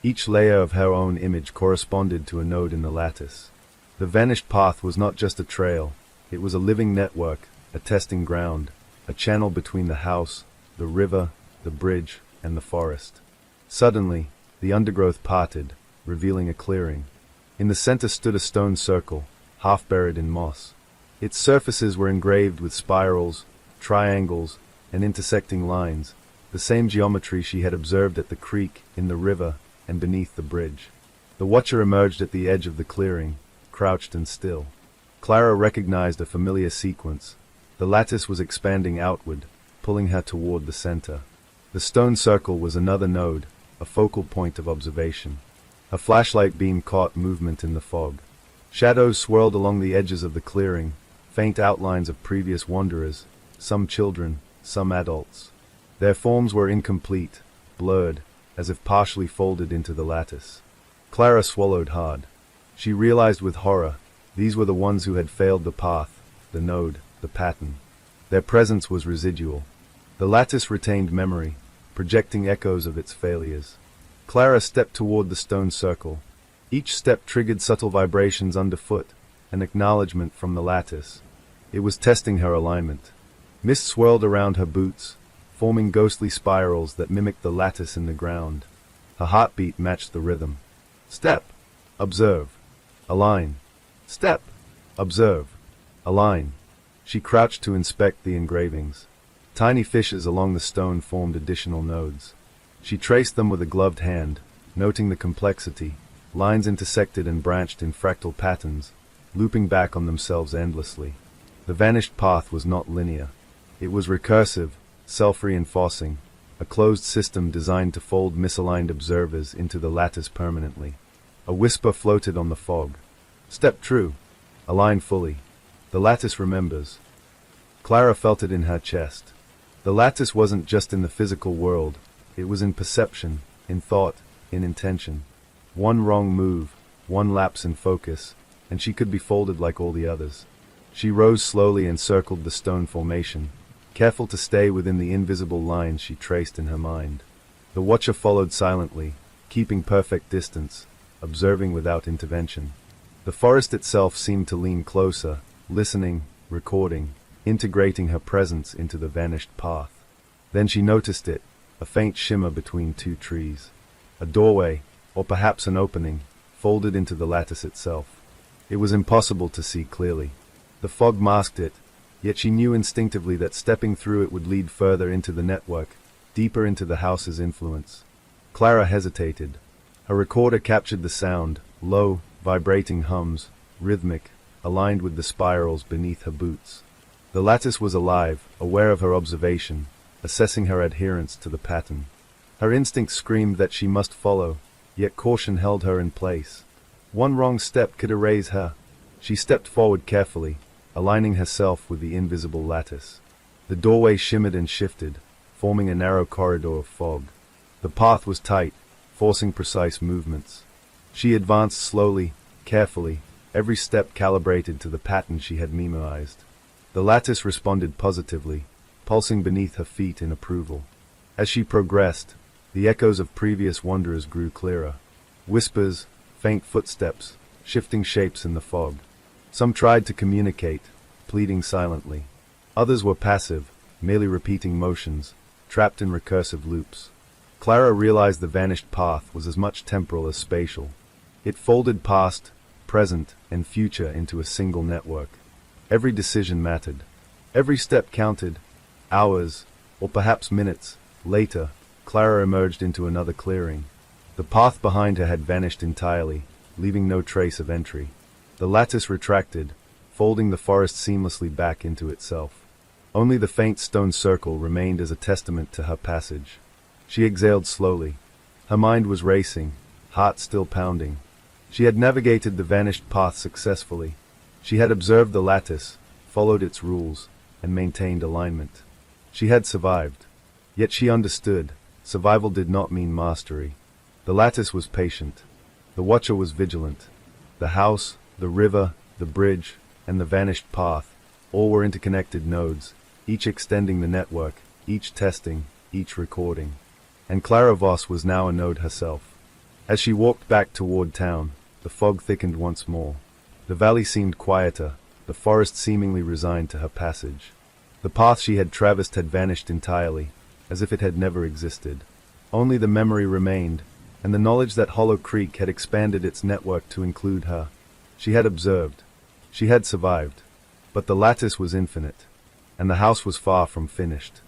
Each layer of her own image corresponded to a node in the lattice. The vanished path was not just a trail, it was a living network, a testing ground, a channel between the house, the river, the bridge, and the forest. Suddenly, the undergrowth parted, revealing a clearing. In the center stood a stone circle, half buried in moss. Its surfaces were engraved with spirals, triangles, and intersecting lines, the same geometry she had observed at the creek, in the river, and beneath the bridge. The watcher emerged at the edge of the clearing, crouched and still. Clara recognized a familiar sequence. The lattice was expanding outward, pulling her toward the center. The stone circle was another node, a focal point of observation. A flashlight beam caught movement in the fog. Shadows swirled along the edges of the clearing, faint outlines of previous wanderers, some children, some adults. Their forms were incomplete, blurred, as if partially folded into the lattice. Clara swallowed hard. She realized with horror, these were the ones who had failed the path, the node, the pattern. Their presence was residual. The lattice retained memory, projecting echoes of its failures. Clara stepped toward the stone circle. Each step triggered subtle vibrations underfoot, an acknowledgement from the lattice. It was testing her alignment. Mist swirled around her boots, forming ghostly spirals that mimicked the lattice in the ground. Her heartbeat matched the rhythm. Step. Observe. Align. Step. Observe. Align. She crouched to inspect the engravings. Tiny fissures along the stone formed additional nodes. She traced them with a gloved hand, noting the complexity. Lines intersected and branched in fractal patterns, looping back on themselves endlessly. The vanished path was not linear. It was recursive, self-reinforcing, a closed system designed to fold misaligned observers into the lattice permanently. A whisper floated on the fog. Step true. Align fully. The lattice remembers. Clara felt it in her chest. The lattice wasn't just in the physical world, it was in perception, in thought, in intention. One wrong move, one lapse in focus, and she could be folded like all the others. She rose slowly and circled the stone formation, careful to stay within the invisible lines she traced in her mind. The watcher followed silently, keeping perfect distance, observing without intervention. The forest itself seemed to lean closer, listening, recording, integrating her presence into the vanished path. Then she noticed it, a faint shimmer between two trees. A doorway, or perhaps an opening, folded into the lattice itself. It was impossible to see clearly. The fog masked it, yet she knew instinctively that stepping through it would lead further into the network, deeper into the house's influence. Clara hesitated. Her recorder captured the sound, low, vibrating hums, rhythmic, aligned with the spirals beneath her boots. The lattice was alive, aware of her observation, assessing her adherence to the pattern. Her instincts screamed that she must follow, yet caution held her in place. One wrong step could erase her. She stepped forward carefully, aligning herself with the invisible lattice. The doorway shimmered and shifted, forming a narrow corridor of fog. The path was tight, forcing precise movements. She advanced slowly, carefully, every step calibrated to the pattern she had memorized. The lattice responded positively, pulsing beneath her feet in approval. As she progressed, the echoes of previous wanderers grew clearer. Whispers, faint footsteps, shifting shapes in the fog. Some tried to communicate, pleading silently. Others were passive, merely repeating motions, trapped in recursive loops. Clara realized the vanished path was as much temporal as spatial. It folded past, present, and future into a single network. Every decision mattered. Every step counted. Hours, or perhaps minutes, later, Clara emerged into another clearing. The path behind her had vanished entirely, leaving no trace of entry. The lattice retracted, folding the forest seamlessly back into itself. Only the faint stone circle remained as a testament to her passage. She exhaled slowly. Her mind was racing, heart still pounding. She had navigated the vanished path successfully. She had observed the lattice, followed its rules, and maintained alignment. She had survived. Yet she understood, survival did not mean mastery. The lattice was patient. The watcher was vigilant. The house, the river, the bridge, and the vanished path, all were interconnected nodes, each extending the network, each testing, each recording. And Clara Voss was now a node herself. As she walked back toward town, the fog thickened once more. The valley seemed quieter, the forest seemingly resigned to her passage. The path she had traversed had vanished entirely, as if it had never existed. Only the memory remained, and the knowledge that Hollow Creek had expanded its network to include her. She had observed. She had survived. But the lattice was infinite, and the house was far from finished.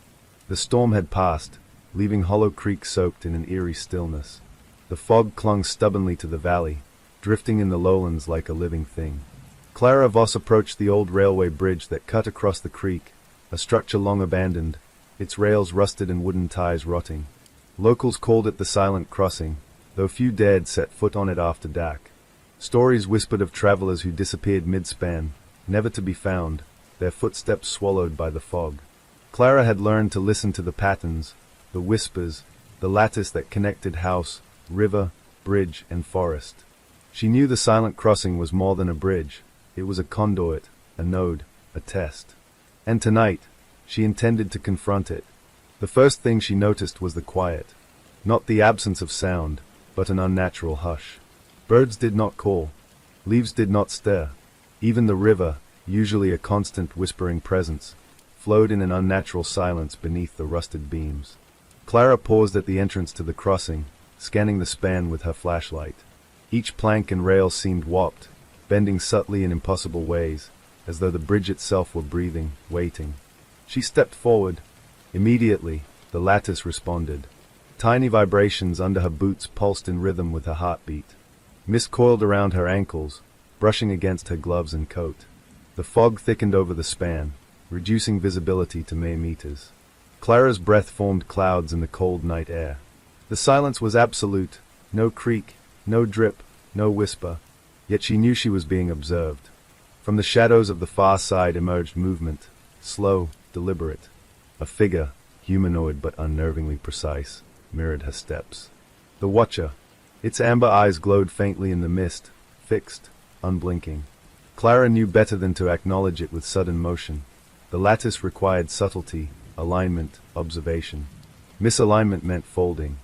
The storm had passed, leaving Hollow Creek soaked in an eerie stillness. The fog clung stubbornly to the valley, drifting in the lowlands like a living thing. Clara Voss approached the old railway bridge that cut across the creek, a structure long abandoned, its rails rusted and wooden ties rotting. Locals called it the Silent Crossing, though few dared set foot on it after dark. Stories whispered of travelers who disappeared mid-span, never to be found, their footsteps swallowed by the fog. Clara had learned to listen to the patterns, the whispers, the lattice that connected house, river, bridge, and forest. She knew the Silent Crossing was more than a bridge. It was a conduit, a node, a test. And tonight, she intended to confront it. The first thing she noticed was the quiet. Not the absence of sound, but an unnatural hush. Birds did not call. Leaves did not stir. Even the river, usually a constant whispering presence, flowed in an unnatural silence beneath the rusted beams. Clara paused at the entrance to the crossing, scanning the span with her flashlight. Each plank and rail seemed warped, bending subtly in impossible ways, as though the bridge itself were breathing, waiting. She stepped forward. Immediately, the lattice responded. Tiny vibrations under her boots pulsed in rhythm with her heartbeat. Mist coiled around her ankles, brushing against her gloves and coat. The fog thickened over the span, reducing visibility to mere meters. Clara's breath formed clouds in the cold night air. The silence was absolute, no creak, no drip, no whisper, yet she knew she was being observed. From the shadows of the far side emerged movement, slow, deliberate. A figure, humanoid but unnervingly precise, mirrored her steps. The watcher. Its amber eyes glowed faintly in the mist, fixed, unblinking. Clara knew better than to acknowledge it with sudden motion. The lattice required subtlety, alignment, observation. Misalignment meant folding.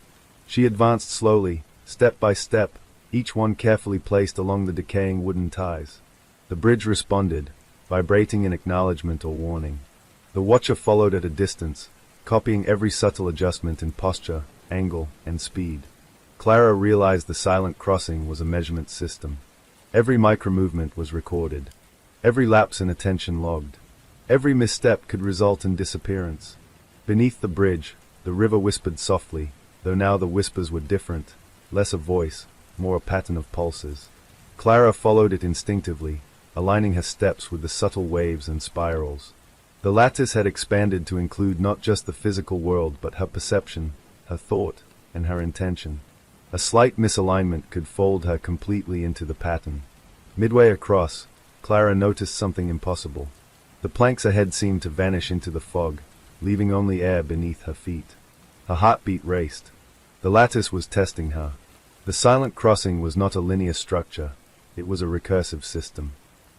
She advanced slowly, step by step, each one carefully placed along the decaying wooden ties. The bridge responded, vibrating in acknowledgement or warning. The watcher followed at a distance, copying every subtle adjustment in posture, angle, and speed. Clara realized the Silent Crossing was a measurement system. Every micro-movement was recorded. Every lapse in attention logged. Every misstep could result in disappearance. Beneath the bridge, The river whispered softly, though now the whispers were different, less a voice, more a pattern of pulses. Clara followed it instinctively, aligning her steps with the subtle waves and spirals. The lattice had expanded to include not just the physical world but her perception, her thought, and her intention. A slight misalignment could fold her completely into the pattern. Midway across, Clara noticed something impossible. The planks ahead seemed to vanish into the fog, leaving only air beneath her feet. Her heartbeat raced. The lattice was testing her. The silent crossing was not a linear structure, it was a recursive system.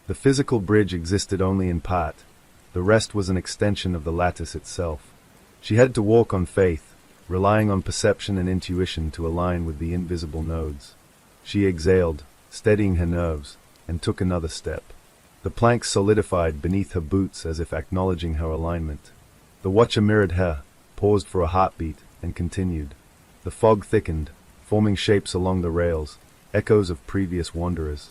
The physical bridge existed only in part, the rest was an extension of the lattice itself. She had to walk on faith, relying on perception and intuition to align with the invisible nodes. She exhaled, steadying her nerves, and took another step. The planks solidified beneath her boots as if acknowledging her alignment. The watcher mirrored her, paused for a heartbeat, and continued. The fog thickened, forming shapes along the rails, echoes of previous wanderers.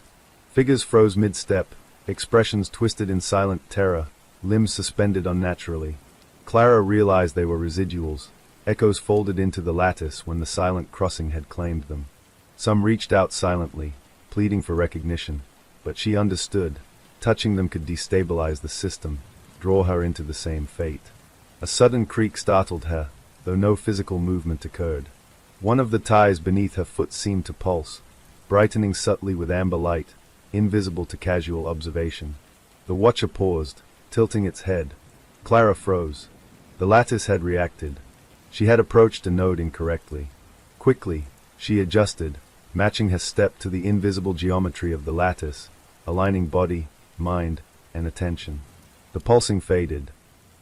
Figures froze mid-step, expressions twisted in silent terror, limbs suspended unnaturally. Clara realized they were residuals, echoes folded into the lattice when the silent crossing had claimed them. Some reached out silently, pleading for recognition, but she understood. Touching them could destabilize the system, draw her into the same fate. A sudden creak startled her, though no physical movement occurred. One of the ties beneath her foot seemed to pulse, brightening subtly with amber light, invisible to casual observation. The watcher paused, tilting its head. Clara froze. The lattice had reacted. She had approached a node incorrectly. Quickly, she adjusted, matching her step to the invisible geometry of the lattice, aligning body, mind, and attention. The pulsing faded.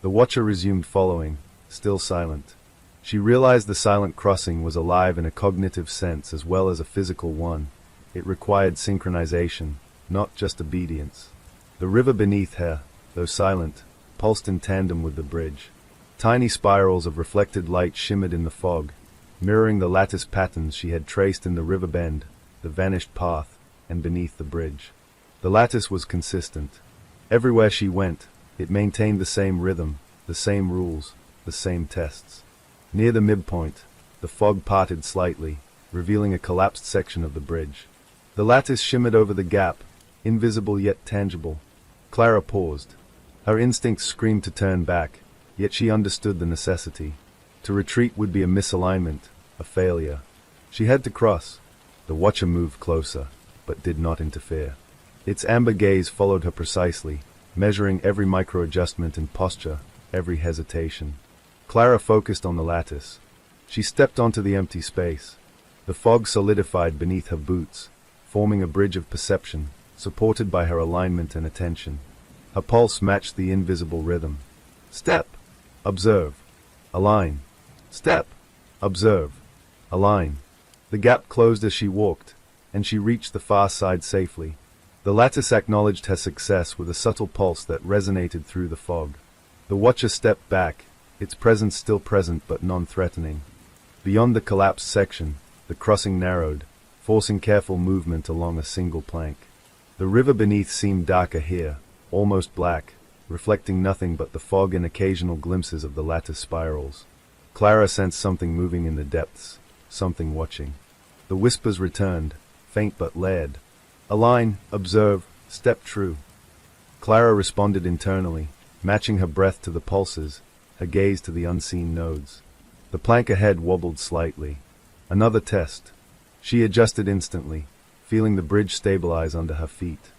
The watcher resumed following, still silent. She realized the silent crossing was alive in a cognitive sense as well as a physical one. It required synchronization, not just obedience. The river beneath her, though silent, pulsed in tandem with the bridge. Tiny spirals of reflected light shimmered in the fog, mirroring the lattice patterns she had traced in the river bend, the vanished path, and beneath the bridge. The lattice was consistent. Everywhere she went, it maintained the same rhythm, the same rules, the same tests. Near the midpoint, the fog parted slightly, revealing a collapsed section of the bridge. The lattice shimmered over the gap, invisible yet tangible. Clara paused. Her instincts screamed to turn back, yet she understood the necessity. To retreat would be a misalignment, a failure. She had to cross. The watcher moved closer, but did not interfere. Its amber gaze followed her precisely, measuring every micro-adjustment in posture, every hesitation. Clara focused on the lattice. She stepped onto the empty space. The fog solidified beneath her boots, forming a bridge of perception, supported by her alignment and attention. Her pulse matched the invisible rhythm. Step. Observe. Align. Step. Observe. Align. The gap closed as she walked, and she reached the far side safely. The lattice acknowledged her success with a subtle pulse that resonated through the fog. The watcher stepped back, its presence still present but non-threatening. Beyond the collapsed section, the crossing narrowed, forcing careful movement along a single plank. The river beneath seemed darker here, almost black, reflecting nothing but the fog and occasional glimpses of the lattice spirals. Clara sensed something moving in the depths, something watching. The whispers returned, faint but layered. Align, observe, step true. Clara responded internally, matching her breath to the pulses, her gaze to the unseen nodes. The plank ahead wobbled slightly. Another test. She adjusted instantly, feeling the bridge stabilize under her feet.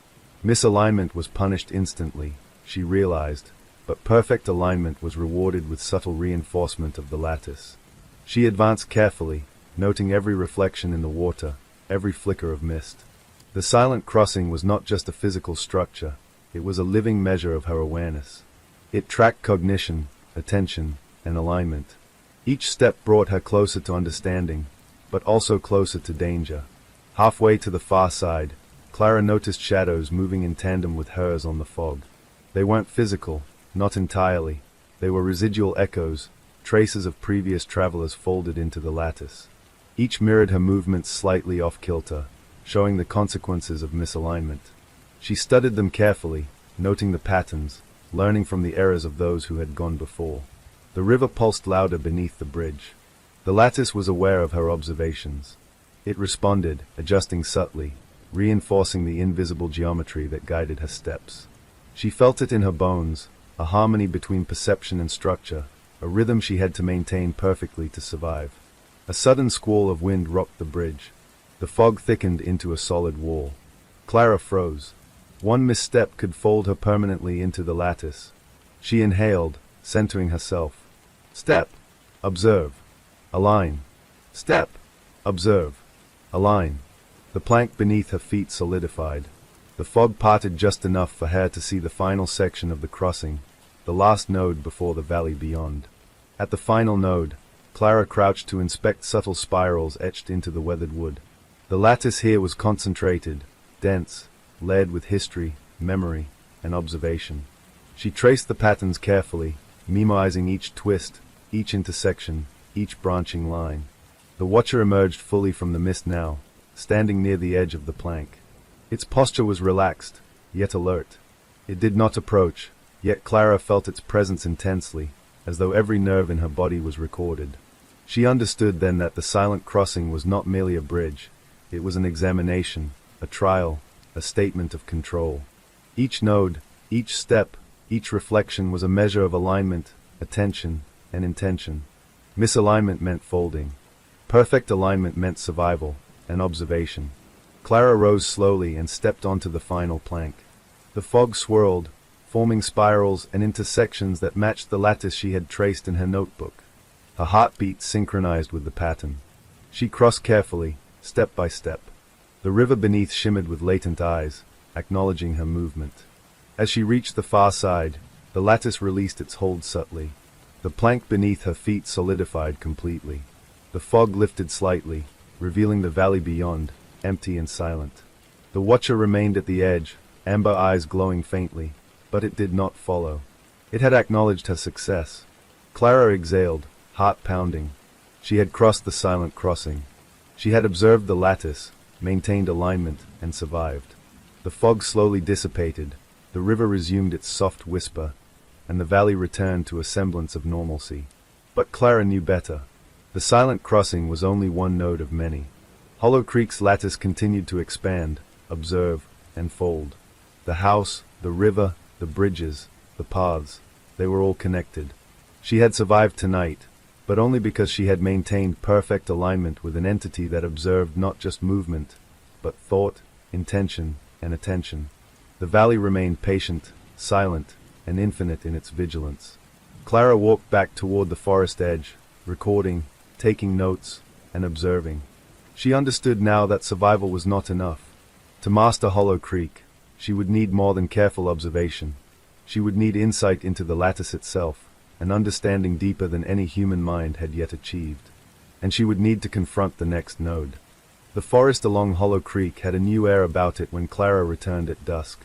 Misalignment was punished instantly, she realized, but perfect alignment was rewarded with subtle reinforcement of the lattice. She advanced carefully, noting every reflection in the water, every flicker of mist. The silent crossing was not just a physical structure, it was a living measure of her awareness. It tracked cognition, attention, and alignment. Each step brought her closer to understanding, but also closer to danger. Halfway to the far side, Clara noticed shadows moving in tandem with hers on the fog. They weren't physical, not entirely. They were residual echoes, traces of previous travelers folded into the lattice. Each mirrored her movements slightly off-kilter, showing the consequences of misalignment. She studied them carefully, noting the patterns, learning from the errors of those who had gone before. The river pulsed louder beneath the bridge. The lattice was aware of her observations. It responded, adjusting subtly, reinforcing the invisible geometry that guided her steps. She felt it in her bones, a harmony between perception and structure, a rhythm she had to maintain perfectly to survive. A sudden squall of wind rocked the bridge. The fog thickened into a solid wall. Clara froze. One misstep could fold her permanently into the lattice. She inhaled, centering herself. Step. Observe. Align. Step. Observe. Align. The plank beneath her feet solidified. The fog parted just enough for her to see the final section of the crossing, the last node before the valley beyond. At the final node, Clara crouched to inspect subtle spirals etched into the weathered wood. The lattice here was concentrated, dense, layered with history, memory, and observation. She traced the patterns carefully, memoizing each twist, each intersection, each branching line. The watcher emerged fully from the mist now, standing near the edge of the plank. Its posture was relaxed, yet alert. It did not approach, yet Clara felt its presence intensely, as though every nerve in her body was recorded. She understood then that the silent crossing was not merely a bridge. It was an examination, a trial, a statement of control. Each node, each step, each reflection was a measure of alignment, attention, and intention. Misalignment meant folding. Perfect alignment meant survival and observation. Clara rose slowly and stepped onto the final plank. The fog swirled, forming spirals and intersections that matched the lattice she had traced in her notebook. Her heartbeat synchronized with the pattern. She crossed carefully, step by step. The river beneath shimmered with latent eyes, acknowledging her movement. As she reached the far side, the lattice released its hold subtly. The plank beneath her feet solidified completely. The fog lifted slightly, revealing the valley beyond, empty and silent. The watcher remained at the edge, amber eyes glowing faintly, but it did not follow. It had acknowledged her success. Clara exhaled, heart pounding. She had crossed the silent crossing. She had observed the lattice, maintained alignment, and survived. The fog slowly dissipated, the river resumed its soft whisper, and the valley returned to a semblance of normalcy. But Clara knew better. The silent crossing was only one node of many. Hollow Creek's lattice continued to expand, observe, and fold. The house, the river, the bridges, the paths, they were all connected. She had survived tonight, but only because she had maintained perfect alignment with an entity that observed not just movement, but thought, intention, and attention. The valley remained patient, silent, and infinite in its vigilance. Clara walked back toward the forest edge, recording, taking notes, and observing. She understood now that survival was not enough. To master Hollow Creek, she would need more than careful observation. She would need insight into the lattice itself, an understanding deeper than any human mind had yet achieved. And she would need to confront the next node. The forest along Hollow Creek had a new air about it when Clara returned at dusk.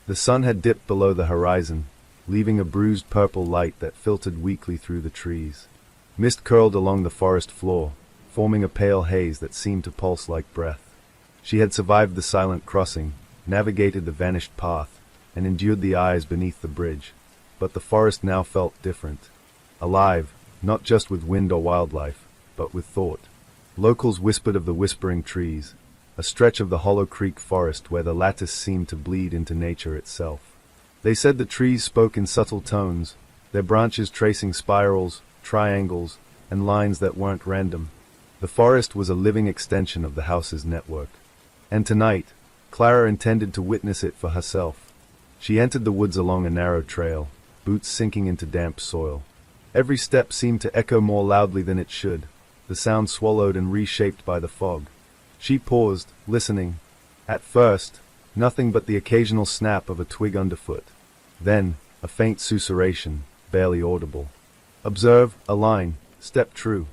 The sun had dipped below the horizon, leaving a bruised purple light that filtered weakly through the trees. Mist curled along the forest floor, forming a pale haze that seemed to pulse like breath. She had survived the silent crossing, navigated the vanished path, and endured the eyes beneath the bridge. But the forest now felt different. Alive, not just with wind or wildlife, but with thought. Locals whispered of the whispering trees, a stretch of the Hollow Creek forest where the lattice seemed to bleed into nature itself. They said the trees spoke in subtle tones, their branches tracing spirals, triangles, and lines that weren't random. The forest was a living extension of the house's network. And tonight, Clara intended to witness it for herself. She entered the woods along a narrow trail, boots sinking into damp soil. Every step seemed to echo more loudly than it should, the sound swallowed and reshaped by the fog. She paused, listening. At first, nothing but the occasional snap of a twig underfoot. Then, a faint susurration, barely audible. Observe, align, step true.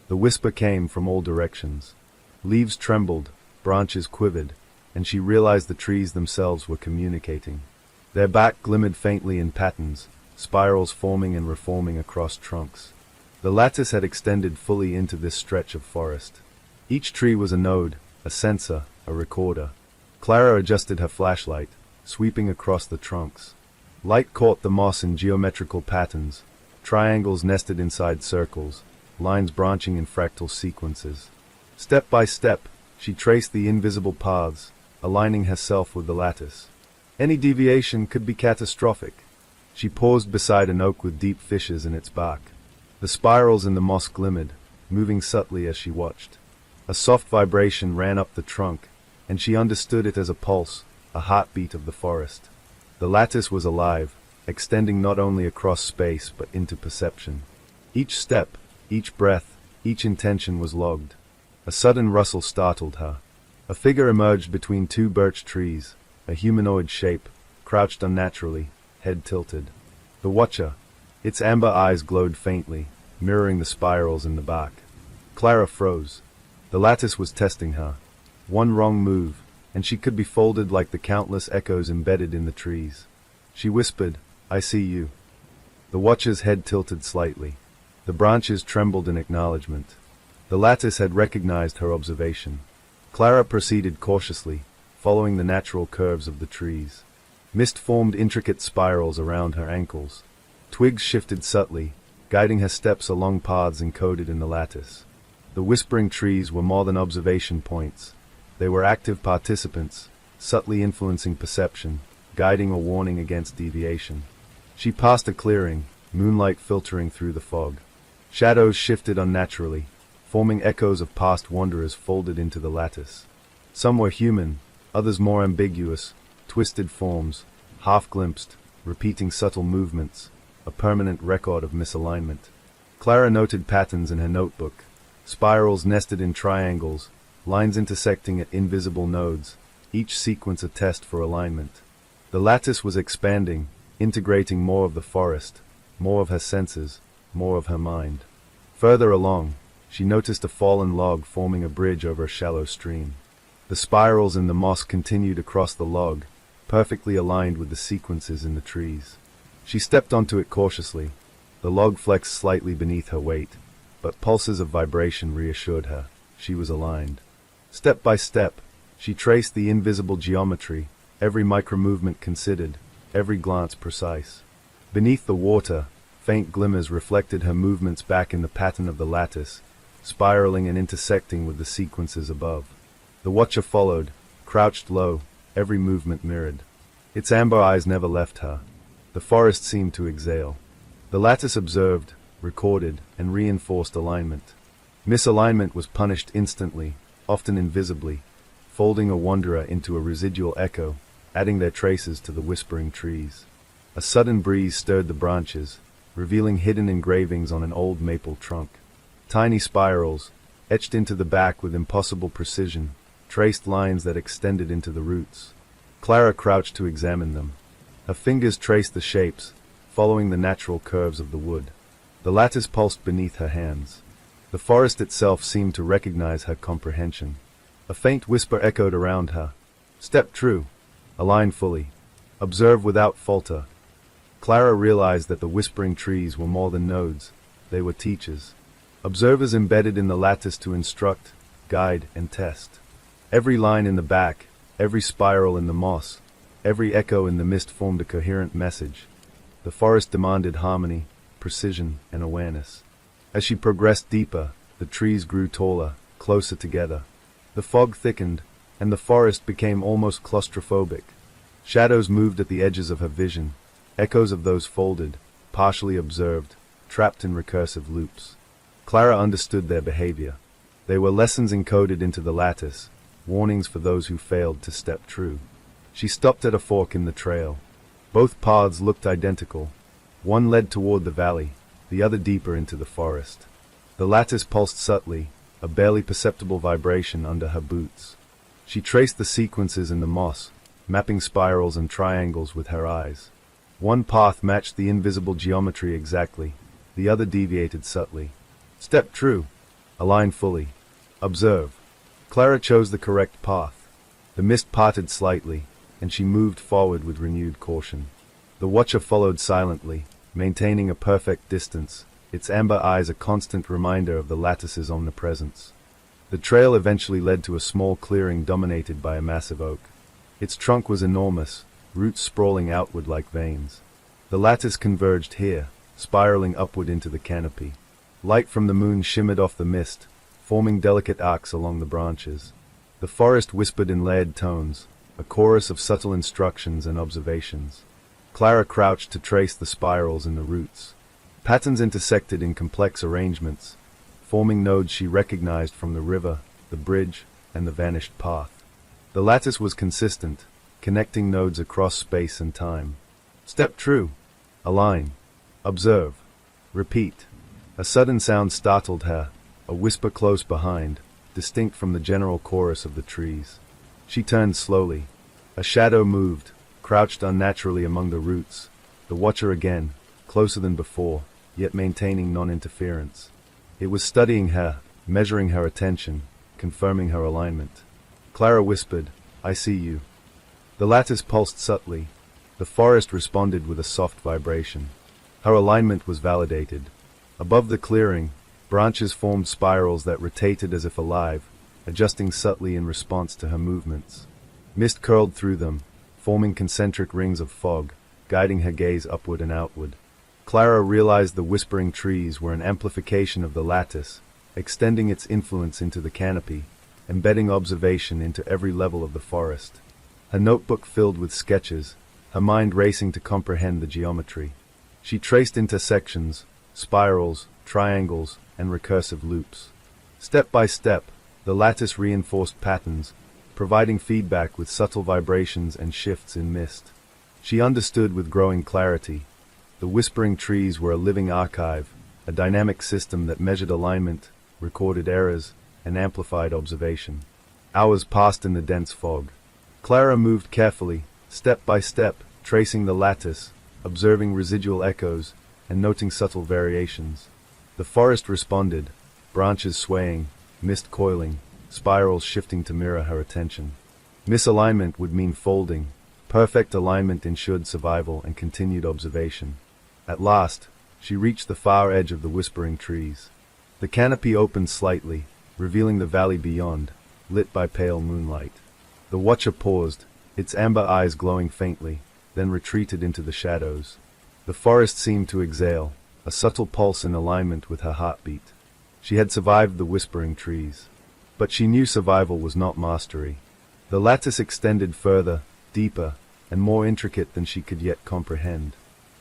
The whisper came from all directions. Leaves trembled, branches quivered, and she realized the trees themselves were communicating. Their bark glimmered faintly in patterns, spirals forming and reforming across trunks. The lattice had extended fully into this stretch of forest. Each tree was a node, a sensor, a recorder. Clara adjusted her flashlight, sweeping across the trunks. Light caught the moss in geometrical patterns, triangles nested inside circles, lines branching in fractal sequences. Step by step, she traced the invisible paths, aligning herself with the lattice. Any deviation could be catastrophic. She paused beside an oak with deep fissures in its bark. The spirals in the moss glimmered, moving subtly as she watched. A soft vibration ran up the trunk, and she understood it as a pulse, a heartbeat of the forest. The lattice was alive, extending not only across space but into perception. Each step, each breath, each intention was logged. A sudden rustle startled her. A figure emerged between two birch trees, a humanoid shape, crouched unnaturally, head tilted. The watcher. Its amber eyes glowed faintly, mirroring the spirals in the bark. Clara froze. The lattice was testing her. One wrong move, and she could be folded like the countless echoes embedded in the trees. She whispered, "I see you." The watcher's head tilted slightly. The branches trembled in acknowledgement. The lattice had recognized her observation. Clara proceeded cautiously, following the natural curves of the trees. Mist formed intricate spirals around her ankles. Twigs shifted subtly, guiding her steps along paths encoded in the lattice. The whispering trees were more than observation points. They were active participants, subtly influencing perception, guiding or warning against deviation. She passed a clearing, moonlight filtering through the fog. Shadows shifted unnaturally, forming echoes of past wanderers folded into the lattice. Some were human, others more ambiguous, twisted forms, half-glimpsed, repeating subtle movements, a permanent record of misalignment. Clara noted patterns in her notebook, spirals nested in triangles, lines intersecting at invisible nodes, each sequence a test for alignment. The lattice was expanding, integrating more of the forest, more of her senses, more of her mind. Further along, she noticed a fallen log forming a bridge over a shallow stream. The spirals in the moss continued across the log, perfectly aligned with the sequences in the trees. She stepped onto it cautiously. The log flexed slightly beneath her weight, but pulses of vibration reassured her. She was aligned. Step by step, she traced the invisible geometry, every micro-movement considered, every glance precise. Beneath the water, faint glimmers reflected her movements back in the pattern of the lattice, spiraling and intersecting with the sequences above. The watcher followed, crouched low, every movement mirrored. Its amber eyes never left her. The forest seemed to exhale. The lattice observed, recorded, and reinforced alignment. Misalignment was punished instantly, often invisibly, folding a wanderer into a residual echo, adding their traces to the whispering trees. A sudden breeze stirred the branches, revealing hidden engravings on an old maple trunk. Tiny spirals, etched into the back with impossible precision, traced lines that extended into the roots. Clara crouched to examine them. Her fingers traced the shapes, following the natural curves of the wood. The lattice pulsed beneath her hands. The forest itself seemed to recognize her comprehension. A faint whisper echoed around her. "Step true. Align fully. Observe without falter." Clara realized that the whispering trees were more than nodes. They were teachers. Observers embedded in the lattice to instruct, guide, and test. Every line in the back, every spiral in the moss, every echo in the mist formed a coherent message. The forest demanded harmony, precision, and awareness. As she progressed deeper, the trees grew taller, closer together. The fog thickened, and the forest became almost claustrophobic. Shadows moved at the edges of her vision, echoes of those folded, partially observed, trapped in recursive loops. Clara understood their behavior. They were lessons encoded into the lattice, warnings for those who failed to step true. She stopped at a fork in the trail. Both paths looked identical. One led toward the valley, the other deeper into the forest. The lattice pulsed subtly, a barely perceptible vibration under her boots. She traced the sequences in the moss, mapping spirals and triangles with her eyes. One path matched the invisible geometry exactly, the other deviated subtly. Step true. Align fully. Observe. Clara chose the correct path. The mist parted slightly, and she moved forward with renewed caution. The watcher followed silently, maintaining a perfect distance, its amber eyes a constant reminder of the lattice's omnipresence. The trail eventually led to a small clearing dominated by a massive oak. Its trunk was enormous, roots sprawling outward like veins. The lattice converged here, spiraling upward into the canopy. Light from the moon shimmered off the mist, forming delicate arcs along the branches. The forest whispered in layered tones, a chorus of subtle instructions and observations. Clara crouched to trace the spirals in the roots. Patterns intersected in complex arrangements, forming nodes she recognized from the river, the bridge, and the vanished path. The lattice was consistent, connecting nodes across space and time. Step true. Align. Observe. Repeat. A sudden sound startled her, a whisper close behind, distinct from the general chorus of the trees. She turned slowly. A shadow moved, crouched unnaturally among the roots, the watcher again, closer than before, yet maintaining non-interference. It was studying her, measuring her attention, confirming her alignment. Clara whispered, "I see you." The lattice pulsed subtly. The forest responded with a soft vibration. Her alignment was validated. Above the clearing, branches formed spirals that rotated as if alive, adjusting subtly in response to her movements. Mist curled through them, forming concentric rings of fog, guiding her gaze upward and outward. Clara realized the whispering trees were an amplification of the lattice, extending its influence into the canopy, embedding observation into every level of the forest. Her notebook filled with sketches, her mind racing to comprehend the geometry. She traced intersections, spirals, triangles, and recursive loops. Step by step, the lattice reinforced patterns, providing feedback with subtle vibrations and shifts in mist. She understood with growing clarity. The whispering trees were a living archive, a dynamic system that measured alignment, recorded errors, and amplified observation. Hours passed in the dense fog. Clara moved carefully, step by step, tracing the lattice, observing residual echoes, and noting subtle variations. The forest responded, branches swaying, mist coiling, spirals shifting to mirror her attention. Misalignment would mean folding. Perfect alignment ensured survival and continued observation. At last, she reached the far edge of the whispering trees. The canopy opened slightly, revealing the valley beyond, lit by pale moonlight. The watcher paused, its amber eyes glowing faintly, then retreated into the shadows. The forest seemed to exhale, a subtle pulse in alignment with her heartbeat. She had survived the whispering trees. But she knew survival was not mastery. The lattice extended further, deeper, and more intricate than she could yet comprehend.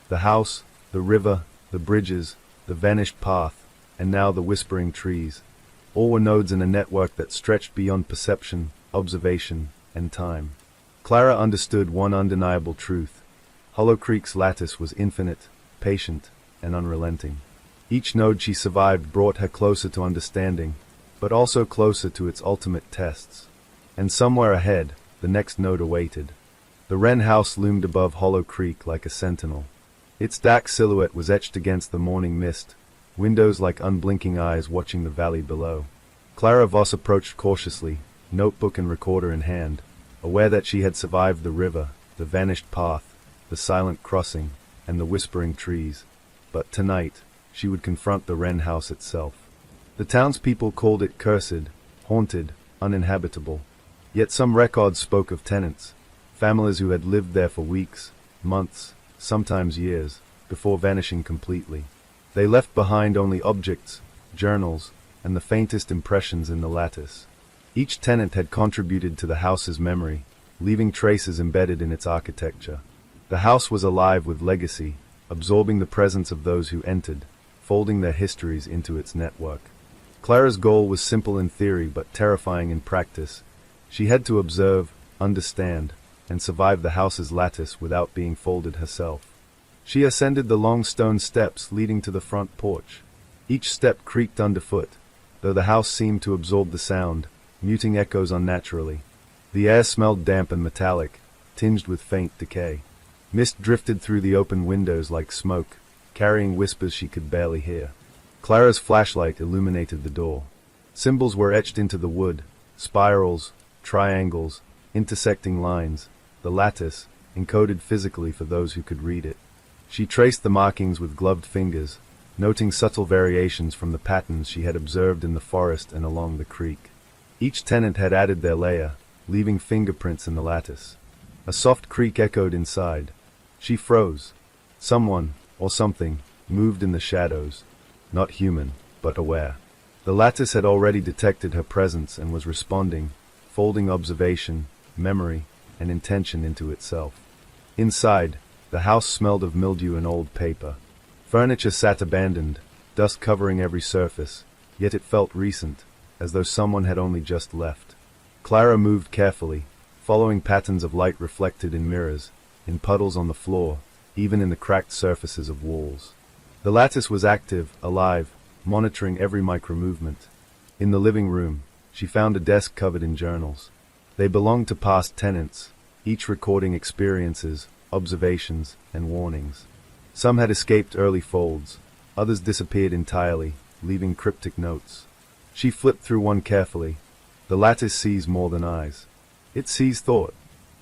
The house, the river, the bridges, the vanished path, and now the whispering trees, all were nodes in a network that stretched beyond perception, observation, and time. Clara understood one undeniable truth. Hollow Creek's lattice was infinite, patient, and unrelenting. Each node she survived brought her closer to understanding, but also closer to its ultimate tests. And somewhere ahead, the next node awaited. The Wren house loomed above Hollow Creek like a sentinel. Its dark silhouette was etched against the morning mist, windows like unblinking eyes watching the valley below. Clara Voss approached cautiously, notebook and recorder in hand, aware that she had survived the river, the vanished path, the silent crossing, and the whispering trees. But tonight, she would confront the Wren house itself. The townspeople called it cursed, haunted, uninhabitable. Yet some records spoke of tenants, families who had lived there for weeks, months, sometimes years, before vanishing completely. They left behind only objects, journals, and the faintest impressions in the lattice. Each tenant had contributed to the house's memory, leaving traces embedded in its architecture. The house was alive with legacy, absorbing the presence of those who entered, folding their histories into its network. Clara's goal was simple in theory but terrifying in practice. She had to observe, understand, and survive the house's lattice without being folded herself. She ascended the long stone steps leading to the front porch. Each step creaked underfoot, though the house seemed to absorb the sound, muting echoes unnaturally. The air smelled damp and metallic, tinged with faint decay. Mist drifted through the open windows like smoke, carrying whispers she could barely hear. Clara's flashlight illuminated the door. Symbols were etched into the wood, spirals, triangles, intersecting lines, the lattice, encoded physically for those who could read it. She traced the markings with gloved fingers, noting subtle variations from the patterns she had observed in the forest and along the creek. Each tenant had added their layer, leaving fingerprints in the lattice. A soft creak echoed inside. She froze. Someone, or something, moved in the shadows, not human, but aware. The lattice had already detected her presence and was responding, folding observation, memory, and intention into itself. Inside, the house smelled of mildew and old paper. Furniture sat abandoned, dust covering every surface, yet it felt recent, as though someone had only just left. Clara moved carefully, following patterns of light reflected in mirrors, in puddles on the floor, even in the cracked surfaces of walls. The lattice was active, alive, monitoring every micro-movement. In the living room, she found a desk covered in journals. They belonged to past tenants, each recording experiences, observations, and warnings. Some had escaped early folds, others disappeared entirely, leaving cryptic notes. She flipped through one carefully. The lattice sees more than eyes. It sees thought.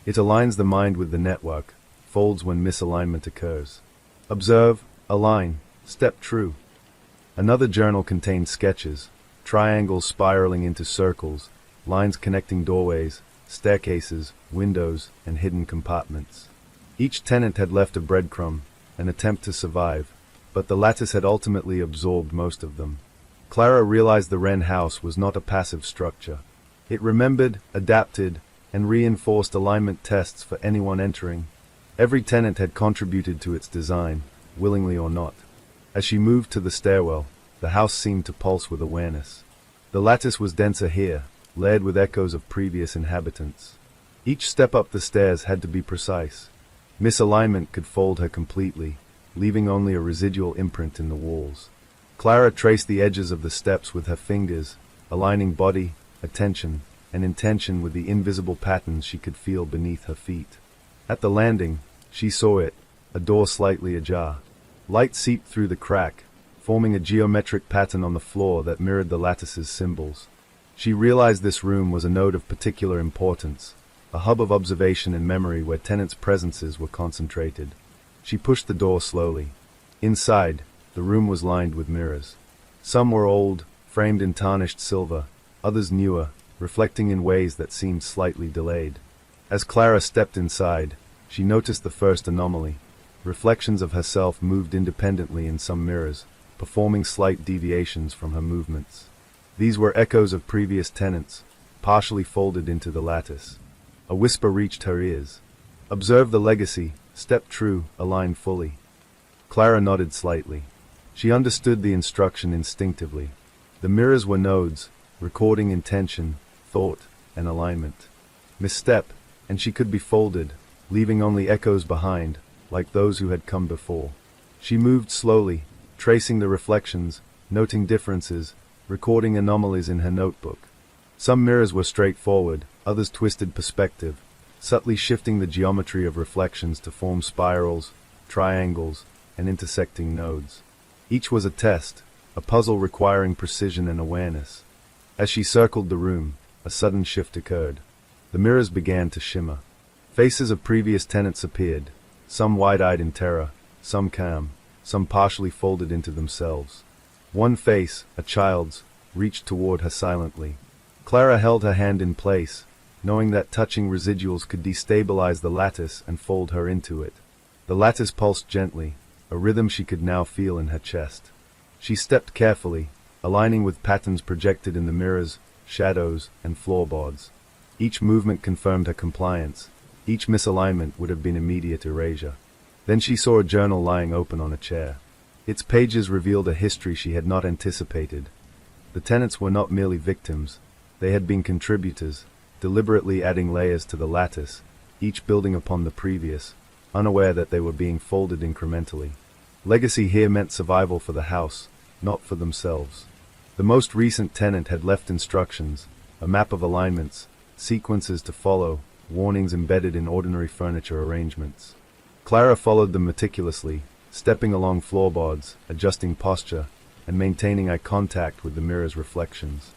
It aligns the mind with the network, folds when misalignment occurs. Observe, align, step true. Another journal contained sketches, triangles spiraling into circles, lines connecting doorways, staircases, windows, and hidden compartments. Each tenant had left a breadcrumb, an attempt to survive, but the lattice had ultimately absorbed most of them. Clara realized the Wren house was not a passive structure. It remembered, adapted, and reinforced alignment tests for anyone entering. Every tenant had contributed to its design, willingly or not. As she moved to the stairwell, the house seemed to pulse with awareness. The lattice was denser here, layered with echoes of previous inhabitants. Each step up the stairs had to be precise. Misalignment could fold her completely, leaving only a residual imprint in the walls. Clara traced the edges of the steps with her fingers, aligning body, attention, and intention with the invisible patterns she could feel beneath her feet. At the landing, she saw it, a door slightly ajar. Light seeped through the crack, forming a geometric pattern on the floor that mirrored the lattice's symbols. She realized this room was a node of particular importance, a hub of observation and memory where tenants' presences were concentrated. She pushed the door slowly. Inside, the room was lined with mirrors. Some were old, framed in tarnished silver, others newer, reflecting in ways that seemed slightly delayed. As Clara stepped inside, she noticed the first anomaly. Reflections of herself moved independently in some mirrors, performing slight deviations from her movements. These were echoes of previous tenants, partially folded into the lattice. A whisper reached her ears. "Observe the legacy, step true, align fully." Clara nodded slightly. She understood the instruction instinctively. The mirrors were nodes, recording intention, thought, and alignment. Misstep, and she could be folded, leaving only echoes behind, like those who had come before. She moved slowly, tracing the reflections, noting differences, recording anomalies in her notebook. Some mirrors were straightforward, others twisted perspective, subtly shifting the geometry of reflections to form spirals, triangles, and intersecting nodes. Each was a test, a puzzle requiring precision and awareness. As she circled the room, a sudden shift occurred. The mirrors began to shimmer. Faces of previous tenants appeared, some wide-eyed in terror, some calm, some partially folded into themselves. One face, a child's, reached toward her silently. Clara held her hand in place, knowing that touching residuals could destabilize the lattice and fold her into it. The lattice pulsed gently, a rhythm she could now feel in her chest. She stepped carefully, aligning with patterns projected in the mirrors, shadows, and floorboards. Each movement confirmed her compliance. Each misalignment would have been immediate erasure. Then she saw a journal lying open on a chair. Its pages revealed a history she had not anticipated. The tenants were not merely victims. They had been contributors, deliberately adding layers to the lattice, each building upon the previous, unaware that they were being folded incrementally. Legacy here meant survival for the house, not for themselves. The most recent tenant had left instructions, a map of alignments, sequences to follow, warnings embedded in ordinary furniture arrangements. Clara followed them meticulously, stepping along floorboards, adjusting posture, and maintaining eye contact with the mirror's reflections.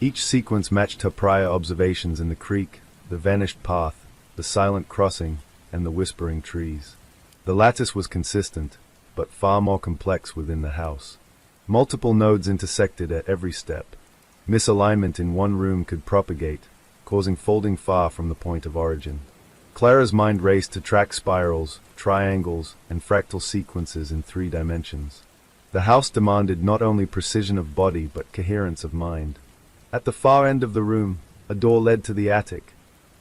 Each sequence matched her prior observations in the creek, the vanished path, the silent crossing, and the whispering trees. The lattice was consistent, but far more complex within the house. Multiple nodes intersected at every step. Misalignment in one room could propagate, causing folding far from the point of origin. Clara's mind raced to track spirals, triangles, and fractal sequences in 3 dimensions. The house demanded not only precision of body but coherence of mind. At the far end of the room, a door led to the attic.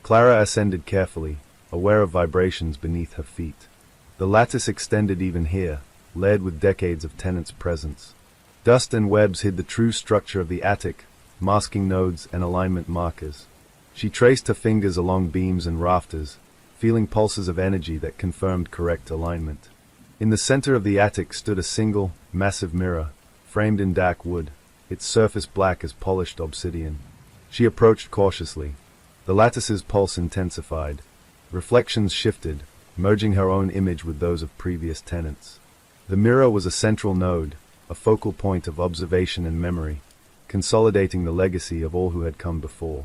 Clara ascended carefully, aware of vibrations beneath her feet. The lattice extended even here, layered with decades of tenants' presence. Dust and webs hid the true structure of the attic, masking nodes and alignment markers. She traced her fingers along beams and rafters, feeling pulses of energy that confirmed correct alignment. In the center of the attic stood a single, massive mirror, framed in dark wood, its surface black as polished obsidian. She approached cautiously. The lattice's pulse intensified. Reflections shifted, merging her own image with those of previous tenants. The mirror was a central node, a focal point of observation and memory, consolidating the legacy of all who had come before.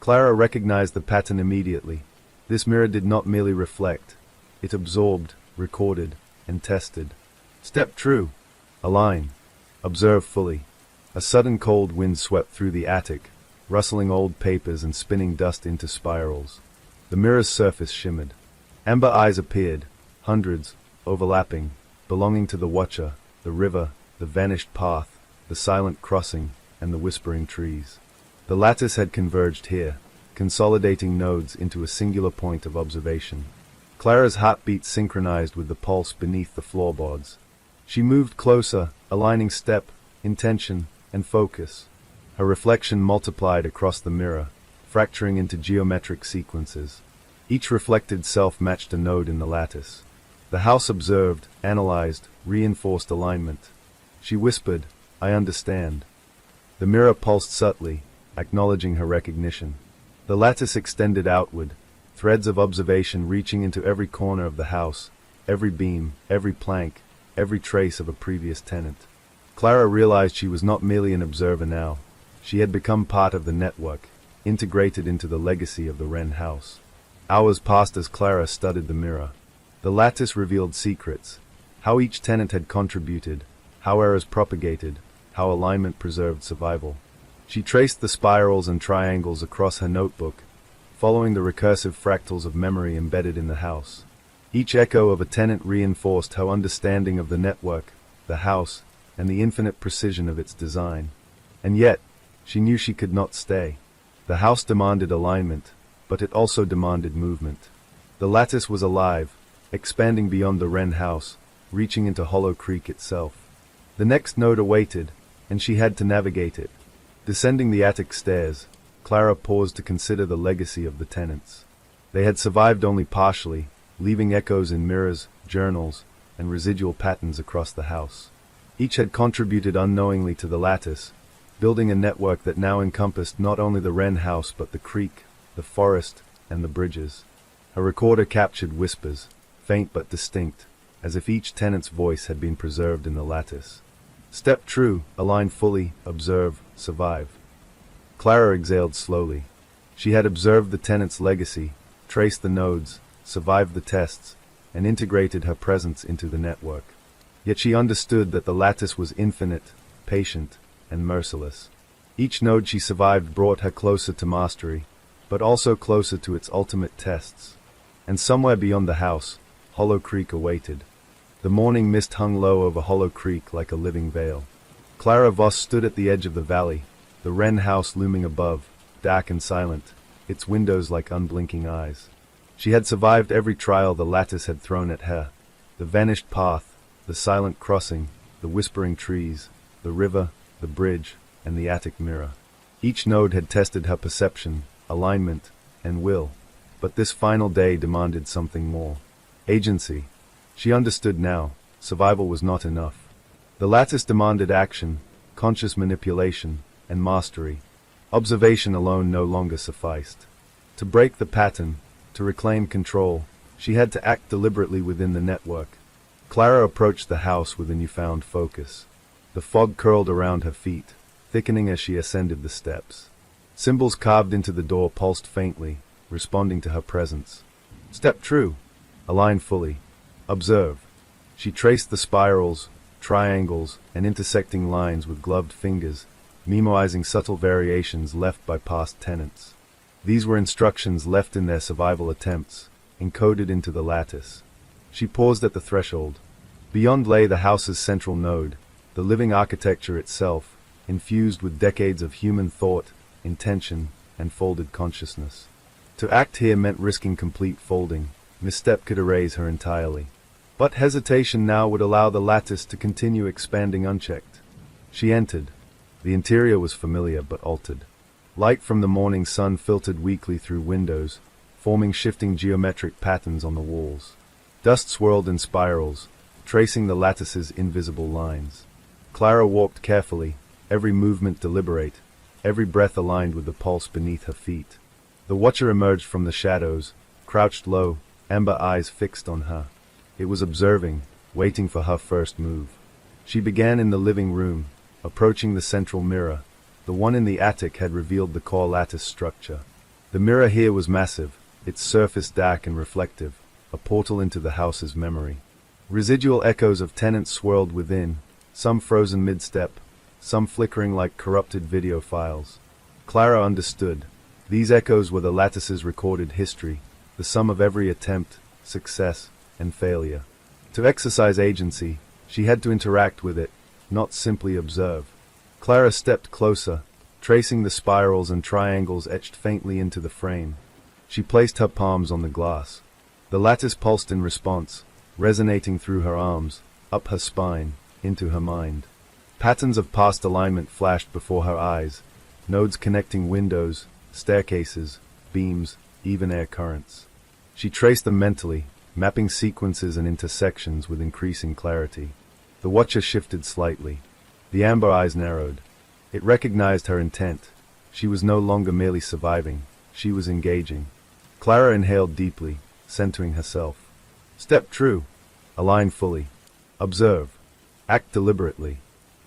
Clara recognized the pattern immediately. This mirror did not merely reflect. It absorbed, recorded, and tested. Step true. Align. Observe fully. A sudden cold wind swept through the attic, rustling old papers and spinning dust into spirals. The mirror's surface shimmered. Amber eyes appeared, hundreds, overlapping, belonging to the watcher, the river, the vanished path, the silent crossing, and the whispering trees. The lattice had converged here, consolidating nodes into a singular point of observation. Clara's heartbeat synchronized with the pulse beneath the floorboards. She moved closer, aligning step, intention, and focus. Her reflection multiplied across the mirror, fracturing into geometric sequences. Each reflected self matched a node in the lattice. The house observed, analyzed, reinforced alignment. She whispered, "I understand." The mirror pulsed subtly, acknowledging her recognition. The lattice extended outward, threads of observation reaching into every corner of the house, every beam, every plank, every trace of a previous tenant. Clara realized she was not merely an observer now. She had become part of the network, integrated into the legacy of the Wren house. Hours passed as Clara studied the mirror. The lattice revealed secrets, how each tenant had contributed, how errors propagated, how alignment preserved survival. She traced the spirals and triangles across her notebook, following the recursive fractals of memory embedded in the house. Each echo of a tenant reinforced her understanding of the network, the house, and the infinite precision of its design. And yet, she knew she could not stay. The house demanded alignment, but it also demanded movement. The lattice was alive, expanding beyond the Wren house, reaching into Hollow Creek itself. The next node awaited, and she had to navigate it. Descending the attic stairs, Clara paused to consider the legacy of the tenants. They had survived only partially, leaving echoes in mirrors, journals, and residual patterns across the house. Each had contributed unknowingly to the lattice, building a network that now encompassed not only the Wren house but the creek, the forest, and the bridges. A recorder captured whispers, faint but distinct, as if each tenant's voice had been preserved in the lattice. Step true, align fully, observe, survive. Clara exhaled slowly. She had observed the tenant's legacy, traced the nodes, survived the tests, and integrated her presence into the network. Yet she understood that the lattice was infinite, patient, and merciless. Each node she survived brought her closer to mastery, but also closer to its ultimate tests. And somewhere beyond the house, Hollow Creek awaited. The morning mist hung low over Hollow Creek like a living veil. Clara Voss stood at the edge of the valley, the Wren house looming above, dark and silent, its windows like unblinking eyes. She had survived every trial the lattice had thrown at her. The vanished path, the silent crossing, the whispering trees, the river, the bridge, and the attic mirror. Each node had tested her perception, alignment, and will. But this final day demanded something more. Agency. She understood now, survival was not enough. The lattice demanded action, conscious manipulation, and mastery. Observation alone no longer sufficed. To break the pattern, to reclaim control, she had to act deliberately within the network. Clara approached the house with a newfound focus. The fog curled around her feet, thickening as she ascended the steps. Symbols carved into the door pulsed faintly, responding to her presence. Step true. Align fully. Observe. She traced the spirals, triangles, and intersecting lines with gloved fingers, memoizing subtle variations left by past tenants. These were instructions left in their survival attempts, encoded into the lattice. She paused at the threshold. Beyond lay the house's central node, the living architecture itself, infused with decades of human thought, intention, and folded consciousness. To act here meant risking complete folding. Misstep could erase her entirely. But hesitation now would allow the lattice to continue expanding unchecked. She entered. The interior was familiar but altered. Light from the morning sun filtered weakly through windows, forming shifting geometric patterns on the walls. Dust swirled in spirals, tracing the lattice's invisible lines. Clara walked carefully, every movement deliberate, every breath aligned with the pulse beneath her feet. The watcher emerged from the shadows, crouched low, amber eyes fixed on her. It was observing, waiting for her first move. She began in the living room, approaching the central mirror. The one in the attic had revealed the core lattice structure. The mirror here was massive, its surface dark and reflective, a portal into the house's memory. Residual echoes of tenants swirled within, some frozen mid-step, some flickering like corrupted video files. Clara understood. These echoes were the lattice's recorded history, the sum of every attempt, success, and failure. To exercise agency, she had to interact with it, not simply observe. Clara stepped closer, tracing the spirals and triangles etched faintly into the frame. She placed her palms on the glass. The lattice pulsed in response, resonating through her arms, up her spine, into her mind. Patterns of past alignment flashed before her eyes, nodes connecting windows, staircases, beams, even air currents. She traced them mentally, mapping sequences and intersections with increasing clarity. The watcher shifted slightly. The amber eyes narrowed. It recognized her intent. She was no longer merely surviving. She was engaging. Clara inhaled deeply, centering herself. Step true. Align fully. Observe. Act deliberately.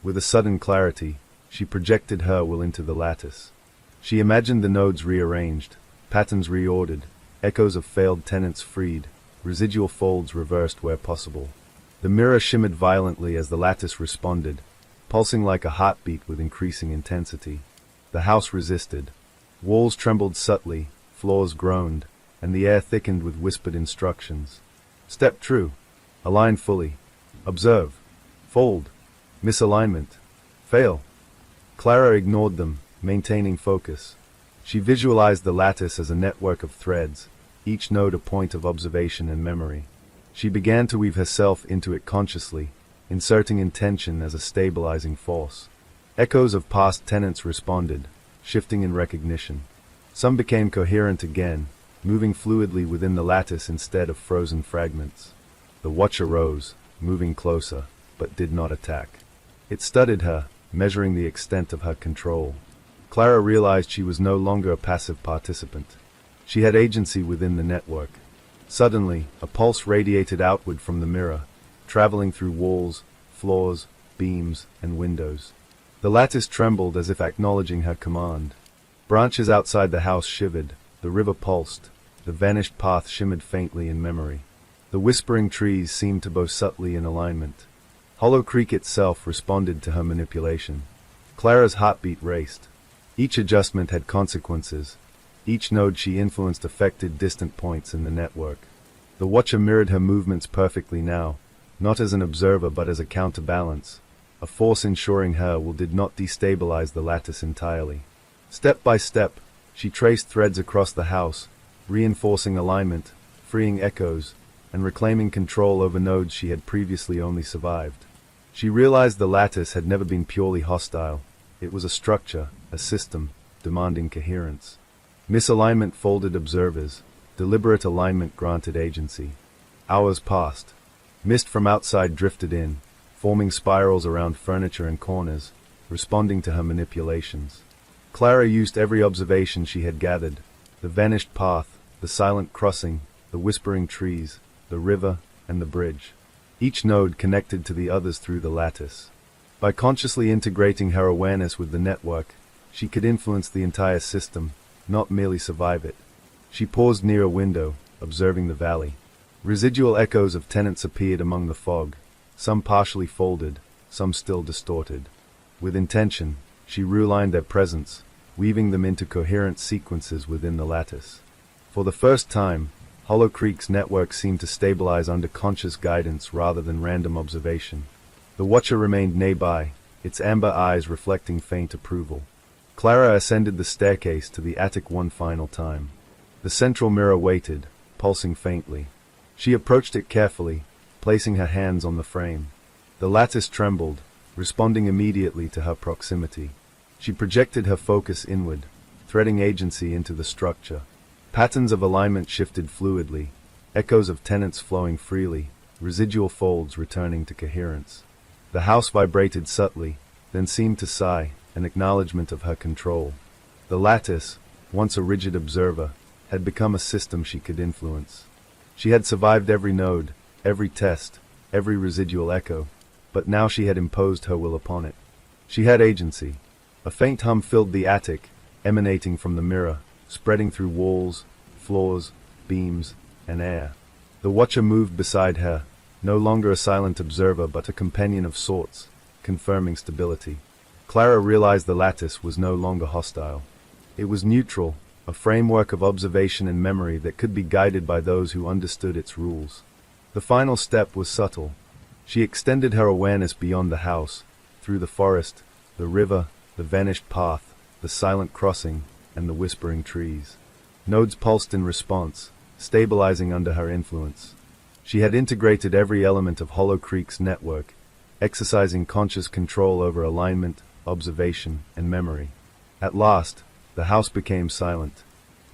With a sudden clarity, she projected her will into the lattice. She imagined the nodes rearranged, patterns reordered, echoes of failed tenants freed, residual folds reversed where possible. The mirror shimmered violently as the lattice responded, pulsing like a heartbeat with increasing intensity. The house resisted. Walls trembled subtly, floors groaned, and the air thickened with whispered instructions. Step true. Align fully. Observe. Fold. Misalignment. Fail. Clara ignored them, maintaining focus. She visualized the lattice as a network of threads, each node a point of observation and memory. She began to weave herself into it consciously, inserting intention as a stabilizing force. Echoes of past tenants responded, shifting in recognition. Some became coherent again, moving fluidly within the lattice instead of frozen fragments. The watcher rose, moving closer, but did not attack. It studied her, measuring the extent of her control. Clara realized she was no longer a passive participant. She had agency within the network. Suddenly, a pulse radiated outward from the mirror, traveling through walls, floors, beams, and windows. The lattice trembled as if acknowledging her command. Branches outside the house shivered, the river pulsed, the vanished path shimmered faintly in memory. The whispering trees seemed to bow subtly in alignment. Hollow Creek itself responded to her manipulation. Clara's heartbeat raced. Each adjustment had consequences. Each node she influenced affected distant points in the network. The watcher mirrored her movements perfectly now, not as an observer but as a counterbalance, a force ensuring her will did not destabilize the lattice entirely. Step by step, she traced threads across the house, reinforcing alignment, freeing echoes, and reclaiming control over nodes she had previously only survived. She realized the lattice had never been purely hostile. It was a structure, a system, demanding coherence. Misalignment folded observers, deliberate alignment granted agency. Hours passed. Mist from outside drifted in, forming spirals around furniture and corners, responding to her manipulations. Clara used every observation she had gathered, the vanished path, the silent crossing, the whispering trees, the river, and the bridge. Each node connected to the others through the lattice. By consciously integrating her awareness with the network, she could influence the entire system, not merely survive it. She paused near a window, observing the valley. Residual echoes of tenants appeared among the fog, some partially folded, some still distorted. With intention, she realigned their presence, weaving them into coherent sequences within the lattice. For the first time, Hollow Creek's network seemed to stabilize under conscious guidance rather than random observation. The watcher remained nearby, its amber eyes reflecting faint approval. Clara ascended the staircase to the attic one final time. The central mirror waited, pulsing faintly. She approached it carefully, placing her hands on the frame. The lattice trembled, responding immediately to her proximity. She projected her focus inward, threading agency into the structure. Patterns of alignment shifted fluidly, echoes of tenants flowing freely, residual folds returning to coherence. The house vibrated subtly, then seemed to sigh, an acknowledgement of her control. The lattice, once a rigid observer, had become a system she could influence. She had survived every node, every test, every residual echo, but now she had imposed her will upon it. She had agency. A faint hum filled the attic, emanating from the mirror, spreading through walls, floors, beams, and air. The watcher moved beside her, no longer a silent observer but a companion of sorts, confirming stability. Clara realized the lattice was no longer hostile. It was neutral, a framework of observation and memory that could be guided by those who understood its rules. The final step was subtle. She extended her awareness beyond the house, through the forest, the river, the vanished path, the silent crossing, and the whispering trees. Nodes pulsed in response, stabilizing under her influence. She had integrated every element of Hollow Creek's network, exercising conscious control over alignment, observation, and memory. At last, the house became silent.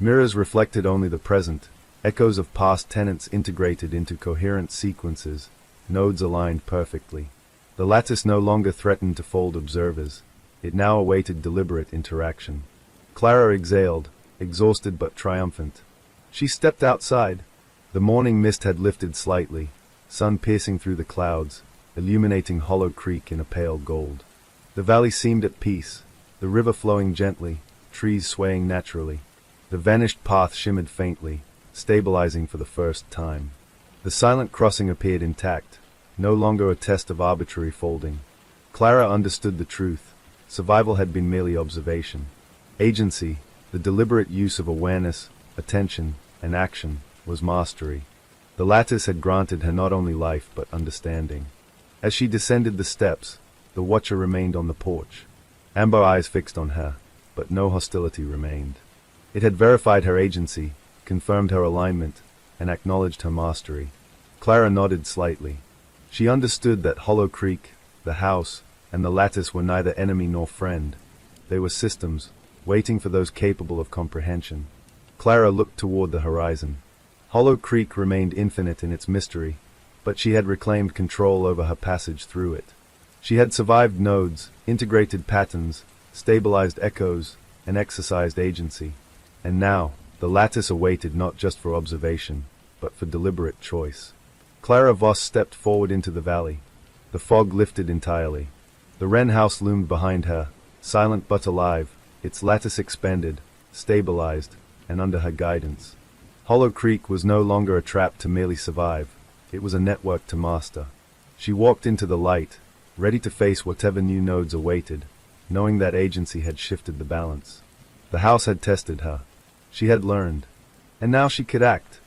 Mirrors reflected only the present, echoes of past tenants integrated into coherent sequences, nodes aligned perfectly. The lattice no longer threatened to fold observers. It now awaited deliberate interaction. Clara exhaled, exhausted but triumphant. She stepped outside. The morning mist had lifted slightly, sun piercing through the clouds, illuminating Hollow Creek in a pale gold. The valley seemed at peace, the river flowing gently, trees swaying naturally. The vanished path shimmered faintly, stabilizing for the first time. The silent crossing appeared intact, no longer a test of arbitrary folding. Clara understood the truth. Survival had been merely observation. Agency, the deliberate use of awareness, attention, and action, was mastery. The lattice had granted her not only life but understanding. As she descended the steps, the watcher remained on the porch. Amber eyes fixed on her, but no hostility remained. It had verified her agency, confirmed her alignment, and acknowledged her mastery. Clara nodded slightly. She understood that Hollow Creek, the house, and the lattice were neither enemy nor friend. They were systems, waiting for those capable of comprehension. Clara looked toward the horizon. Hollow Creek remained infinite in its mystery, but she had reclaimed control over her passage through it. She had survived nodes, integrated patterns, stabilized echoes, and exercised agency. And now, the lattice awaited not just for observation, but for deliberate choice. Clara Voss stepped forward into the valley. The fog lifted entirely. The Wren house loomed behind her, silent but alive, its lattice expanded, stabilized, and under her guidance. Hollow Creek was no longer a trap to merely survive. It was a network to master. She walked into the light, ready to face whatever new nodes awaited, knowing that agency had shifted the balance. The house had tested her. She had learned. And now she could act.